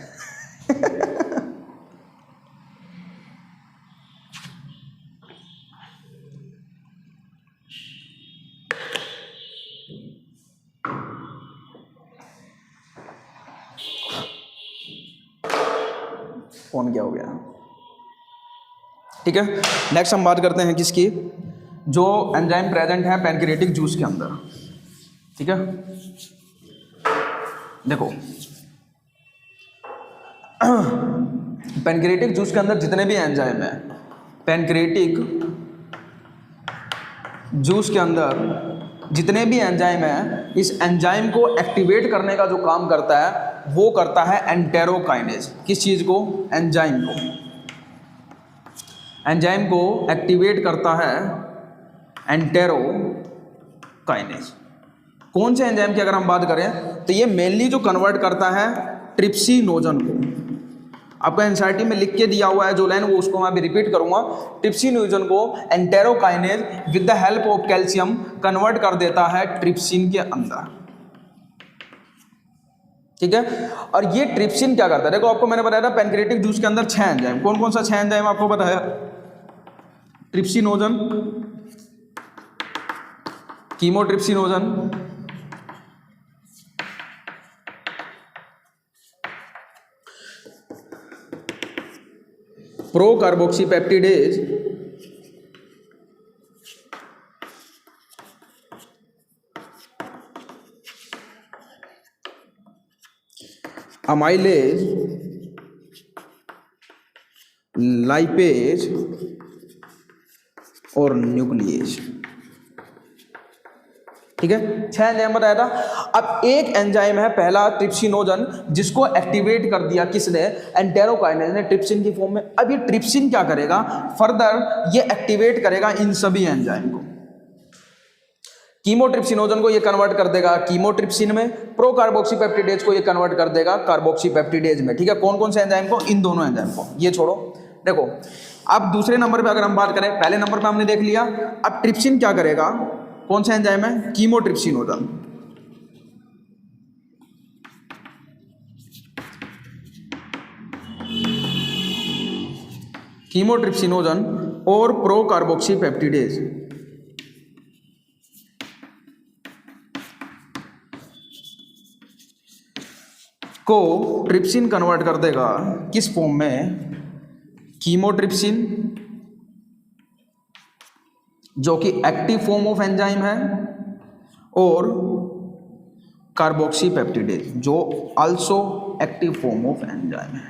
फोन क्या हो गया? ठीक है, नेक्स्ट हम बात करते हैं किसकी? जो एंजाइम प्रेजेंट है पैनक्रियाटिक जूस के अंदर, ठीक है। देखो पैनक्रियाटिक जूस के अंदर जितने भी एंजाइम है, पैनक्रियाटिक जूस के अंदर जितने भी एंजाइम है, इस एंजाइम को एक्टिवेट करने का जो काम करता है वो करता है एंटेरोकाइनेज। किस चीज़ को? एंजाइम को। एंजाइम को एक्टिवेट करता है एंटेरोकाइनेज। कौन से एंजाइम की अगर हम बात करें तो ये मेनली जो कन्वर्ट करता है ट्रिप्सिनोजन को। आपका एनसीईआरटी में लिख के दिया हुआ है जो लाइन, वो उसको मैं अभी रिपीट करूंगा। ट्रिप्सिनोजन को enterokinase with the help of calcium convert कर देता है ट्रिप्सिन के अंदर, ठीक है। और ये ट्रिप्सिन क्या करता है, देखो आपको मैंने बताया था पैनक्रियाटिक जूस के अंदर 6 एंजाइम, कौन कौन सा 6 एंजाइम आपको बताया, trypsinogen, chymotrypsinogen, pro carboxypeptidase, amylase, lipase और न्यूक्लिएज, ठीक है। 6 एंजाइम बताया था। अब एक एंजाइम है पहला ट्रिप्सिनोजन, जिसको एक्टिवेट कर दिया किसने, एंटेरोकाइनेज ने ट्रिप्सिन की फॉर्म में। अब ये ट्रिप्सिन क्या करेगा, फर्दर ये एक्टिवेट करेगा इन सभी एंजाइम को। कीमोट्रिप्सिनोजन को ये कन्वर्ट कर देगा कीमोट्रिप्सिन में, प्रो कार्बोक्सीपेप्टिडेज को ये कन्वर्ट कर देगा कार्बोक्सीपेप्टिडेज में, ठीक है। कौन कौन से एंजाइम को, इन दोनों एंजाइम को, ये छोड़ो। देखो अब दूसरे नंबर पे अगर हम बात करें, पहले नंबर पे हमने देख लिया, अब ट्रिप्सिन क्या करेगा, कौन सा एंजाइम है, कीमोट्रिप्सिनोजन, कीमोट्रिप्सिनोजन और प्रो कार्बोक्सीपेप्टिडेज को ट्रिप्सिन कन्वर्ट कर देगा किस फॉर्म में, कीमोट्रिप्सिन जो कि एक्टिव फॉर्म ऑफ एंजाइम है, और कार्बोक्सीपेप्टिडेज जो also active form of enzyme है।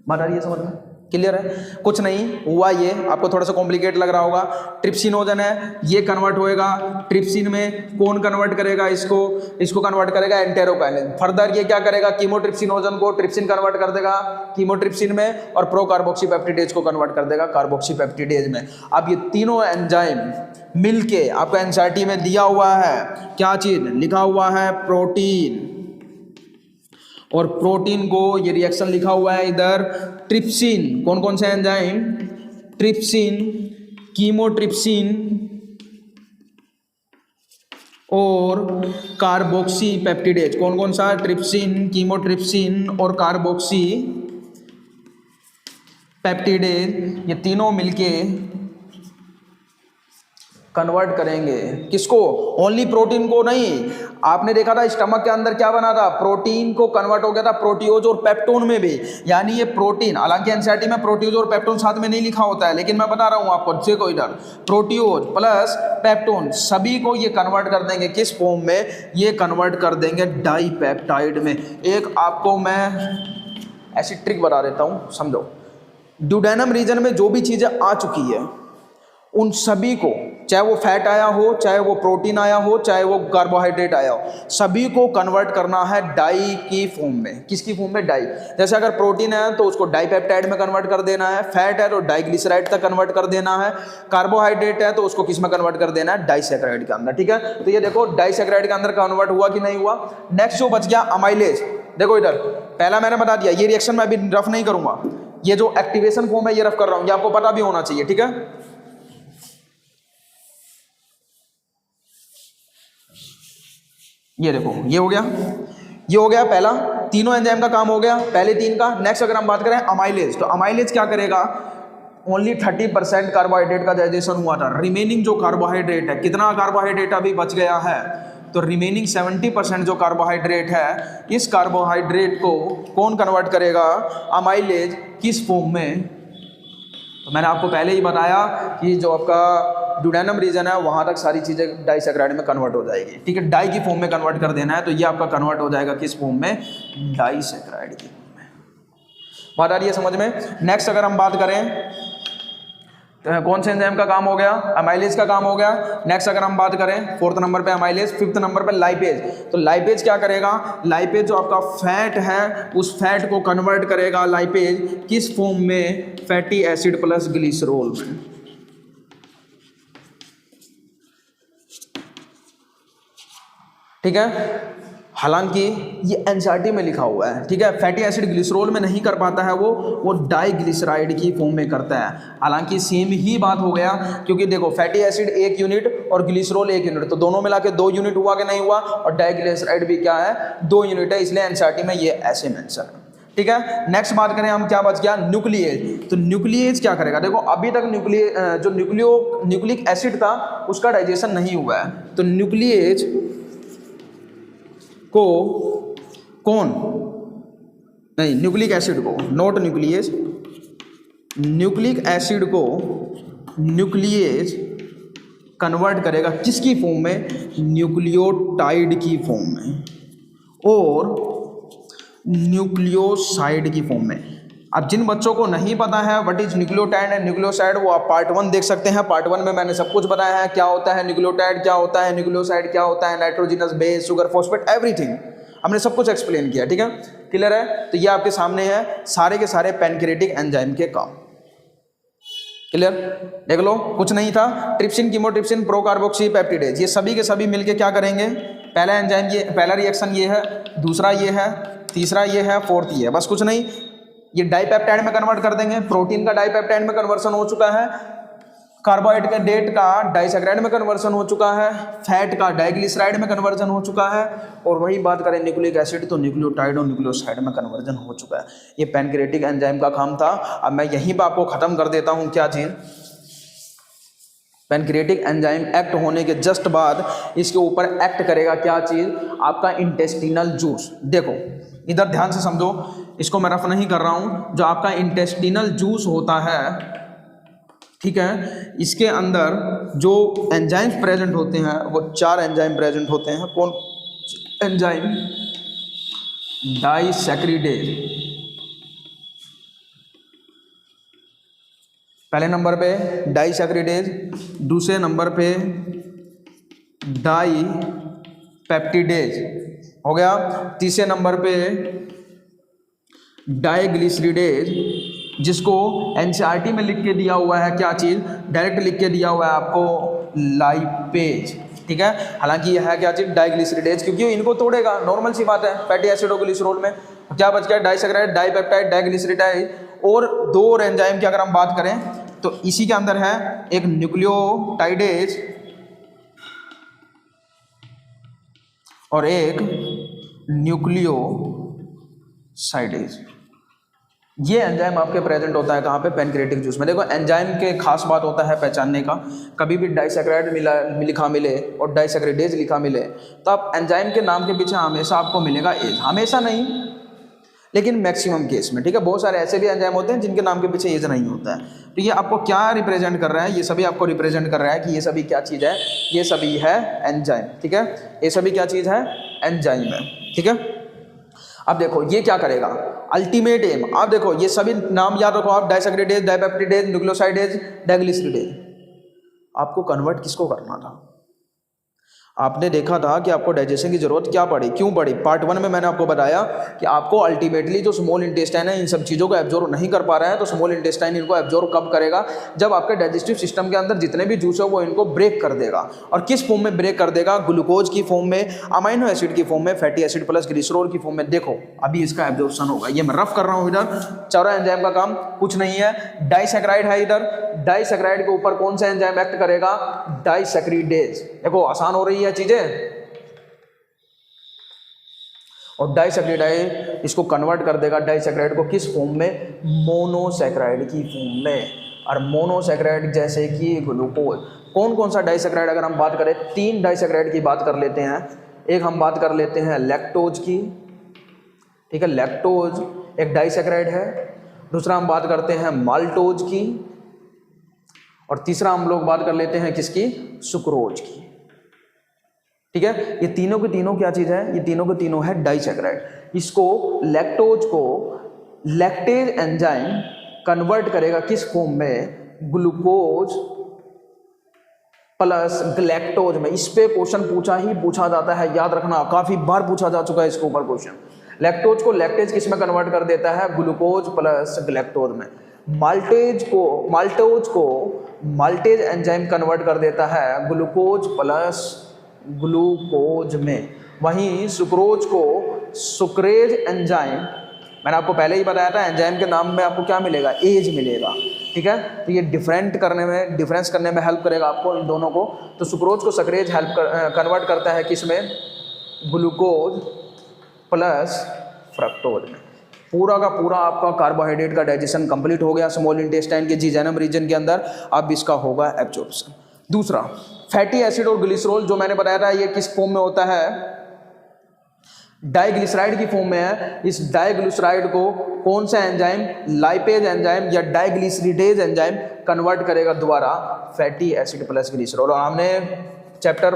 बात आ रही है समझ में, क्लियर है। कुछ नहीं हुआ, ये आपको थोड़ा सा कॉम्प्लिकेट लग रहा होगा। ट्रिप्सिनोजन है, ये कन्वर्ट होएगा ट्रिप्सिन में, कौन कन्वर्ट करेगा इसको, इसको कन्वर्ट करेगा एंटेरोकाइनेज। फर्दर ये क्या करेगा, कीमोट्रिप्सिनोजन को ट्रिप्सिन कन्वर्ट कर देगा कीमोट्रिप्सिन में, और प्रो कार्बोक्सीपेप्टिडेज को कन्वर्ट कर देगा कार्बोक्सीपेप्टिडेज में। अब ये तीनों एंजाइम मिलके आपका एनसीईआरटी में दिया हुआ है, क्या चीज लिखा हुआ है, प्रोटीन, और प्रोटीन को ये रिएक्शन लिखा हुआ है इधर ट्रिप्सिन, कौन कौन से एंजाइम, ट्रिप्सिन, कीमोट्रिप्सिन और कार्बोक्सीपेप्टिडेज, कौन कौन सा, ट्रिप्सिन, कीमोट्रिप्सिन और कार्बोक्सी पेप्टिडेज, ये तीनों मिलके कन्वर्ट करेंगे किसको, ओनली प्रोटीन को नहीं। आपने देखा था स्टमक के अंदर क्या बना था, प्रोटीन को कन्वर्ट हो गया था प्रोटियोज और पेप्टोन में भी, यानी ये प्रोटीन, हालांकि एनसीईआरटी में प्रोटियोज और पेप्टोन साथ में नहीं लिखा होता है, लेकिन मैं बता रहा हूं आपको, देखो इधर प्रोटियोज प्लस पेप्टोन सभी को ये कन्वर्ट कर देंगे किस फॉर्म में, ये कन्वर्ट कर देंगे डाइपेप्टाइड में। एक आपको मैं ऐसी ट्रिक बता देता हूं, समझो। ड्यूडेनम रीजन में जो भी चीजें आ चुकी है उन सभी को, चाहे वो फैट आया हो, चाहे वो प्रोटीन आया हो, चाहे वो कार्बोहाइड्रेट आया हो, सभी को कन्वर्ट करना है डाई की फॉर्म में। किसकी फॉर्म में, डाई। जैसे अगर प्रोटीन है तो उसको डाइपेप्टाइड में कन्वर्ट कर देना है, फैट है तो डाइग्लिसराइड तक कन्वर्ट कर देना है, कार्बोहाइड्रेट है तो उसको किस में कन्वर्ट कर देना है, डाइसैकेराइड के अंदर, ठीक है। तो ये देखो डाइसैकेराइड के अंदर कन्वर्ट हुआ कि नहीं हुआ। नेक्स्ट जो बच गया अमाइलेज, देखो इधर पहला मैंने बता दिया, ये रिएक्शन मैं अभी रफ नहीं करूंगा, ये जो एक्टिवेशन फॉर्म है ये रफ कर रहा हूं, ये आपको पता भी होना चाहिए, ठीक है। ये देखो ये हो गया, ये हो गया पहला, तीनों एंजाइम का काम हो गया, पहले तीन का। नेक्स्ट अगर हम बात करें अमाइलेज, तो अमाइलेज क्या करेगा, ओनली 30% कार्बोहाइड्रेट का डाइजेशन हुआ था, रिमेनिंग जो कार्बोहाइड्रेट है, कितना कार्बोहाइड्रेट अभी बच गया है, तो रिमेनिंग 70% जो कार्बोहाइड्रेट है, इस कार्बोहाइड्रेट को कौन कन्वर्ट करेगा, अमाइलेज, किस फॉर्म में। तो मैंने आपको पहले ही बताया कि जो आपका ड्यूडेनम रीजन है वहां तक सारी चीजें डाइसैकेराइड में कन्वर्ट हो जाएगी, ठीक है। डाई की फॉर्म में कन्वर्ट कर देना है, तो ये आपका कन्वर्ट हो जाएगा किस फॉर्म में, डाइसैकेराइड की फॉर्म में। बात आ रही है समझ में। नेक्स्ट अगर हम बात करें तो कौन से एंजाइम का काम हो गया, अमाइलेज का काम हो गया। नेक्स्ट अगर हम बात करें फोर्थ नंबर पे अमाइलेज, फिफ्थ नंबर पे लाइपेज। तो लाइपेज क्या करेगा, लाइपेज जो आपका फैट है उस फैट को कन्वर्ट करेगा लाइपेज किस फॉर्म में, फैटी एसिड प्लस ग्लिसरॉल में, ठीक है। हालांकि ये एनसीईआरटी में लिखा हुआ है, ठीक है। फैटी एसिड ग्लिसरॉल में नहीं कर पाता है, वो डाइग्लिसराइड की फॉर्म में करता है। हालांकि सेम ही बात हो गया, क्योंकि देखो फैटी एसिड 1 यूनिट और ग्लिसरॉल 1 यूनिट, तो दोनों मिला के 2 यूनिट हुआ कि नहीं हुआ, और डाइग्लिसराइड भी क्या है 2 यूनिट है, इसलिए एनसीईआरटी में ये ऐसे मेंशन है, ठीक है। नेक्स्ट बात करें हम, क्या बच गया, न्यूक्लिएज। तो न्यूक्लिएज क्या करेगा, देखो अभी तक जो न्यूक्लिक एसिड था उसका डाइजेशन नहीं हुआ है, तो न्यूक्लिएज को कौन, नहीं न्यूक्लिक एसिड को, नॉट न्यूक्लिएज, न्यूक्लिक एसिड को न्यूक्लिएज कन्वर्ट करेगा किसकी फॉर्म में, न्यूक्लियोटाइड की फॉर्म में और न्यूक्लियोसाइड की फॉर्म में। अब जिन बच्चों को नहीं पता है what is nucleotide and nucleoside, वो आप पार्ट 1 देख सकते हैं। पार्ट 1 में मैंने सब कुछ बताया है, क्या होता है न्यूक्लियोटाइड, क्या होता है न्यूक्लियोसाइड, क्या होता है nitrogenous base, sugar, phosphate, everything हमने सब कुछ एक्सप्लेन किया, ठीक है, क्लियर है। तो ये आपके सामने है सारे के सारे पैनक्रिएटिक एंजाइम के काम, क्लियर, देख लो कुछ नहीं था। ट्रिप्सिन, कीमोट्रिप्सिन, प्रोकार्बोक्सी पेप्टिडेज, ये सभी के सभी मिलके क्या करेंगे, पहला एंजाइम ये, पहला रिएक्शन ये है, दूसरा ये है, तीसरा ये है, फोर्थ ये है, बस कुछ नहीं, ये डाइपेप्टाइड में कन्वर्ट कर देंगे। प्रोटीन का डाइपेप्टाइड में कन्वर्सन हो चुका है, कार्बोहाइड्रेट का डाइसैकराइड में कन्वर्सन हो चुका है, फैट का डाइग्लिसराइड में कन्वर्जन हो चुका है, और वही बात करें न्यूक्लिक एसिड तो न्यूक्लियोटाइड और न्यूक्लियोसाइड में कन्वर्जन हो चुका है। ये पैनक्रिएटिक एंजाइम का काम था। अब मैं यहीं पर आपको खत्म कर देता हूँ, क्या चीज़, पैनक्रिएटिक एंजाइम एक्ट होने के जस्ट बाद इसके ऊपर एक्ट करेगा क्या चीज़, आपका इंटेस्टिनल जूस। देखो इधर ध्यान से समझो, इसको मैं रफ नहीं कर रहा हूँ, जो आपका इंटेस्टिनल जूस होता है, ठीक है, इसके अंदर जो एंजाइम्स प्रेजेंट होते हैं वो 4 एंजाइम प्रेजेंट होते हैं। कौन एंजाइम, डाइसैकराइडेज, पहले नंबर पे डाइसैकराइडेज, दूसरे नंबर पे डाइपेप्टिडेज हो गया, तीसरे नंबर पे डाइग्लिसरीडेज, जिसको एनसीईआरटी में लिख के दिया हुआ है क्या चीज़, डायरेक्ट लिख के दिया हुआ है आपको लाइपेज, ठीक है। हालांकि यह है क्या चीज़, डाइग्लिसरीडेज, क्योंकि इनको तोड़ेगा, नॉर्मल सी बात है फैटी एसिड और ग्लिसरॉल में। क्या बच गया, डाइसैकराइड, डाइपेप्टाइड, डाइग्लिसरीडाइड, और 2 और एंजाइम की अगर हम बात करें तो इसी के अंदर है एक न्यूक्लियोटाइडेज और एक न्यूक्लियोसाइडेज। ये एंजाइम आपके प्रेजेंट होता है कहाँ पे, पैनक्रिएटिक जूस में। देखो एंजाइम के खास बात होता है पहचानने का, कभी भी डाइसैकराइड लिखा मिले और डाइसैकराइडेज लिखा मिले तो आप एंजाइम के नाम के पीछे हमेशा आपको मिलेगा एज, हमेशा नहीं लेकिन मैक्सिमम केस में, ठीक है। बहुत सारे ऐसे भी एंजाइम होते हैं जिनके नाम के पीछे एज नहीं होता है। तो ये आपको क्या रिप्रेजेंट कर रहा है, ये सभी आपको रिप्रेजेंट कर रहा है कि ये सभी क्या चीज़ है, ये सभी है एंजाइम, ठीक है, ये सभी क्या चीज़ है, एंजाइम है, ठीक है। अब देखो ये क्या करेगा, अल्टीमेट एम, आप देखो ये सभी नाम याद रखो आप, डाइसैकराइडेज, डाइपेप्टिडेज, न्यूक्लियोसाइडेज, डाइग्लिसरीडेज। आपको कन्वर्ट किसको करना था, आपने देखा था कि आपको डाइजेशन की जरूरत क्या पड़ी, क्यों पड़ी। पार्ट 1 में मैंने आपको बताया कि आपको अल्टीमेटली जो स्मॉल इंटेस्टाइन है इन सब चीज़ों को एब्जॉर्व नहीं कर पा रहा है, तो स्मॉल इंटेस्टाइन इनको एब्जॉर्व कब करेगा, जब आपके डाइजेस्टिव सिस्टम के अंदर जितने भी जूस है वो इनको ब्रेक कर देगा। और किस फॉर्म में ब्रेक कर देगा, ग्लूकोज की फॉर्म में, अमाइनो एसिड की फॉर्म में, फैटी एसिड प्लस ग्लिसरॉल की फॉर्म में। देखो अभी इसका एब्जॉर्प्शन होगा, ये मैं रफ कर रहा हूँ। इधर 4 एंजाइम का काम कुछ नहीं है, डाइसैकराइड है, इधर डाइसैकराइड के ऊपर कौन सा एंजाइम एक्ट करेगा, डाइसैकराइडेज। देखो आसान हो रही है चीजें, और डाइसैकराइड इसको कन्वर्ट कर देगा, डाइसैकराइड को किस फॉर्म में, मोनोसैकराइड की फॉर्म में। और मोनोसैकराइड जैसे कि ग्लूकोज, कौन कौन सा डाइसैकराइड, अगर हम बात करें 3 डाइसैकराइड की बात कर लेते हैं। एक हम बात कर लेते हैं लैक्टोज की, ठीक है, लैक्टोज एक डाइसैकराइड है। दूसरा हम बात करते हैं माल्टोज की, और तीसरा हम लोग बात कर लेते हैं किसकी, सुक्रोज की, ठीक है। ये तीनों के तीनों क्या चीज है, ये तीनों के तीनों है डाइसैकराइड। इसको लैक्टोज को लैक्टेज एंजाइम कन्वर्ट करेगा किस फॉर्म में, ग्लूकोज प्लस ग्लैक्टोज में। इस पे क्वेश्चन पूछा जाता है, याद रखना, काफी बार पूछा जा चुका है इसके ऊपर क्वेश्चन। लैक्टोज को लैक्टेज किस में कन्वर्ट कर देता है, ग्लूकोज प्लस ग्लैक्टोज में। माल्टोज को माल्टेज एंजाइम कन्वर्ट कर देता है ग्लूकोज प्लस ग्लूकोज में। वहीं सुक्रोज को सुक्रेज एंजाइम, मैंने आपको पहले ही बताया था एंजाइम के नाम में आपको क्या मिलेगा, एज मिलेगा, ठीक है। तो ये डिफरेंस करने में हेल्प करेगा आपको इन दोनों को। तो सुक्रोज को सक्रेज कन्वर्ट करता है किसमें, ग्लूकोज प्लस फ्रक्टोज में। पूरा का पूरा आपका कार्बोहाइड्रेट का डाइजेशन कंप्लीट हो गया स्मॉल इंटेस्टाइन के जीजेनम रीजन के अंदर। अब इसका होगा एब्जॉर्प्शन। दूसरा फैटी एसिड और ग्लिसरॉल, जो मैंने बताया था ये किस फॉर्म में होता है, डाइग्लिसराइड की फॉर्म में है। इस डाइग्लिसराइड को कौन सा एंजाइम, लाइपेज एंजाइम या डाइग्लिसरीडेज एंजाइम कन्वर्ट करेगा दोबारा फैटी एसिड प्लस ग्लिसरॉल। और हमने चैप्टर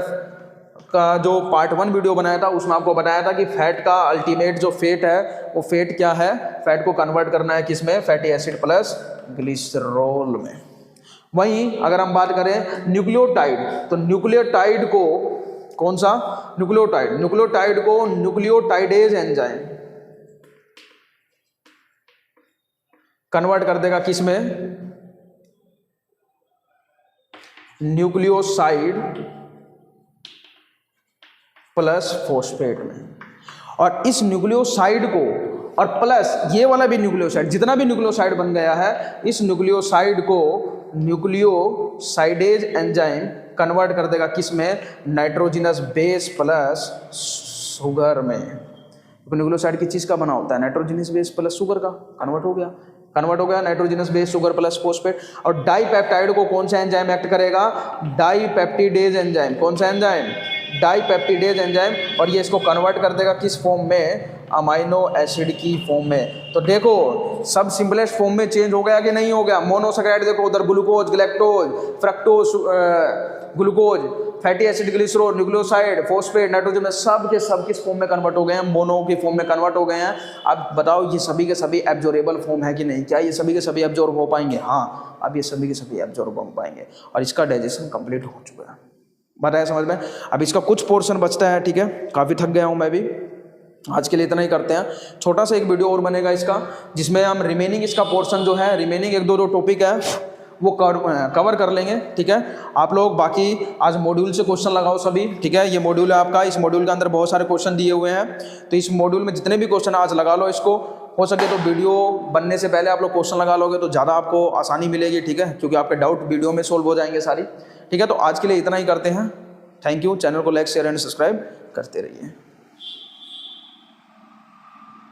का जो पार्ट 1 वीडियो बनाया था उसमें आपको बताया था कि फैट का अल्टीमेट जो फेट है वो फेट क्या है, फैट को कन्वर्ट करना है किसमें, फैटी एसिड प्लस ग्लिसरॉल में। वहीं अगर हम बात करें न्यूक्लियोटाइड, तो न्यूक्लियोटाइड को कौन सा, न्यूक्लियोटाइड को न्यूक्लियोटाइडेज एंजाइम कन्वर्ट कर देगा किसमें, न्यूक्लियोसाइड प्लस फॉस्फेट में। और इस न्यूक्लियोसाइड को और प्लस ये वाला भी न्यूक्लियोसाइड, जितना भी न्यूक्लियोसाइड बन गया है, इस न्यूक्लियोसाइड को न्यूक्लियोसाइडेज एंजाइम कन्वर्ट कर देगा किसमें, नाइट्रोजिनस बेस प्लस शुगर में। तो न्यूक्लियोसाइड किस चीज़ का बना होता है, नाइट्रोजिनस बेस प्लस शुगर का, कन्वर्ट हो गया nitrogenous base sugar plus phosphate. और डाईपेप्टाइड को कौन सा एंजाइम एक्ट करेगा, डाईपेप्टिडेज एंजाइम। कौन सा एंजाइम, डाईपेप्टिडेज एंजाइम। और ये इसको कन्वर्ट कर देगा किस फॉर्म में, अमाइनो एसिड की फॉर्म में। तो देखो सब सिंपलेस्ट फॉर्म में चेंज हो गया कि नहीं हो गया। मोनोसैकेराइड देखो उधर glucose, galactose, fructose, glucose, fatty acid, glycerol, nucleoside, phosphate, nitrogen, सब के सब किस फॉर्म में कन्वर्ट हो गए हैं, मोनो की फॉर्म में कन्वर्ट हो गए हैं। अब बताओ ये सभी के सभी एब्जॉर्बेबल फॉर्म है कि नहीं, क्या ये सभी के सभी एब्जॉर्ब हो पाएंगे, हाँ अब ये सभी के सभी एब्जॉर्ब हो पाएंगे। और इसका डाइजेशन कंप्लीट हो चुका है, बताया समझ में। अब इसका कुछ पोर्शन बचता है, ठीक है, काफ़ी थक गया हूँ मैं भी, आज के लिए इतना ही करते हैं। छोटा सा एक वीडियो और बनेगा इसका, जिसमें हम रिमेनिंग इसका पोर्शन जो है, रिमेनिंग एक दो जो टॉपिक है वो कवर कर लेंगे, ठीक है। आप लोग बाकी आज मॉड्यूल से क्वेश्चन लगाओ सभी, ठीक है। ये मॉड्यूल है आपका, इस मॉड्यूल के अंदर बहुत सारे क्वेश्चन दिए हुए हैं, तो इस मॉड्यूल में जितने भी क्वेश्चन आज लगा लो इसको। हो सके तो वीडियो बनने से पहले आप लोग क्वेश्चन लगा लोगे तो ज़्यादा आपको आसानी मिलेगी, ठीक है, क्योंकि आपके डाउट वीडियो में सोल्व हो जाएंगे सारी, ठीक है। तो आज के लिए इतना ही करते हैं। Thank you. चैनल को लाइक शेयर एंड सब्सक्राइब करते रहिए।